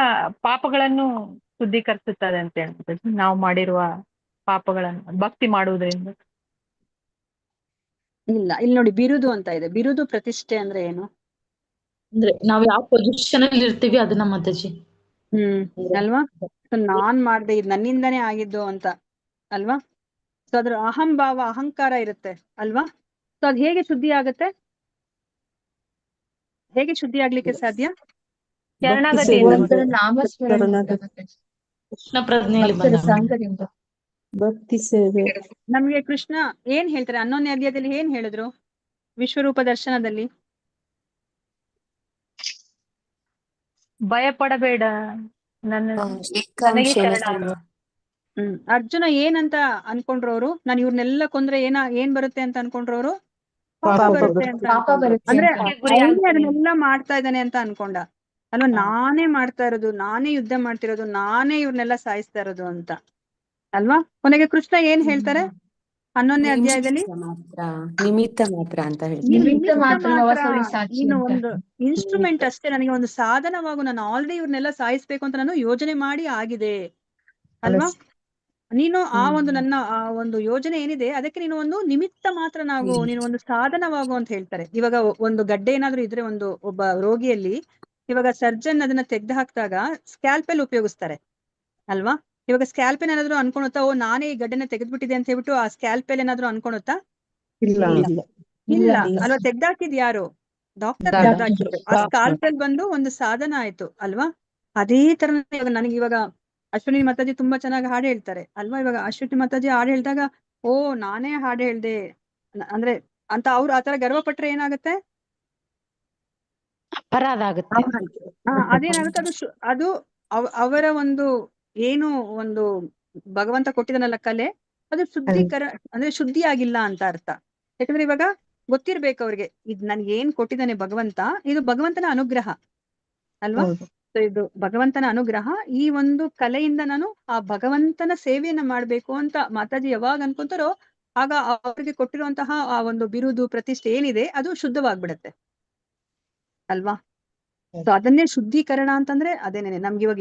ಪಾಪಗಳನ್ನು ಶುದ್ಧೀಕರಿಸುತ್ತದೆ ಅಂತ ಹೇಳ್ಬೋದು. ನಾವು ಮಾಡಿರುವ ಪಾಪಗಳನ್ನು ಭಕ್ತಿ ಮಾಡುವುದರಿಂದ. ಇಲ್ಲ, ಇಲ್ಲಿ ನೋಡಿ ಬಿರುದು ಅಂತ ಇದೆ. ಬಿರುದು ಪ್ರತಿಷ್ಠೆ ಅಂದ್ರೆ ಏನು? ಅಂದ್ರೆ ನಾವ್ ಯಾವ ಪೊಸಿಷನ್ ಅಲ್ಲಿ ಇರ್ತೀವಿ ಅದನ್ನ ಮಾತಾಜಿ. ಅಲ್ವಾ? ಸೊ ನಾನ್ ಮಾಡ್ದೆ, ಇದು ನನ್ನಿಂದಾನೇ ಆಗಿದ್ದು ಅಂತ ಅಲ್ವಾ? ಸೊ ಅದ್ರ ಅಹಂಭಾವ, ಅಹಂಕಾರ ಇರುತ್ತೆ ಅಲ್ವಾ? ಸೊ ಅದ್ ಹೇಗೆ ಶುದ್ಧಿ ಆಗತ್ತೆ? ಹೇಗೆ ಶುದ್ಧಿ ಆಗ್ಲಿಕ್ಕೆ ಸಾಧ್ಯ? ಶರಣಾಗತಿಯಿಂದ ಭಗವಂತನ ನಾಮಸ್ಮರಣೆ ಕೃಷ್ಣ ಪ್ರಜ್ಞೆಯಲ್ಲಿ ಭಕ್ತರ ಬಂದಾಗ ಸಂಘದಿಂದ. ಭಕ್ತಿ ಸೇವೆ. ನಮ್ಗೆ ಕೃಷ್ಣ ಏನ್ ಹೇಳ್ತಾರೆ? 11ನೇ ಅಧ್ಯಾಯದಲ್ಲಿ ಏನ್ ಹೇಳಿದ್ರು? ವಿಶ್ವರೂಪ ದರ್ಶನದಲ್ಲಿ ಭಯ ಪಡಬೇಡ, ನನಗೆ ಶರಣ. ಅರ್ಜುನ ಏನಂತ ಅನ್ಕೊಂಡ್ರು ಅವರು? ನಾನು ಇವ್ರನ್ನೆಲ್ಲ ಕೊಂದ್ರೆ ಏನ್ ಬರುತ್ತೆ ಅಂತ ಅನ್ಕೊಂಡ್ರು ಅವರು? ಪಾಪ ಪಾಪ ಬರುತ್ತೆ ಅಂತ ಪಾಪ ಅನ್ಕೊಂಡ್ರು. ಬರುತ್ತೆ ಅಂದ್ರೆ ಅಂತ. ಗುರಿ ಅವನೇ ಆಗ್ತೀನಿ. ಅದನ್ನೆಲ್ಲ ಮಾಡ್ತಾ ಇದ್ದಾನೆ ಅಂತ ಅನ್ಕೊಂಡ ಅಲ್ವಾ? ನಾನೇ ಮಾಡ್ತಾ ಇರೋದು, ನಾನೇ ಯುದ್ಧ ಮಾಡ್ತಿರೋದು, ನಾನೇ ಇವ್ರನ್ನೆಲ್ಲ ಸಾಯಿಸ್ತಾ ಇರೋದು ಅಂತ ಅಲ್ವಾ? ಕೊನೆಗೆ ಕೃಷ್ಣ ಏನ್ ಹೇಳ್ತಾರೆ 11ನೇ ಅಧ್ಯಾಯದಲ್ಲಿ? ನಿಮಿತ್ತ ಮಾತ್ರ ಅಂತ ಹೇಳ್ತಾರೆ. ನೀನು ನಿಮಿತ್ತ ನಿಮಿತ್ತ ಮಾತ್ರ ಮಾತ್ರ, ನವಸೋಳಿ ಸಾಕ್ಷಿ ನೀನು ಅಂತ. ಒಂದು ಇನ್ಸ್ಟ್ರೂಮೆಂಟ್ ಅಷ್ಟೇ, ನನಗೆ ಒಂದು ಸಾಧನವಾಗು. ನಾನು ಆಲ್ರೆಡಿ ಇವ್ರನ್ನೆಲ್ಲ ಸಾಯಿಸ್ಬೇಕು ಅಂತ ನಾನು ಯೋಜನೆ ಮಾಡಿ ಆಗಿದೆ ಅಲ್ವಾ? ನೀನು ಆ ಒಂದು ನನ್ನ ಆ ಒಂದು ಯೋಜನೆ ಏನಿದೆ ಅದಕ್ಕೆ ನೀನು ಒಂದು ನಿಮಿತ್ತ ಮಾತ್ರ ನಾವು, ನೀನು ಒಂದು ಸಾಧನವಾಗು ಅಂತ ಹೇಳ್ತಾರೆ. ಇವಾಗ ಒಂದು ಗಡ್ಡೆ ಏನಾದ್ರೂ ಇದ್ರೆ ಒಬ್ಬ ರೋಗಿಯಲ್ಲಿ, ಇವಾಗ ಸರ್ಜನ್ ಅದನ್ನ ತೆಗ್ದು ಹಾಕಿದಾಗ ಸ್ಕ್ಯಾಲ್ಪೆಲ್ ಉಪಯೋಗಿಸ್ತಾರೆ ಅಲ್ವಾ? ಇವಾಗ ಸ್ಕ್ಯಾಲ್ಪೆಲ್ ಏನಾದ್ರು ಅನ್ಕೊಳುತ್ತಾ, ಓ ನಾನೇ ಈ ಗಡ್ಡೆನ ತೆಗೆದ್ಬಿಟ್ಟಿದೆ ಅಂತ ಹೇಳ್ಬಿಟ್ಟು ಆ ಸ್ಕ್ಯಾಲ್ಪೆಲ್ ಏನಾದ್ರು ಅನ್ಕೊಳುತ್ತಾ? ಇಲ್ಲ ಇಲ್ಲ ಅಲ್ವಾ? ತೆಗ್ದಾಕಿದ್ ಯಾರು? ಡಾಕ್ಟರ್ ತೆಗ್ದಾಕಿದ್ರು. ಆ ಸ್ಕಾಲ್ಪೆಲ್ ಬಂದು ಒಂದು ಸಾಧನ ಆಯ್ತು ಅಲ್ವಾ? ಅದೇ ತರ ನನಗೆ ಇವಾಗ ಅಶ್ವಿನಿ ಮಾತಾಜಿ ತುಂಬಾ ಚೆನ್ನಾಗಿ ಹಾಡು ಹೇಳ್ತಾರೆ ಅಲ್ವಾ? ಇವಾಗ ಅಶ್ವಿನಿ ಮಾತಾಜಿ ಹಾಡು ಹೇಳಿದಾಗ, ಓ ನಾನೇ ಹಾಡು ಹೇಳ್ದೆ ಅಂದ್ರೆ ಅಂತ ಅವ್ರು ಆತರ ಗರ್ವ ಪಟ್ರೆ ಏನಾಗುತ್ತೆ? ಅಪರಾಧ ಆಗುತ್ತೆ. ಅದೇನಾಗುತ್ತೆ? ಅದು ಅವರ ಒಂದು ಏನು ಒಂದು ಭಗವಂತ ಕೊಟ್ಟಿದನಲ್ಲ ಕಲೆ, ಅದು ಅಂದ್ರೆ ಶುದ್ಧಿ ಆಗಿಲ್ಲ ಅಂತ ಅರ್ಥ. ಯಾಕಂದ್ರೆ ಇವಾಗ ಗೊತ್ತಿರ್ಬೇಕು ಅವ್ರಿಗೆ, ಇದ್ ನನ್ಗೆ ಏನ್ ಕೊಟ್ಟಿದ್ದಾನೆ ಭಗವಂತ, ಇದು ಭಗವಂತನ ಅನುಗ್ರಹ ಅಲ್ವಾ? ಸೊ ಇದು ಭಗವಂತನ ಅನುಗ್ರಹ. ಈ ಒಂದು ಕಲೆಯಿಂದ ನಾನು ಆ ಭಗವಂತನ ಸೇವೆಯನ್ನ ಮಾಡ್ಬೇಕು ಅಂತ ಮಾತಾಜಿ ಯಾವಾಗ ಅನ್ಕೊಂತಾರೋ ಆಗ ಅವ್ರಿಗೆ ಕೊಟ್ಟಿರುವಂತಹ ಆ ಒಂದು ಬಿರುದು ಪ್ರತಿಷ್ಠೆ ಏನಿದೆ ಅದು ಶುದ್ಧವಾಗ್ಬಿಡತ್ತೆ ಅಲ್ವಾ? ಸೊ ಅದನ್ನೇ ಶುದ್ಧೀಕರಣ ಅಂತಂದ್ರೆ ಅದೇನೇನೆ. ನಮ್ಗೆ ಇವಾಗ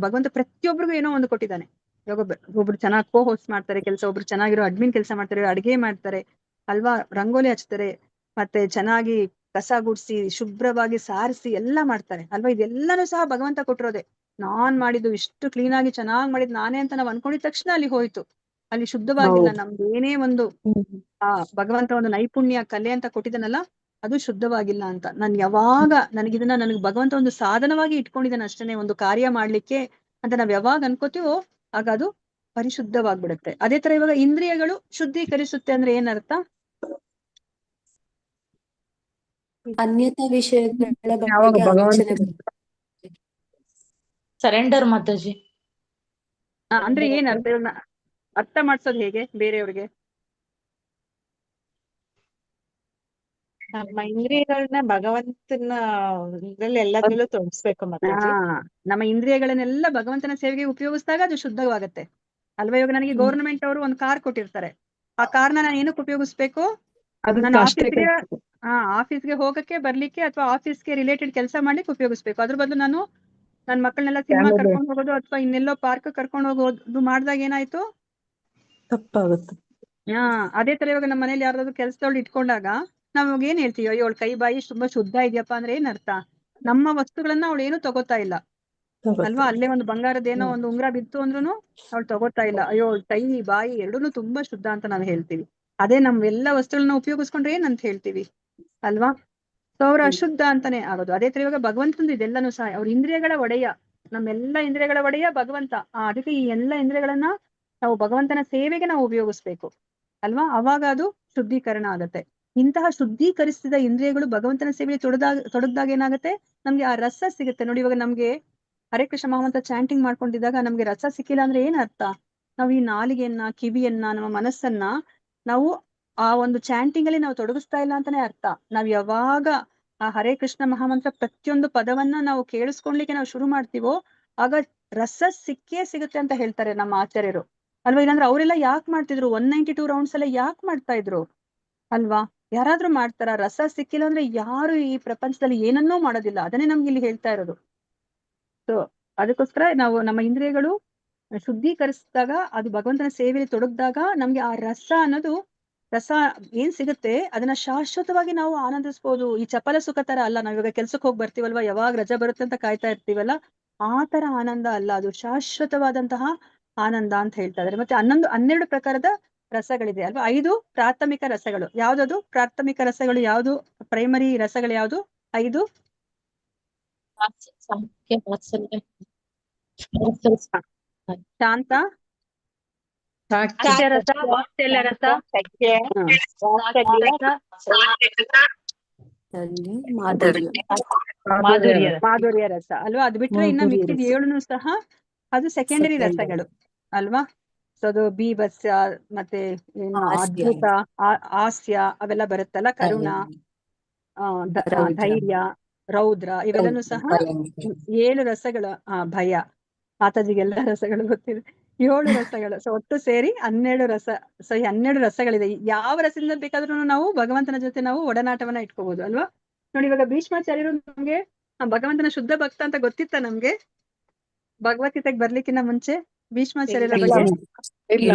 ಭಗವಂತ ಪ್ರತಿಯೊಬ್ಬರಿಗೂ ಏನೋ ಒಂದು ಕೊಟ್ಟಿದ್ದಾನೆ. ಇವಾಗ ಒಬ್ರು ಚೆನ್ನಾಗಿ ಹೋಸ್ಟ್ ಮಾಡ್ತಾರೆ ಕೆಲಸ, ಒಬ್ರು ಚೆನ್ನಾಗಿರೋ ಅಡ್ಮಿನ್ ಕೆಲಸ ಮಾಡ್ತಾರೆ, ಅಡಿಗೆ ಮಾಡ್ತಾರೆ ಅಲ್ವಾ? ರಂಗೋಲಿ ಹಚ್ತಾರೆ, ಮತ್ತೆ ಚೆನ್ನಾಗಿ ಕಸ ಗುಡ್ಸಿ ಶುಭ್ರವಾಗಿ ಸಾರಿಸಿ ಎಲ್ಲ ಮಾಡ್ತಾರೆ ಅಲ್ವಾ? ಇದೆಲ್ಲಾನು ಸಹ ಭಗವಂತ ಕೊಟ್ಟಿರೋದೆ. ನಾನ್ ಮಾಡಿದ್ದು ಇಷ್ಟು ಕ್ಲೀನ್ ಆಗಿ ಚೆನ್ನಾಗಿ ಮಾಡಿದ್ ನಾನೇ ಅಂತ ನಾವ್ ಅನ್ಕೊಂಡಿದ ತಕ್ಷಣ ಅಲ್ಲಿ ಹೋಯ್ತು, ಅಲ್ಲಿ ಶುದ್ಧವಾಗಿಲ್ಲ. ನಮ್ದು ಏನೇ ಒಂದು ಆ ಭಗವಂತ ಒಂದು ನೈಪುಣ್ಯ ಕಲೆ ಅಂತ ಕೊಟ್ಟಿದ್ದಾನಲ್ಲ ಅದು ಶುದ್ಧವಾಗಿಲ್ಲ ಅಂತ. ನಾನು ಯಾವಾಗ ನನಗೆ ಭಗವಂತ ಒಂದು ಸಾಧನವಾಗಿ ಇಟ್ಕೊಂಡಿದ್ದಾನೆ ಅಷ್ಟೇನೆ, ಒಂದು ಕಾರ್ಯ ಮಾಡ್ಲಿಕ್ಕೆ ಅಂತ ನಾವ್ ಯಾವಾಗ ಅನ್ಕೋತೀವೋ ಆಗ ಅದು ಪರಿಶುದ್ಧವಾಗ್ಬಿಡುತ್ತೆ. ಅದೇ ತರ ಇವಾಗ ಇಂದ್ರಿಯಗಳು ಶುದ್ಧೀಕರಿಸುತ್ತೆ ಅಂದ್ರೆ ಏನರ್ಥ? ಅನ್ಯತಾ ವಿಷಯಗಳ ಯಾವಾಗ ಬಗ್ಗೆ ಭಗವಂತ ಆಲೋಚನೆ ಬರುತ್ತೆ. ಸರೆಂಡರ್ ಮಾತಾಜಿ. ಅಂದ್ರೆ ಏನ್ ಅರ್ಥ? ಅರ್ಥ ಮಾಡ್ಸೋದು ಹೇಗೆ ಬೇರೆಯವ್ರಿಗೆ? ನಮ್ಮ ಇಂದ್ರಿಯಗಳನ್ನ ಭಗವಂತನ ಇದ್ರಲ್ಲಿ ಎಲ್ಲದ್ರಲ್ಲೂ ತೊಡಗಿಸ್ಬೇಕು ಮಾತಾಜಿ. ನಮ್ಮ ಇಂದ್ರಿಯಗಳನ್ನೆಲ್ಲ ಭಗವಂತನ ಸೇವೆಗೆ ಉಪಯೋಗಿಸಿದಾಗ ಅದು ಶುದ್ಧವಾಗತ್ತೆ ಅಲ್ವಾ? ಇವಾಗ ನನಗೆ ಗೌರ್ಮೆಂಟ್ ಅವರು ಒಂದು ಕಾರ್ ಕೊಟ್ಟಿರ್ತಾರೆ, ಆ ಕಾರ್ನ ನಾನು ಏನಕ್ಕೆ ಉಪಯೋಗಿಸ್ಬೇಕು? ನಾನು ಆಫೀಸ್ಗೆ ಹೋಗಕ್ಕೆ ಬರ್ಲಿಕ್ಕೆ ಅಥವಾ ಆಫೀಸ್ಗೆ ರಿಲೇಟೆಡ್ ಕೆಲಸ ಮಾಡ್ಲಿಕ್ಕೆ ಉಪಯೋಗಿಸ್ಬೇಕು. ಅದ್ರ ಬದಲು ನಾನು ನನ್ನ ಮಕ್ಕಳನ್ನೆಲ್ಲ ಸಿನಿಮಾ ಕರ್ಕೊಂಡು ಹೋಗೋದು ಅಥವಾ ಇನ್ನೆಲ್ಲೋ ಪಾರ್ಕ್ ಕರ್ಕೊಂಡು ಹೋಗೋದು ಮಾಡಿದಾಗ ಏನಾಯ್ತು? ತಪ್ಪಾಗುತ್ತೆ. ಅದೇ ತರ ಇವಾಗ ನಮ್ಮ ಮನೇಲಿ ಯಾರಾದ್ರೂ ಕೆಲಸದವ್ಳು ಇಟ್ಕೊಂಡಾಗ ನಾವ್ ಏನ್ ಹೇಳ್ತೀವಿ? ಅಯ್ಯೋ ಅವಳ ಕೈ ಬಾಯಿ ತುಂಬಾ ಶುದ್ಧ ಇದೆಯಪ್ಪ ಅಂದ್ರೆ ಏನ್ ಅರ್ಥ? ನಮ್ಮ ವಸ್ತುಗಳನ್ನ ಅವಳು ಏನು ತಗೋತಾ ಇಲ್ಲ ಅಲ್ವಾ? ಅಲ್ಲೇ ಒಂದು ಬಂಗಾರದೇನೋ ಒಂದು ಉಂಗುರ ಬಿತ್ತು ಅಂದ್ರೂ ಅವಳು ತಗೋತಾ ಇಲ್ಲ. ಅಯ್ಯೋ ಕೈ ಬಾಯಿ ಎರಡೂನು ತುಂಬಾ ಶುದ್ಧ ಅಂತ ನಾವು ಹೇಳ್ತೀವಿ. ಅದೇ ನಮ್ ಎಲ್ಲಾ ವಸ್ತುಗಳನ್ನ ಉಪಯೋಗಿಸ್ಕೊಂಡ್ರೆ ಏನಂತ ಹೇಳ್ತೀವಿ ಅಲ್ವಾ? ಸೊ ಅವ್ರ ಅಶುದ್ಧ ಅಂತಾನೆ ಆಗೋದು. ಅದೇ ತರ ಇವಾಗ ಭಗವಂತಂದು ಇದೆಲ್ಲಾನು ಸಹ ಅವ್ರ ಇಂದ್ರಿಯಗಳ ಒಡೆಯ, ನಮ್ಮೆಲ್ಲಾ ಇಂದ್ರಿಯಗಳ ಒಡೆಯ ಭಗವಂತ. ಅದಕ್ಕೆ ಈ ಎಲ್ಲಾ ಇಂದ್ರಿಯಗಳನ್ನ ನಾವು ಭಗವಂತನ ಸೇವೆಗೆ ನಾವು ಉಪಯೋಗಿಸ್ಬೇಕು ಅಲ್ವಾ? ಅವಾಗ ಅದು ಶುದ್ಧೀಕರಣ ಆಗತ್ತೆ. ಇಂತಹ ಶುದ್ಧೀಕರಿಸಿದ ಇಂದ್ರಿಯಗಳು ಭಗವಂತನ ಸೇವೆಯಲ್ಲಿ ತೊಡಗಿದಾಗ ಏನಾಗುತ್ತೆ, ನಮ್ಗೆ ಆ ರಸ ಸಿಗುತ್ತೆ. ನೋಡಿ ಇವಾಗ ನಮ್ಗೆ ಹರೇ ಕೃಷ್ಣ ಮಹಾಮಂತ್ರ ಚಾಂಟಿಂಗ್ ಮಾಡ್ಕೊಂಡಿದ್ದಾಗ ನಮ್ಗೆ ರಸ ಸಿಕ್ಕಿಲ್ಲ ಅಂದ್ರೆ ಏನ್ ಅರ್ಥ? ನಾವು ಈ ನಾಲಿಗೆಯನ್ನ, ಕಿವಿಯನ್ನ, ನಮ್ಮ ಮನಸ್ಸನ್ನ ನಾವು ಆ ಒಂದು ಚಾಂಟಿಂಗ್ ಅಲ್ಲಿ ನಾವು ತೊಡಗಿಸ್ತಾ ಇಲ್ಲ ಅಂತಾನೆ ಅರ್ಥ. ನಾವ್ ಯಾವಾಗ ಆ ಹರೇ ಕೃಷ್ಣ ಮಹಾಮಂತ್ರ ಪ್ರತಿಯೊಂದು ಪದವನ್ನ ನಾವು ಕೇಳಿಸ್ಕೊಳ್ಲಿಕ್ಕೆ ನಾವು ಶುರು ಮಾಡ್ತೀವೋ ಆಗ ರಸ ಸಿಕ್ಕೇ ಸಿಗುತ್ತೆ ಅಂತ ಹೇಳ್ತಾರೆ ನಮ್ಮ ಆಚಾರ್ಯರು ಅಲ್ವಾ. ಇಲ್ಲಾಂದ್ರೆ ಅವರೆಲ್ಲ ಯಾಕೆ ಮಾಡ್ತಿದ್ರು 192 ರೌಂಡ್ಸ್ ಎಲ್ಲ ಯಾಕೆ ಮಾಡ್ತಾ ಇದ್ರು ಅಲ್ವಾ? ಯಾರಾದ್ರೂ ಮಾಡ್ತಾರ? ರಸ ಸಿಕ್ಕಿಲ್ಲ ಅಂದ್ರೆ ಯಾರು ಈ ಪ್ರಪಂಚದಲ್ಲಿ ಏನನ್ನೂ ಮಾಡೋದಿಲ್ಲ. ಅದನ್ನೇ ನಮ್ಗೆ ಇಲ್ಲಿ ಹೇಳ್ತಾ ಇರೋದು. ಸೊ ಅದಕ್ಕೋಸ್ಕರ ನಾವು ನಮ್ಮ ಇಂದ್ರಿಯಗಳು ಶುದ್ಧೀಕರಿಸಿದಾಗ, ಅದು ಭಗವಂತನ ಸೇವೆಯಲ್ಲಿ ತೊಡಗಿದಾಗ ನಮ್ಗೆ ಆ ರಸ ಅನ್ನೋದು ರಸ ಏನ್ ಸಿಗುತ್ತೆ ಅದನ್ನ ಶಾಶ್ವತವಾಗಿ ನಾವು ಆನಂದಿಸ್ಬೋದು. ಈ ಚಪಲ ಸುಖ ತರ ಅಲ್ಲ. ನಾವ್ ಇವಾಗ ಕೆಲ್ಸಕ್ಕೆ ಹೋಗಿ ಬರ್ತೀವಲ್ವಾ, ಯಾವಾಗ ರಜಾ ಬರುತ್ತೆ ಅಂತ ಕಾಯ್ತಾ ಇರ್ತೀವಲ್ಲ, ಆ ತರ ಆನಂದ ಅಲ್ಲ, ಅದು ಶಾಶ್ವತವಾದಂತಹ ಆನಂದ ಅಂತ ಹೇಳ್ತಾ ಇದಾರೆ. ಮತ್ತೆ 12 ಪ್ರಕಾರದ ರಸಗಳಿದೆ ಅಲ್ವಾ. 5 ಪ್ರಾಥಮಿಕ ರಸಗಳು. ಯಾವ್ದದು ಪ್ರಾಥಮಿಕ ರಸಗಳು? ಯಾವ್ದು ಪ್ರೈಮರಿ ರಸಗಳು? ಯಾವ್ದು 5? ಸಾಂಖ್ಯ, ವಾತ್ಸಲ್ಯ, ಶಾಂತ, ಸಾಕ್ಷ್ಯರಸ, ವಾತ್ಸಲ್ಯ ರಸ, ಮಾಧುರ್ಯ ರಸ. ಮಾಧುರ್ಯ ರಸ ಅಲ್ವಾ. ಅದು ಬಿಟ್ರೆ ಇನ್ನ ಮಿಕ್ಕಿದ 7 ಸಹ ಅದು ಸೆಕೆಂಡರಿ ರಸಗಳು ಅಲ್ವಾ. ಸೊ ಅದು ಬೀಭತ್ಸ, ಮತ್ತೆ ಏನು ಅದ್ಭುತ, ಹಾಸ್ಯ ಅವೆಲ್ಲ ಬರುತ್ತಲ್ಲ, ಕರುಣ, ಧೈರ್ಯ, ರೌದ್ರ, ಇವೆಲ್ಲನೂ ಸಹ 7 ರಸಗಳು. ಭಯ, ಮಾತಾಜಿಗೆಲ್ಲ ರಸಗಳು ಗೊತ್ತಿದೆ. 7 ರಸಗಳು. ಸೊ ಒಟ್ಟು ಸೇರಿ 12 ರಸ. ಸೊ ಈ 12 ರಸಗಳಿದೆ. ಯಾವ ರಸದಿಂದ ಬೇಕಾದ್ರೂ ನಾವು ಭಗವಂತನ ಜೊತೆ ನಾವು ಒಡನಾಟವನ್ನ ಇಟ್ಕೋಬಹುದು ಅಲ್ವಾ. ನೋಡಿ ಇವಾಗ ಭೀಷ್ಮಾಚಾರ್ಯರು ನಮ್ಗೆ ಭಗವಂತನ ಶುದ್ಧ ಭಕ್ತ ಅಂತ ಗೊತ್ತಿತ್ತ ನಮ್ಗೆ ಭಗವದ್ಗೀತೆಗೆ ಬರ್ಲಿಕ್ಕಿನ್ನ ಮುಂಚೆ ಭೀಷ್ಮಾಚಾರ್ಯರ ಬಗ್ಗೆ?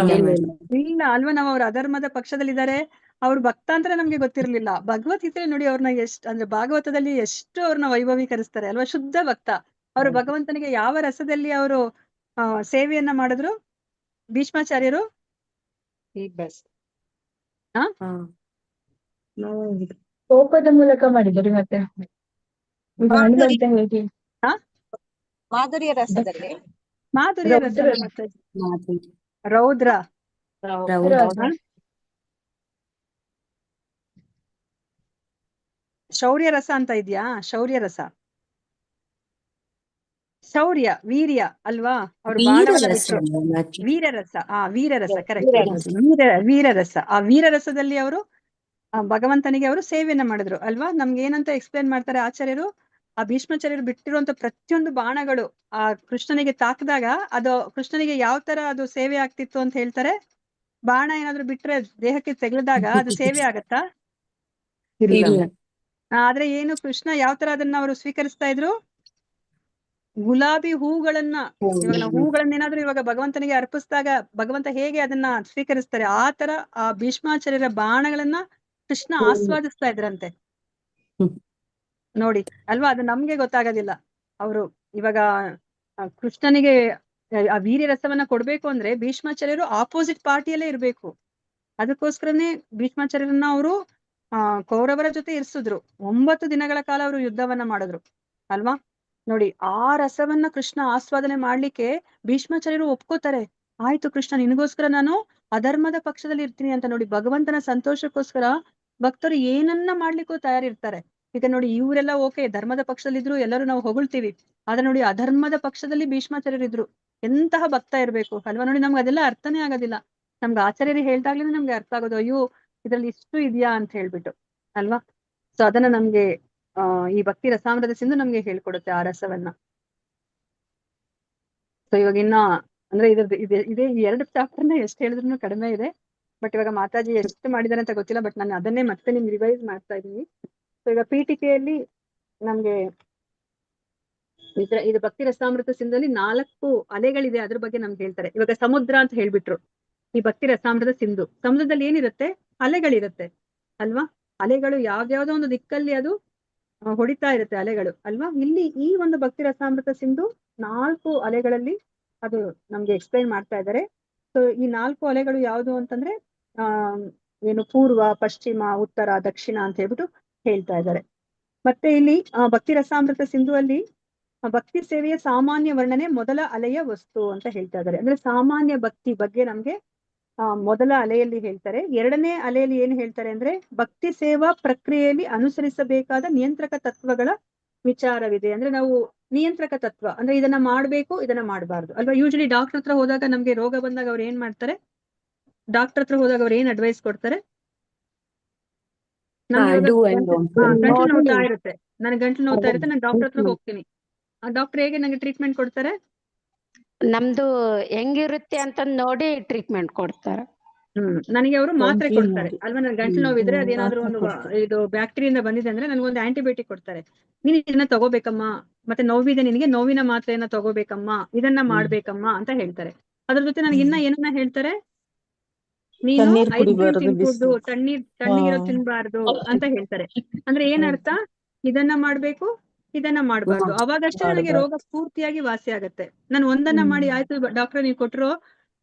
ಇಲ್ಲ ಅಲ್ವಾ. ನಾವು ಅವ್ರ ಅಧರ್ಮದ ಪಕ್ಷದಲ್ಲಿದ್ದಾರೆ, ಅವ್ರ ಭಕ್ತ ಅಂತ ನಮ್ಗೆ ಗೊತ್ತಿರ್ಲಿಲ್ಲ. ಭಗವದ್ಗೀತೆ ನೋಡಿ ಅವ್ರನ್ನ ಅಂದ್ರೆ ಭಾಗವತದಲ್ಲಿ ಎಷ್ಟು ಅವ್ರನ್ನ ವೈಭವೀಕರಿಸ್ತಾರೆ ಅಲ್ವಾ. ಶುದ್ಧ ಭಕ್ತ. ಅವರು ಭಗವಂತನಿಗೆ ಯಾವ ರಸದಲ್ಲಿ ಅವರು ಸೇವೆಯನ್ನ ಮಾಡಿದ್ರು ಭೀಷ್ಮಾಚಾರ್ಯರು? ಕೋಪದ ಮೂಲಕ ಮಾಡಿದ್ರು. ಮತ್ತೆ ಮಾಧುರ್ಯ ರಸದಲ್ಲಿ ಮಾಧುರ್ಯ ರಸ, ಮತ್ತೆ ರೌದ್ರ, ಶೌರ್ಯ ರಸ ಅಂತ ಇದ್ಯಾ? ಶೌರ್ಯ ರಸ, ಶೌರ್ಯ, ವೀರ್ಯ ಅಲ್ವಾ. ಅವ್ರು ಬಾಣವನ್ನ ಬಿಟ್ರು. ವೀರರಸ. ವೀರರಸ, ಕರೆಕ್ಟ್. ವೀರರಸ. ಆ ವೀರರಸದಲ್ಲಿ ಅವರು ಭಗವಂತನಿಗೆ ಅವರು ಸೇವೆಯನ್ನ ಮಾಡಿದ್ರು ಅಲ್ವಾ. ನಮ್ಗೆ ಏನಂತ ಎಕ್ಸ್ಪ್ಲೇನ್ ಮಾಡ್ತಾರೆ ಆಚಾರ್ಯರು? ಆ ಭೀಷ್ಮಾಚಾರ್ಯರು ಬಿಟ್ಟಿರುವಂತ ಪ್ರತಿಯೊಂದು ಬಾಣಗಳು ಆ ಕೃಷ್ಣನಿಗೆ ತಾಕಿದಾಗ ಅದು ಕೃಷ್ಣನಿಗೆ ಯಾವ ತರ ಅದು ಸೇವೆ ಆಗ್ತಿತ್ತು ಅಂತ ಹೇಳ್ತಾರೆ. ಬಾಣ ಏನಾದ್ರು ಬಿಟ್ರೆ ದೇಹಕ್ಕೆ ತೆಗೆದಾಗ ಅದು ಸೇವೆ ಆಗತ್ತಾ? ಆದ್ರೆ ಏನು ಕೃಷ್ಣ ಯಾವ ತರ ಅದನ್ನ ಅವರು ಸ್ವೀಕರಿಸ್ತಾ ಇದ್ರು? ಗುಲಾಬಿ ಹೂಗಳನ್ನ, ಇವಾಗ ನಾವು ಹೂಗಳನ್ನೇನಾದ್ರೂ ಇವಾಗ ಭಗವಂತನಿಗೆ ಅರ್ಪಿಸಿದಾಗ ಭಗವಂತ ಹೇಗೆ ಅದನ್ನ ಸ್ವೀಕರಿಸ್ತಾರೆ, ಆ ತರ ಆ ಭೀಷ್ಮಾಚಾರ್ಯರ ಬಾಣಗಳನ್ನ ಕೃಷ್ಣ ಆಸ್ವಾದಿಸ್ತಾ ಇದ್ರಂತೆ ನೋಡಿ ಅಲ್ವಾ. ಅದು ನಮ್ಗೆ ಗೊತ್ತಾಗೋದಿಲ್ಲ. ಅವರು ಇವಾಗ ಕೃಷ್ಣನಿಗೆ ಆ ವೀರ್ಯ ರಸವನ್ನ ಕೊಡ್ಬೇಕು ಅಂದ್ರೆ ಭೀಷ್ಮಾಚಾರ್ಯರು ಆಪೋಸಿಟ್ ಪಾರ್ಟಿಯಲ್ಲೇ ಇರ್ಬೇಕು. ಅದಕ್ಕೋಸ್ಕರನೇ ಭೀಷ್ಮಾಚಾರ್ಯರನ್ನ ಅವರು ಕೌರವರ ಜೊತೆ ಇರಿಸಿದ್ರು. 9 ದಿನಗಳ ಕಾಲ ಅವರು ಯುದ್ಧವನ್ನ ಮಾಡಿದ್ರು ಅಲ್ವಾ. ನೋಡಿ ಆ ರಸವನ್ನ ಕೃಷ್ಣ ಆಸ್ವಾದನೆ ಮಾಡ್ಲಿಕ್ಕೆ ಭೀಷ್ಮಾಚಾರ್ಯರು ಒಪ್ಕೋತಾರೆ. ಆಯ್ತು ಕೃಷ್ಣ, ನಿನಗೋಸ್ಕರ ನಾನು ಅಧರ್ಮದ ಪಕ್ಷದಲ್ಲಿ ಇರ್ತೀನಿ ಅಂತ. ನೋಡಿ ಭಗವಂತನ ಸಂತೋಷಕ್ಕೋಸ್ಕರ ಭಕ್ತರು ಏನನ್ನ ಮಾಡ್ಲಿಕ್ಕೂ ತಯಾರಿರ್ತಾರೆ. ಈಗ ನೋಡಿ ಇವರೆಲ್ಲ ಓಕೆ ಧರ್ಮದ ಪಕ್ಷದಲ್ಲಿದ್ರು, ಎಲ್ಲರೂ ನಾವು ಹೊಗಳ್ತೀವಿ. ಆದ್ರೆ ನೋಡಿ ಅಧರ್ಮದ ಪಕ್ಷದಲ್ಲಿ ಭೀಷ್ಮಾಚಾರ್ಯರು ಇದ್ರು. ಎಂತಹ ಭಕ್ತ ಇರ್ಬೇಕು ಅಲ್ವಾ. ನೋಡಿ ನಮ್ಗೆ ಅದೆಲ್ಲ ಅರ್ಥನೇ ಆಗೋದಿಲ್ಲ. ನಮ್ಗೆ ಆಚಾರ್ಯರು ಹೇಳ್ದಾಗ್ಲೇ ನಮ್ಗೆ ಅರ್ಥ ಆಗೋದು, ಅಯ್ಯೋ ಇದ್ರಲ್ಲಿ ಇಷ್ಟು ಇದೆಯಾ ಅಂತ ಹೇಳ್ಬಿಟ್ಟು ಅಲ್ವಾ. ಸೊ ಅದನ್ನ ನಮ್ಗೆ ಈ ಭಕ್ತಿ ರಸಾಮೃತ ಸಿಂಧು ನಮ್ಗೆ ಹೇಳ್ಕೊಡುತ್ತೆ ಆ ರಸವನ್ನ. ಸೊ ಇವಾಗ ಇನ್ನ ಅಂದ್ರೆ ಇದೇ ಈ 2 ಚಾಪ್ಟರ್ನ ಎಷ್ಟು ಹೇಳಿದ್ರು ಕಡಿಮೆ ಇದೆ. ಬಟ್ ಇವಾಗ ಮಾತಾಜಿ ಎಷ್ಟು ಮಾಡಿದಾರೆ ಅಂತ ಗೊತ್ತಿಲ್ಲ. ಬಟ್ ನಾನು ಅದನ್ನೇ ಮತ್ತೆ ನಿಮ್ಗೆ ರಿವೈಸ್ ಮಾಡ್ತಾ ಇದೀನಿ. ಸೊ ಈಗ ಪೀಠಿಕೆಯಲ್ಲಿ ನಮ್ಗೆ ಇದು ಭಕ್ತಿ ರಸಾಮೃತ ಸಿಂಧುದಲ್ಲಿ 4 ಅಲೆಗಳಿದೆ, ಅದ್ರ ಬಗ್ಗೆ ನಮ್ಗೆ ಹೇಳ್ತಾರೆ. ಇವಾಗ ಸಮುದ್ರ ಅಂತ ಹೇಳ್ಬಿಟ್ರು ಈ ಭಕ್ತಿ ರಸಾಮೃತ ಸಿಂಧು. ಸಮುದ್ರದಲ್ಲಿ ಏನಿರುತ್ತೆ? ಅಲೆಗಳಿರುತ್ತೆ ಅಲ್ವಾ. ಅಲೆಗಳು ಯಾವ್ದಾವ್ದೋ ಒಂದು ದಿಕ್ಕಲ್ಲಿ ಅದು ಹೊಡಿತಾ ಇರುತ್ತೆ ಅಲೆಗಳು ಅಲ್ವಾ. ಇಲ್ಲಿ ಈ ಒಂದು ಭಕ್ತಿ ರಸಾಮೃತ ಸಿಂಧು 4 ಅಲೆಗಳಲ್ಲಿ ಅದು ನಮ್ಗೆ ಎಕ್ಸ್ಪ್ಲೈನ್ ಮಾಡ್ತಾ ಇದ್ದಾರೆ. ಸೊ ಈ 4 ಅಲೆಗಳು ಯಾವುದು ಅಂತಂದ್ರೆ ಏನು ಪೂರ್ವ, ಪಶ್ಚಿಮ, ಉತ್ತರ, ದಕ್ಷಿಣ ಅಂತ ಹೇಳ್ಬಿಟ್ಟು ಹೇಳ್ತಾ ಇದ್ದಾರೆ. ಮತ್ತೆ ಇಲ್ಲಿ ಭಕ್ತಿ ರಸಾಮೃತ ಸಿಂಧುವಲ್ಲಿ ಭಕ್ತಿ ಸೇವೆಯ ಸಾಮಾನ್ಯ ವರ್ಣನೆ ಮೊದಲ ಅಲೆಯ ವಸ್ತು ಅಂತ ಹೇಳ್ತಾ ಇದ್ದಾರೆ. ಅಂದ್ರೆ ಸಾಮಾನ್ಯ ಭಕ್ತಿ ಬಗ್ಗೆ ನಮ್ಗೆ ಮೊದಲ ಅಲೆಯಲ್ಲಿ ಹೇಳ್ತಾರೆ. ಎರಡನೇ ಅಲೆಯಲ್ಲಿ ಏನು ಹೇಳ್ತಾರೆ ಅಂದ್ರೆ ಭಕ್ತಿ ಸೇವಾ ಪ್ರಕ್ರಿಯೆಯಲ್ಲಿ ಅನುಸರಿಸಬೇಕಾದ ನಿಯಂತ್ರಕ ತತ್ವಗಳ ವಿಚಾರವಿದೆ. ಅಂದ್ರೆ ನಾವು ನಿಯಂತ್ರಕ ತತ್ವ ಅಂದ್ರೆ ಇದನ್ನ ಮಾಡ್ಬೇಕು, ಇದನ್ನ ಮಾಡಬಾರ್ದು ಅಲ್ವಾ. ಯೂಶಲಿ ಡಾಕ್ಟರ್ ಹತ್ರ ಹೋದಾಗ ನಮ್ಗೆ ರೋಗ ಬಂದಾಗ ಅವ್ರು ಏನ್ ಮಾಡ್ತಾರೆ, ಡಾಕ್ಟರ್ ಹತ್ರ ಹೋದಾಗ ಅವ್ರು ಏನ್ ಅಡ್ವೈಸ್ ಕೊಡ್ತಾರೆ, ನಮ್ಗೆ ಇವಾಗ do and don't. ಗಂಟ್ಲು ನೋಡಿ ನೋವ್ತಾ ಇರುತ್ತೆ, ನನಗೆ ಗಂಟ್ಲು ನೋವ್ತಾ ಇರುತ್ತೆ, ನಾನು ಡಾಕ್ಟರ್ ಹತ್ರ ಹೋಗ್ತೀನಿ. ಆ ಡಾಕ್ಟರ್ ಹೇಗೆ ನಂಗೆ ಟ್ರೀಟ್ಮೆಂಟ್ ಕೊಡ್ತಾರೆ, ನಮ್ದು ಹೆಂಗಿರುತ್ತೆ ಅಂತ ನೋಡಿ ಟ್ರೀಟ್ಮೆಂಟ್ ಕೊಡ್ತಾರೆ. ನನಗೆ ಅವರು ಮಾತ್ರೆ Complain ಕೊಡ್ತಾರೆ ಮಾಡಿ. ಅಲ್ವಾ. ನನ್ ಗಂಟ್ಲು ನೋವಿದ್ರೆ ಅದೇನಾದ್ರೂ ಒಂದು ಇದು ಬ್ಯಾಕ್ಟೀರಿಯಿಂದ ಬಂದಿದೆ ಅಂದ್ರೆ ನನಗೊಂದು ಆಂಟಿಬಯೋಟಿಕ್ ಕೊಡ್ತಾರೆ. ನೀನ್ ಇದನ್ನ ತಗೋಬೇಕಮ್ಮ, ಮತ್ತೆ ನೋವಿದೆ ನಿನಗೆ, ನೋವಿನ ಮಾತ್ರೆಯನ್ನ ತಗೋಬೇಕಮ್ಮ, ಇದನ್ನ ಮಾಡ್ಬೇಕಮ್ಮ ಅಂತ ಹೇಳ್ತಾರೆ. ಅದ್ರ ಜೊತೆ ನನಗೆ ಇನ್ನ ಏನನ್ನ ಹೇಳ್ತಾರೆ, ನೀನು ತಣ್ಣೀರ್ ಐಸ್ ಕ್ರೀಮ್ ಕುಡಿಬಾರ್ದು, ತಿನ್ಕೂಡ್ದು, ಬಿಸಿ. ತಣ್ಣಗಿರೋ ತಿನ್ಬಾರ್ದು ಅಂತ ಹೇಳ್ತಾರೆ. ಅಂದ್ರೆ ಏನರ್ಥ, ಇದನ್ನ ಮಾಡ್ಬೇಕು, ಇದನ್ನ ಮಾಡ್ಬಾರ್ದು, ಅವಾಗಷ್ಟೇ ನನಗೆ ರೋಗ ಪೂರ್ತಿಯಾಗಿ ವಾಸಿ ಆಗತ್ತೆ. ನಾನು ಒಂದನ್ನ ಮಾಡಿ ಆಯ್ತು ಡಾಕ್ಟರ್ ನೀವು ಕೊಟ್ಟಿರೋ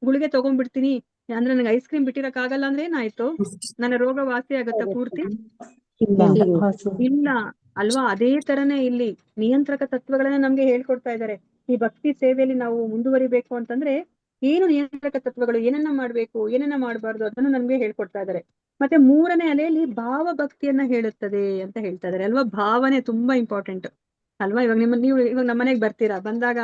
ಗುಳಿಗೆ ತಗೊಂಡ್ಬಿಡ್ತೀನಿ ಅಂದ್ರೆ ನನಗೆ ಐಸ್ ಕ್ರೀಮ್ ಬಿಟ್ಟಿರಕ್ ಆಗಲ್ಲ ಅಂದ್ರೆ ಏನಾಯ್ತು, ನನ್ನ ರೋಗ ವಾಸಿ ಆಗತ್ತಾ ಪೂರ್ತಿ? ಇಲ್ಲ ಅಲ್ವಾ. ಅದೇ ತರನೇ ಇಲ್ಲಿ ನಿಯಂತ್ರಕ ತತ್ವಗಳನ್ನ ನಮ್ಗೆ ಹೇಳ್ಕೊಡ್ತಾ ಇದ್ದಾರೆ. ಈ ಭಕ್ತಿ ಸೇವೆಯಲ್ಲಿ ನಾವು ಮುಂದುವರಿಬೇಕು ಅಂತಂದ್ರೆ ಏನು ನಿಯಂತ್ರಕ ತತ್ವಗಳು, ಏನನ್ನ ಮಾಡ್ಬೇಕು, ಏನನ್ನ ಮಾಡಬಾರ್ದು ಅದನ್ನು ನಮ್ಗೆ ಹೇಳ್ಕೊಡ್ತಾ ಇದ್ದಾರೆ. ಮತ್ತೆ ಮೂರನೇ ಅಲೆಯಲ್ಲಿ ಭಾವ ಭಕ್ತಿಯನ್ನ ಹೇಳುತ್ತದೆ ಅಂತ ಹೇಳ್ತಾ ಇದ್ದಾರೆ ಅಲ್ವಾ. ಭಾವನೆ ತುಂಬಾ ಇಂಪಾರ್ಟೆಂಟ್ ಅಲ್ವಾ. ಇವಾಗ ನೀವು ಇವಾಗ ನಮ್ಮ ಮನೆಗೆ ಬರ್ತೀರಾ, ಬಂದಾಗ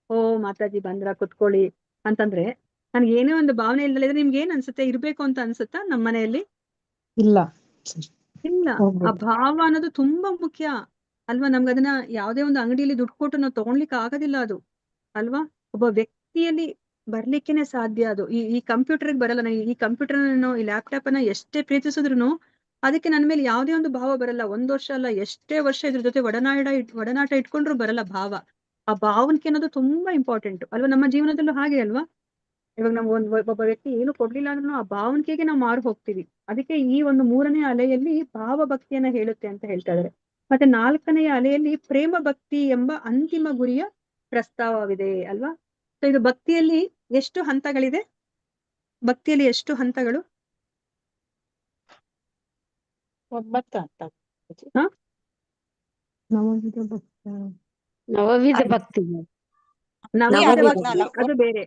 ಓ ಮಾತಾಜಿ ಬಂದ್ರ ಕುತ್ಕೊಳ್ಳಿ ಅಂತಂದ್ರೆ ನನ್ಗೆ ಏನೇ ಒಂದು ಭಾವನೆ ಇಲ್ದಲೆ ನಿಮ್ಗೆ ಏನ್ ಅನ್ಸುತ್ತೆ, ಇರ್ಬೇಕು ಅಂತ ಅನ್ಸುತ್ತಾ ನಮ್ಮ ಮನೆಯಲ್ಲಿ? ಇಲ್ಲ. ಇಲ್ಲ. ಆ ಭಾವ ಅನ್ನೋದು ತುಂಬಾ ಮುಖ್ಯ ಅಲ್ವಾ. ನಮ್ಗೆ ಅದನ್ನ ಯಾವ್ದೇ ಒಂದು ಅಂಗಡಿಯಲ್ಲಿ ದುಡ್ಡು ಕೊಟ್ಟು ನಾವು ತಗೊಳ್ಲಿಕ್ಕೆ ಆಗೋದಿಲ್ಲ ಅದು ಅಲ್ವಾ. ಒಬ್ಬ ವ್ಯಕ್ತಿಯಲ್ಲಿ ಬರ್ಲಿಕ್ಕೆನೆ ಸಾಧ್ಯ ಅದು. ಈ ಕಂಪ್ಯೂಟರ್ಗೆ ಬರಲ್ಲ. ಈ ಕಂಪ್ಯೂಟರ್ ಈ ಲ್ಯಾಪ್ಟಾಪ್ ಅನ್ನ ಎಷ್ಟೇ ಪ್ರೀತಿಸಿದ್ರು ಅದಕ್ಕೆ ನನ್ನ ಮೇಲೆ ಯಾವುದೇ ಒಂದು ಭಾವ ಬರಲ್ಲ. 1 ವರ್ಷ ಅಲ್ಲ, ಎಷ್ಟೇ ವರ್ಷ ಇದ್ರ ಜೊತೆ ಒಡನಾಟ ಇಟ್ಕೊಂಡ್ರು ಬರಲ್ಲ ಭಾವ. ಆ ಭಾವನಿಕೆ ಅನ್ನೋದು ತುಂಬಾ ಇಂಪಾರ್ಟೆಂಟ್ ಅಲ್ವಾ. ನಮ್ಮ ಜೀವನದಲ್ಲೂ ಹಾಗೆ ಅಲ್ವಾ. ಇವಾಗ ನಾವು ಒಬ್ಬ ವ್ಯಕ್ತಿ ಏನು ಕೊಡ್ಲಿಲ್ಲ ಅಂದ್ರೂ ಆ ಭಾವನಿಕೆಗೆ ನಾವು ಮಾರು ಹೋಗ್ತೀವಿ. ಅದಕ್ಕೆ ಈ ಒಂದು ಮೂರನೇ ಅಲೆಯಲ್ಲಿ ಭಾವ ಭಕ್ತಿಯನ್ನ ಹೇಳುತ್ತೆ ಅಂತ ಹೇಳ್ತಾ ಇದ್ದಾರೆ. ಮತ್ತೆ 4ನೆಯ ಅಲೆಯಲ್ಲಿ ಪ್ರೇಮ ಭಕ್ತಿ ಎಂಬ ಅಂತಿಮ ಗುರಿಯ ಪ್ರಸ್ತಾವವಿದೆ ಅಲ್ವಾ. ಸೊ ಇದು ಭಕ್ತಿಯಲ್ಲಿ ಎಷ್ಟು ಹಂತಗಳಿದೆ, ಭಕ್ತಿಯಲ್ಲಿ ಎಷ್ಟು ಹಂತಗಳು? 9 ಅಂತ. ನವವಿಧ ಭಕ್ತಿ. ನವವಿಧ ಭಕ್ತಿ ಅದು ಬೇರೆ.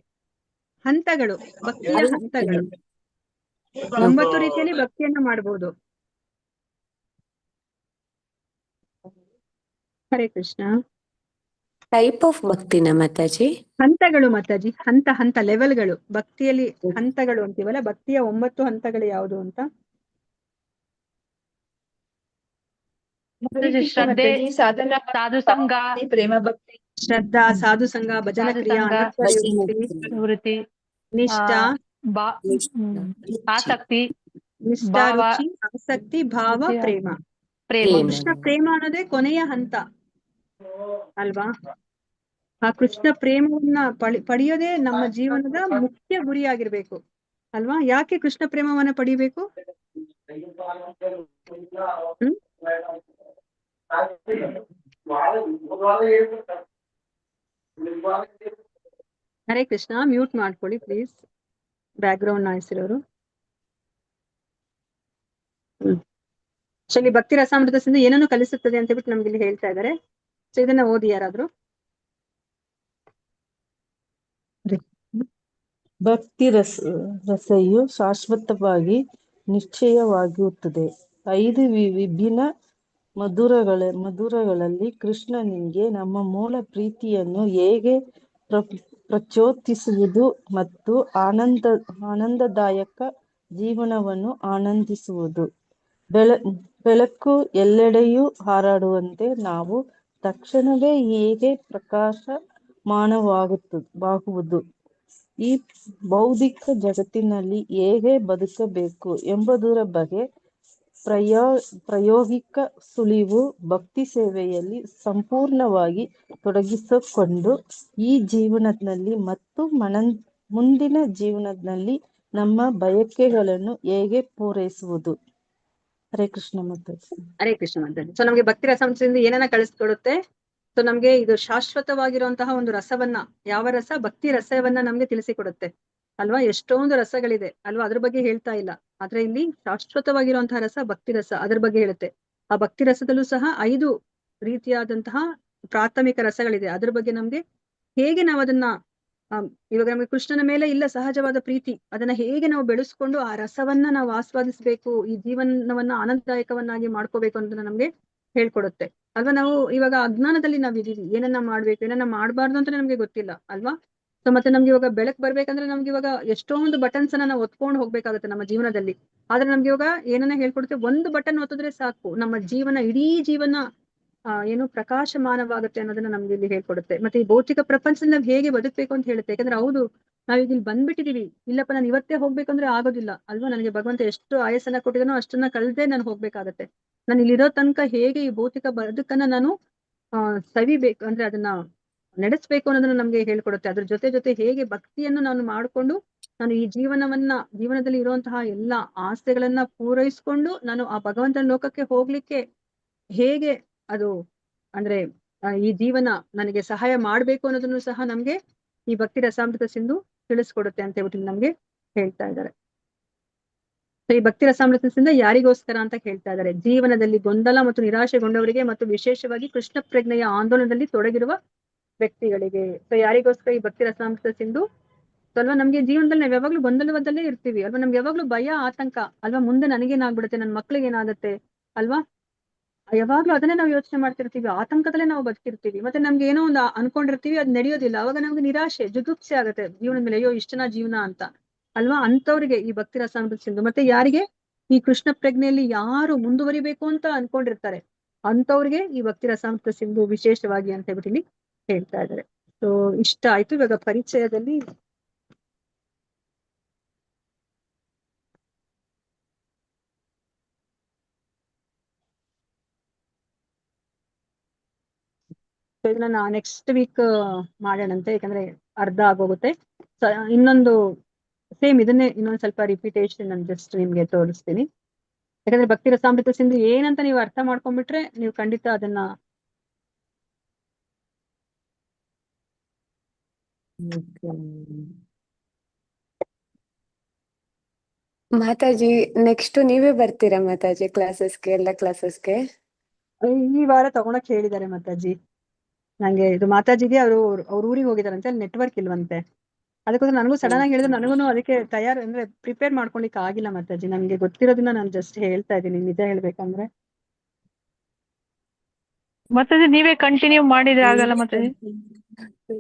ಹಂತಗಳು, ಭಕ್ತಿಯ ಹಂತಗಳು 9 ರೀತಿಯಲ್ಲಿ ಭಕ್ತಿಯನ್ನ ಮಾಡಬಹುದು. ಹರೇ ಕೃಷ್ಣ. ಟೈಪ್ ಆಫ್ ಭಕ್ತಿನ ಮಾತಾಜಿ? ಹಂತಗಳು ಮಾತಾಜಿ, ಹಂತ ಲೆವೆಲ್ಗಳು. ಭಕ್ತಿಯಲ್ಲಿ ಹಂತಗಳು ಅಂತೀವಲ್ಲ, ಭಕ್ತಿಯ 9 ಹಂತಗಳು ಯಾವುದು ಅಂತ? ಶ್ರದ್ಧೆ, ಸಾಧನ, ಸಾಧು ಸಂಘ, ಪ್ರೇಮ ಭಕ್ತಿ, ಶ್ರದ್ಧಾ, ಸಾಧು ಸಂಘ, ಭಜನ ಕ್ರಿಯಾ, ಅನರ್ಥ ನಿವೃತ್ತಿ, ನಿಷ್ಠಾ, ಆಸಕ್ತಿ, ನಿಷ್ಠಾ, ರುಚಿ, ಆಸಕ್ತಿ, ಭಾವ, ಪ್ರೇಮ. ಕೃಷ್ಣ ಪ್ರೇಮ ಅನ್ನೋದೇ ಕೊನೆಯ ಹಂತ ಅಲ್ವಾ. ಆ ಕೃಷ್ಣ ಪ್ರೇಮವನ್ನ ಪಡೆಯೋದೇ ನಮ್ಮ ಜೀವನದ ಮುಖ್ಯ ಗುರಿಯಾಗಿರ್ಬೇಕು ಅಲ್ವಾ. ಯಾಕೆ ಕೃಷ್ಣ ಪ್ರೇಮವನ್ನ ಪಡಿಬೇಕು? ಹರೇ ಕೃಷ್ಣ. ಮ್ಯೂಟ್ ಮಾಡ್ಕೊಳ್ಳಿ ಪ್ಲೀಸ್, ಬ್ಯಾಕ್ ಗ್ರೌಂಡ್ ನಾಯ್ಸ್ ಇರೋರು. ಸೊ ಇಲ್ಲಿ ಭಕ್ತಿ ರಸಾಮೃತ ಸಿಂಧು ಏನನ್ನು ಕಲಿಸುತ್ತದೆ ಅಂತ ಬಿಟ್ಟು ನಮ್ಗೆ ಇಲ್ಲಿ ಹೇಳ್ತಾ ಇದ್ದಾರೆ. ಸೊ ಇದನ್ನ ಓದಿ ಯಾರಾದ್ರೂ. ಭಕ್ತಿ ರಸೆಯು ಶಾಶ್ವತವಾಗಿ ನಿಶ್ಚಯವಾಗಿರುತ್ತದೆ. 5 ವಿಭಿನ್ನ ಮಧುರಗಳಲ್ಲಿ ಕೃಷ್ಣನಿಗೆ ನಮ್ಮ ಮೂಲ ಪ್ರೀತಿಯನ್ನು ಹೇಗೆ ಪ್ರಚೋದಿಸುವುದು ಮತ್ತು ಆನಂದದಾಯಕ ಜೀವನವನ್ನು ಆನಂದಿಸುವುದು. ಬೆಳಕು ಎಲ್ಲೆಡೆಯೂ ಹಾರಾಡುವಂತೆ ನಾವು ತಕ್ಷಣವೇ ಹೇಗೆ ಪ್ರಕಾಶಮಾನವಾಗುವುದು, ಈ ಬೌದ್ಧಿಕ ಜಗತ್ತಿನಲ್ಲಿ ಹೇಗೆ ಬದುಕಬೇಕು ಎಂಬುದರ ಬಗ್ಗೆ ಪ್ರಾಯೋಗಿಕ ಸುಳಿವು ಭಕ್ತಿ ಸೇವೆಯಲ್ಲಿ ಸಂಪೂರ್ಣವಾಗಿ ತೊಡಗಿಸಿಕೊಂಡು ಈ ಜೀವನದಲ್ಲಿ ಮತ್ತು ಮುಂದಿನ ಜೀವನದಲ್ಲಿ ನಮ್ಮ ಬಯಕೆಗಳನ್ನು ಹೇಗೆ ಪೂರೈಸುವುದು. ಹರೇ ಕೃಷ್ಣ ಮಾತಾಜಿ. ಹರೇ ಕೃಷ್ಣ ಮಾತಾಜಿ. ಸೊ ನಮ್ಗೆ ಭಕ್ತಿ ರಸಮೃತದಿಂದ ಏನನ್ನ ಕಳಿಸ್ಕೊಡುತ್ತೆ? ಸೊ ನಮ್ಗೆ ಇದು ಶಾಶ್ವತವಾಗಿರುವಂತಹ ಒಂದು ರಸವನ್ನ, ಯಾವ ರಸ? ಭಕ್ತಿ ರಸವನ್ನ ನಮ್ಗೆ ತಿಳಿಸಿಕೊಡುತ್ತೆ ಅಲ್ವಾ. ಎಷ್ಟೊಂದು ರಸಗಳಿದೆ ಅಲ್ವಾ, ಅದ್ರ ಬಗ್ಗೆ ಹೇಳ್ತಾ ಇಲ್ಲ. ಆದ್ರೆ ಇಲ್ಲಿ ಶಾಶ್ವತವಾಗಿರುವಂತಹ ರಸ ಭಕ್ತಿ ರಸ, ಅದ್ರ ಬಗ್ಗೆ ಹೇಳುತ್ತೆ. ಆ ಭಕ್ತಿ ರಸದಲ್ಲೂ ಸಹ 5 ರೀತಿಯಾದಂತಹ ಪ್ರಾಥಮಿಕ ರಸಗಳಿದೆ. ಅದ್ರ ಬಗ್ಗೆ ನಮ್ಗೆ ಹೇಗೆ ನಾವು ಅದನ್ನ ಇವಾಗ ನಮಗೆ ಕೃಷ್ಣನ ಮೇಲೆ ಇಲ್ಲ ಸಹಜವಾದ ಪ್ರೀತಿ, ಅದನ್ನ ಹೇಗೆ ನಾವು ಬೆಳೆಸ್ಕೊಂಡು ಆ ರಸವನ್ನ ನಾವು ಆಸ್ವಾದಿಸ್ಬೇಕು, ಈ ಜೀವನವನ್ನ ಆನಂದದಾಯಕವನ್ನಾಗಿ ಮಾಡ್ಕೋಬೇಕು ಅನ್ನೋದನ್ನ ನಮ್ಗೆ ಹೇಳ್ಕೊಡುತ್ತೆ ಅಲ್ವಾ. ನಾವು ಇವಾಗ ಅಜ್ಞಾನದಲ್ಲಿ ನಾವ್ ಇದೀವಿ, ಏನನ್ನ ಮಾಡ್ಬೇಕು ಏನನ್ನ ಮಾಡ್ಬಾರ್ದು ಅಂತ ನಮ್ಗೆ ಗೊತ್ತಿಲ್ಲ ಅಲ್ವಾ. ಸೊ ಮತ್ತೆ ನಮ್ಗೆ ಇವಾಗ ಬೆಳಕ್ ಬರ್ಬೇಕಂದ್ರೆ ನಮ್ಗೆ ಇವಾಗ ಎಷ್ಟೊಂದು ಬಟನ್ಸ್ ಅನ್ನ ನಾವು ಒತ್ಕೊಂಡು ಹೋಗ್ಬೇಕಾಗುತ್ತೆ ನಮ್ಮ ಜೀವನದಲ್ಲಿ. ಆದ್ರೆ ನಮ್ಗೆ ಇವಾಗ ಏನನ್ನ ಹೇಳ್ಕೊಡುತ್ತೆ, ಒಂದು ಬಟನ್ ಒತ್ತಿದ್ರೆ ಸಾಕು, ನಮ್ಮ ಜೀವನ ಇಡೀ ಜೀವನ ಏನು ಪ್ರಕಾಶಮಾನವಾಗುತ್ತೆ ಅನ್ನೋದನ್ನ ನಮ್ಗೆ ಇಲ್ಲಿ ಹೇಳ್ಕೊಡುತ್ತೆ. ಮತ್ತೆ ಈ ಭೌತಿಕ ಪ್ರಪಂಚದಲ್ಲಿ ನಾವ್ ಹೇಗೆ ಬದುಕ್ಬೇಕು ಅಂತ ಹೇಳುತ್ತೆ. ಯಾಕಂದ್ರೆ ಹೌದು, ನಾವೀಗ ಇಲ್ಲಿ ಬಂದ್ಬಿಟ್ಟಿದೀವಿ, ಇಲ್ಲಪ್ಪ ನಾನು ಇವತ್ತೇ ಹೋಗ್ಬೇಕಂದ್ರೆ ಆಗೋದಿಲ್ಲ ಅಲ್ವಾ. ನನಗೆ ಭಗವಂತ ಎಷ್ಟು ಆಯಸ್ಸನ್ನ ಕೊಟ್ಟಿದಾನೋ ಅಷ್ಟನ್ನ ಕಳ್ದೇ ನಾನು ಹೋಗ್ಬೇಕಾಗತ್ತೆ. ನಾನು ಇಲ್ಲಿರೋ ತನಕ ಹೇಗೆ ಈ ಭೌತಿಕ ಬದುಕನ್ನ ನಾನು ಸವಿಬೇಕು ಅಂದ್ರೆ ಅದನ್ನ ನಡೆಸ್ಬೇಕು ಅನ್ನೋದನ್ನ ನಮ್ಗೆ ಹೇಳ್ಕೊಡುತ್ತೆ. ಅದ್ರ ಜೊತೆ ಜೊತೆ ಹೇಗೆ ಭಕ್ತಿಯನ್ನು ನಾನು ಮಾಡ್ಕೊಂಡು ನಾನು ಈ ಜೀವನದಲ್ಲಿ ಇರುವಂತಹ ಎಲ್ಲಾ ಆಸೆಗಳನ್ನ ಪೂರೈಸ್ಕೊಂಡು ನಾನು ಆ ಭಗವಂತನ ಲೋಕಕ್ಕೆ ಹೋಗ್ಲಿಕ್ಕೆ ಹೇಗೆ ಅದು ಅಂದ್ರೆ ಈ ಜೀವನ ನನಗೆ ಸಹಾಯ ಮಾಡ್ಬೇಕು ಅನ್ನೋದನ್ನು ಸಹ ನಮ್ಗೆ ಈ ಭಕ್ತಿ ರಸಾಮೃತ ಸಿಂಧು ತಿಳಿಸ್ಕೊಡುತ್ತೆ ಅಂತ ಹೇಳ್ಬಿಟ್ಟು ನಮ್ಗೆ ಹೇಳ್ತಾ ಇದ್ದಾರೆ. ಈ ಭಕ್ತಿ ರಸಾಮೃತ ಸಿಂಧು ಯಾರಿಗೋಸ್ಕರ ಅಂತ ಹೇಳ್ತಾ ಇದ್ದಾರೆ, ಜೀವನದಲ್ಲಿ ಗೊಂದಲ ಮತ್ತು ನಿರಾಶೆಗೊಂಡವರಿಗೆ ಮತ್ತು ವಿಶೇಷವಾಗಿ ಕೃಷ್ಣ ಪ್ರಜ್ಞೆಯ ಆಂದೋಲನದಲ್ಲಿ ತೊಡಗಿರುವ ವ್ಯಕ್ತಿಗಳಿಗೆ. ಸೊ ಯಾರಿಗೋಸ್ಕರ ಈ ಭಕ್ತಿ ರಸಾಮೃತ ಸಿಂಧು ಅಲ್ವಾ. ನಮ್ಗೆ ಜೀವನದಲ್ಲಿ ನಾವ್ ಯಾವಾಗ್ಲೂ ಗೊಂದಲವದಲ್ಲೇ ಇರ್ತೀವಿ ಅಲ್ವಾ. ನಮ್ಗೆ ಯಾವಾಗ್ಲೂ ಭಯ ಆತಂಕ ಅಲ್ವಾ, ಮುಂದೆ ನನಗೇನಾಗ್ಬಿಡುತ್ತೆ, ನನ್ ಮಕ್ಳಿಗೆ ಏನಾಗುತ್ತೆ ಅಲ್ವಾ. ಯಾವಾಗ್ಲೂ ಅದನ್ನೇ ನಾವು ಯೋಚನೆ ಮಾಡ್ತಿರ್ತೀವಿ, ಆತಂಕದಲ್ಲೇ ನಾವು ಬದುಕಿರ್ತೀವಿ. ಮತ್ತೆ ನಮ್ಗೆ ಏನೋ ಒಂದು ಅನ್ಕೊಂಡಿರ್ತೀವಿ, ಅದ್ ನಡೆಯೋದಿಲ್ಲ. ಅವಾಗ ನಮ್ಗೆ ನಿರಾಶೆ ಜುಗುಪ್ಸೆ ಆಗುತ್ತೆ ಜೀವನದ ಮೇಲೆ, ಅಯ್ಯೋ ಇಷ್ಟನ ಜೀವನ ಅಂತ ಅಲ್ವಾ. ಅಂತವ್ರಿಗೆ ಈ ಭಕ್ತಿ ರಸಾಮೃತ ಸಿಂಧು. ಮತ್ತೆ ಯಾರಿಗೆ ಈ ಕೃಷ್ಣ ಪ್ರಜ್ಞೆಯಲ್ಲಿ ಯಾರು ಮುಂದುವರಿಬೇಕು ಅಂತ ಅನ್ಕೊಂಡಿರ್ತಾರೆ ಅಂತವ್ರಿಗೆ ಈ ಭಕ್ತಿ ರಸಾಮೃತ ಸಿಂಧು ವಿಶೇಷವಾಗಿ ಅಂತ ಹೇಳ್ಬಿಟ್ಟು ಇಲ್ಲಿ ಹೇಳ್ತಾ ಇದ್ದಾರೆ. ಸೊ ಇಷ್ಟ ಆಯ್ತು. ಇವಾಗ ಪರಿಚಯದಲ್ಲಿ ಇದನ್ನ ನೆಕ್ಸ್ಟ್ ವೀಕ್ ಮಾಡೋಣಂತೆ, ಯಾಕಂದ್ರೆ ಅರ್ಧ ಆಗೋಗುತ್ತೆ. ಇನ್ನೊಂದು ಸೇಮ್ ಇದನ್ನೇ ಇನ್ನೊಂದ್ ಸ್ವಲ್ಪ ರಿಪೀಟೇಷನ್ ನಾನು ಜಸ್ಟ್ ನಿಮ್ಗೆ ತೋರಿಸ್ತೀನಿ. ಯಾಕಂದ್ರೆ ಭಕ್ತಿ ರಸಾಮೃತ ಸಿಂಧು ಏನಂತ ನೀವು ಅರ್ಥ ಮಾಡ್ಕೊಂಡ್ಬಿಟ್ರೆ ನೀವು ಖಂಡಿತ ಅದನ್ನ ಮಾತಾಜಿ ನೆಕ್ಸ್ಟ್ ನೀವೇ ಬರ್ತೀರಾ ಮಾತಾಜಿ ಕ್ಲಾಸಸ್ಗೆ, ಎಲ್ಲ ಕ್ಲಾಸಸ್ಗೆ? ಈ ವಾರ ತಗೊಳಕ್ ಹೇಳಿದ್ದಾರೆ ಮಾತಾಜಿ. ನಂಗೆ ಇದು ಮಾತಾಜಿಗೆ ಅವ್ರ ಊರಿಗೆ ಹೋಗಿದಾರಂತೆ, ಅಲ್ಲಿ ನೆಟ್ವರ್ಕ್ ಇಲ್ವಂತೆ. ಅದಕ್ಕೋಸ್ಕರ ನನಗೂ ಸಡನ್ ಆಗಿ ಹೇಳಿದ್ರೆ ನನಗೂ ಅದಕ್ಕೆ ಅಂದ್ರೆ ಪ್ರಿಪೇರ್ ಮಾಡ್ಕೊಳಿಕ್ ಆಗಿಲ್ಲ ಮಾತಾಜಿ. ನನ್ಗೆ ಗೊತ್ತಿರೋದನ್ನ ನಾನು ಜಸ್ಟ್ ಹೇಳ್ತಾ ಇದ್ದೀನಿ ನಿಜ ಹೇಳ್ಬೇಕಂದ್ರೆ. ಮತ್ತೆ ನೀವೇ ಕಂಟಿನ್ಯೂ ಮಾಡಿದ್ರೆ ಆಗಲ್ಲ ಮತ್ತೆ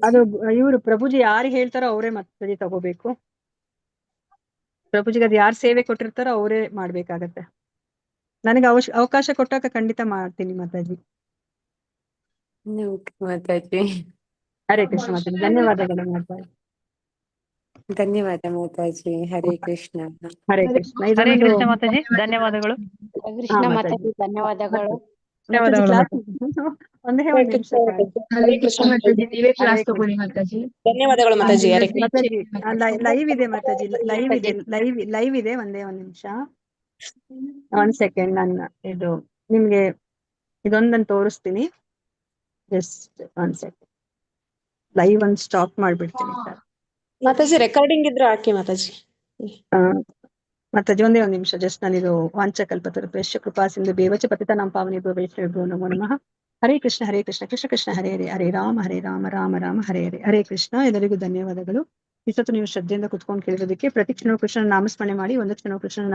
ಅದು ಇವ್ರು ಪ್ರಭುಜಿ ಯಾರು ಹೇಳ್ತಾರೋ ಅವರೇ ಮತ್ತೆ ತಗೋಬೇಕು. ಪ್ರಭುಜಿಗೆ ಅದು ಯಾರು ಸೇವೆ ಕೊಟ್ಟಿರ್ತಾರೋ ಅವರೇ ಮಾಡ್ಬೇಕಾಗತ್ತೆ. ನನಗೆ ಅವಕಾಶ ಕೊಟ್ಟಾಗ ಖಂಡಿತ ಮಾಡ್ತೀನಿ ಮಾತಾಜಿ. ಮಾತಾಜಿ ಹರೇ ಕೃಷ್ಣ ಮಾತಾಜಿ, ಧನ್ಯವಾದಗಳು ಮಾತಾಜಿ. ಧನ್ಯವಾದ ಮಾತಾಜಿ. ಹರೇ ಕೃಷ್ಣ. ಹರೇ ಕೃಷ್ಣ. ಹರೇ ಕೃಷ್ಣ ಮಾತಾಜಿ, ಧನ್ಯವಾದಗಳು. ಕೃಷ್ಣ ಮಾತಾಜಿ ಧನ್ಯವಾದಗಳು. ಒಂದೇ ಒಂದ್ ನಿಮಿಷ ಹರೇ ಕೃಷ್ಣ ಮಾತಾಜಿ, ನೀವೇ ಕ್ಲಾಸ್ ತಗೊಳ್ಳಿ ಮಾತಾಜಿ. ಧನ್ಯವಾದಗಳು ಮಾತಾಜಿ. ಹರೇ ಮಾತಾಜಿ ಲೈವ್ ಇದೆ ಮಾತಾಜಿ, ಲೈವ್ ಇದೆ. ಒಂದ್ ನಿಮಿಷ, ಒಂದ್ ಸೆಕೆಂಡ್. ನಾನು ಇದು ನಿಮ್ಗೆ ಇದೊಂದನ್ನು ತೋರಿಸ್ತೀನಿ. ಜಸ್ಟ್ ಒಂದ್ ಸೆಕೆಂಡ್, ಲೈವ್ ಒಂದು ಸ್ಟಾಪ್ ಮಾಡ್ಬಿಡ್ತೀನಿ ಮಾತಾಜಿ. ರೆಕಾರ್ಡಿಂಗ್ ಇದ್ರೆ ಹಾಕಿ ಮಾತಾಜಿ. ಮಾತಾಜಿ ಒಂದೇ ಒಂದ್ ನಿಮಿಷ. ಜಸ್ಟ್ ನಾನಿದು ವಾಂಚಕಲ್ಪತರುಭ್ಯಶ್ಚ ಕೃಪಾ ಸಿಂಧು ಭೇವಚ ಪತಿತಾನಾಂ ಪಾವನೇಭ್ಯೋ ವೈಷ್ಣವೇಭ್ಯೋ ನಮೋ ನಮಃ. ಹರೇ ಕೃಷ್ಣ ಕೃಷ್ಣ ಕೃಷ್ಣ ಹರೇ ಹರೇ, ಹರೇ ರಾಮ ರಾಮ ರಾಮ ಹರೇ ಹರೇ. ಹರೇ ಕೃಷ್ಣ. ಎಲ್ಲರಿಗೂ ಧನ್ಯವಾದಗಳು. ಇಷ್ಟೊತ್ತು ನೀವು ಶ್ರದ್ಧೆಯಿಂದ ಕುತ್ಕೊಂಡು ಕೇಳಿರೋದಕ್ಕೆ. ಪ್ರತಿ ಕ್ಷಣವೂ ಕೃಷ್ಣನ ನಾಮಸ್ಮರಣೆ ಮಾಡಿ, ಒಂದು ಕ್ಷಣವೂ ಕೃಷ್ಣನ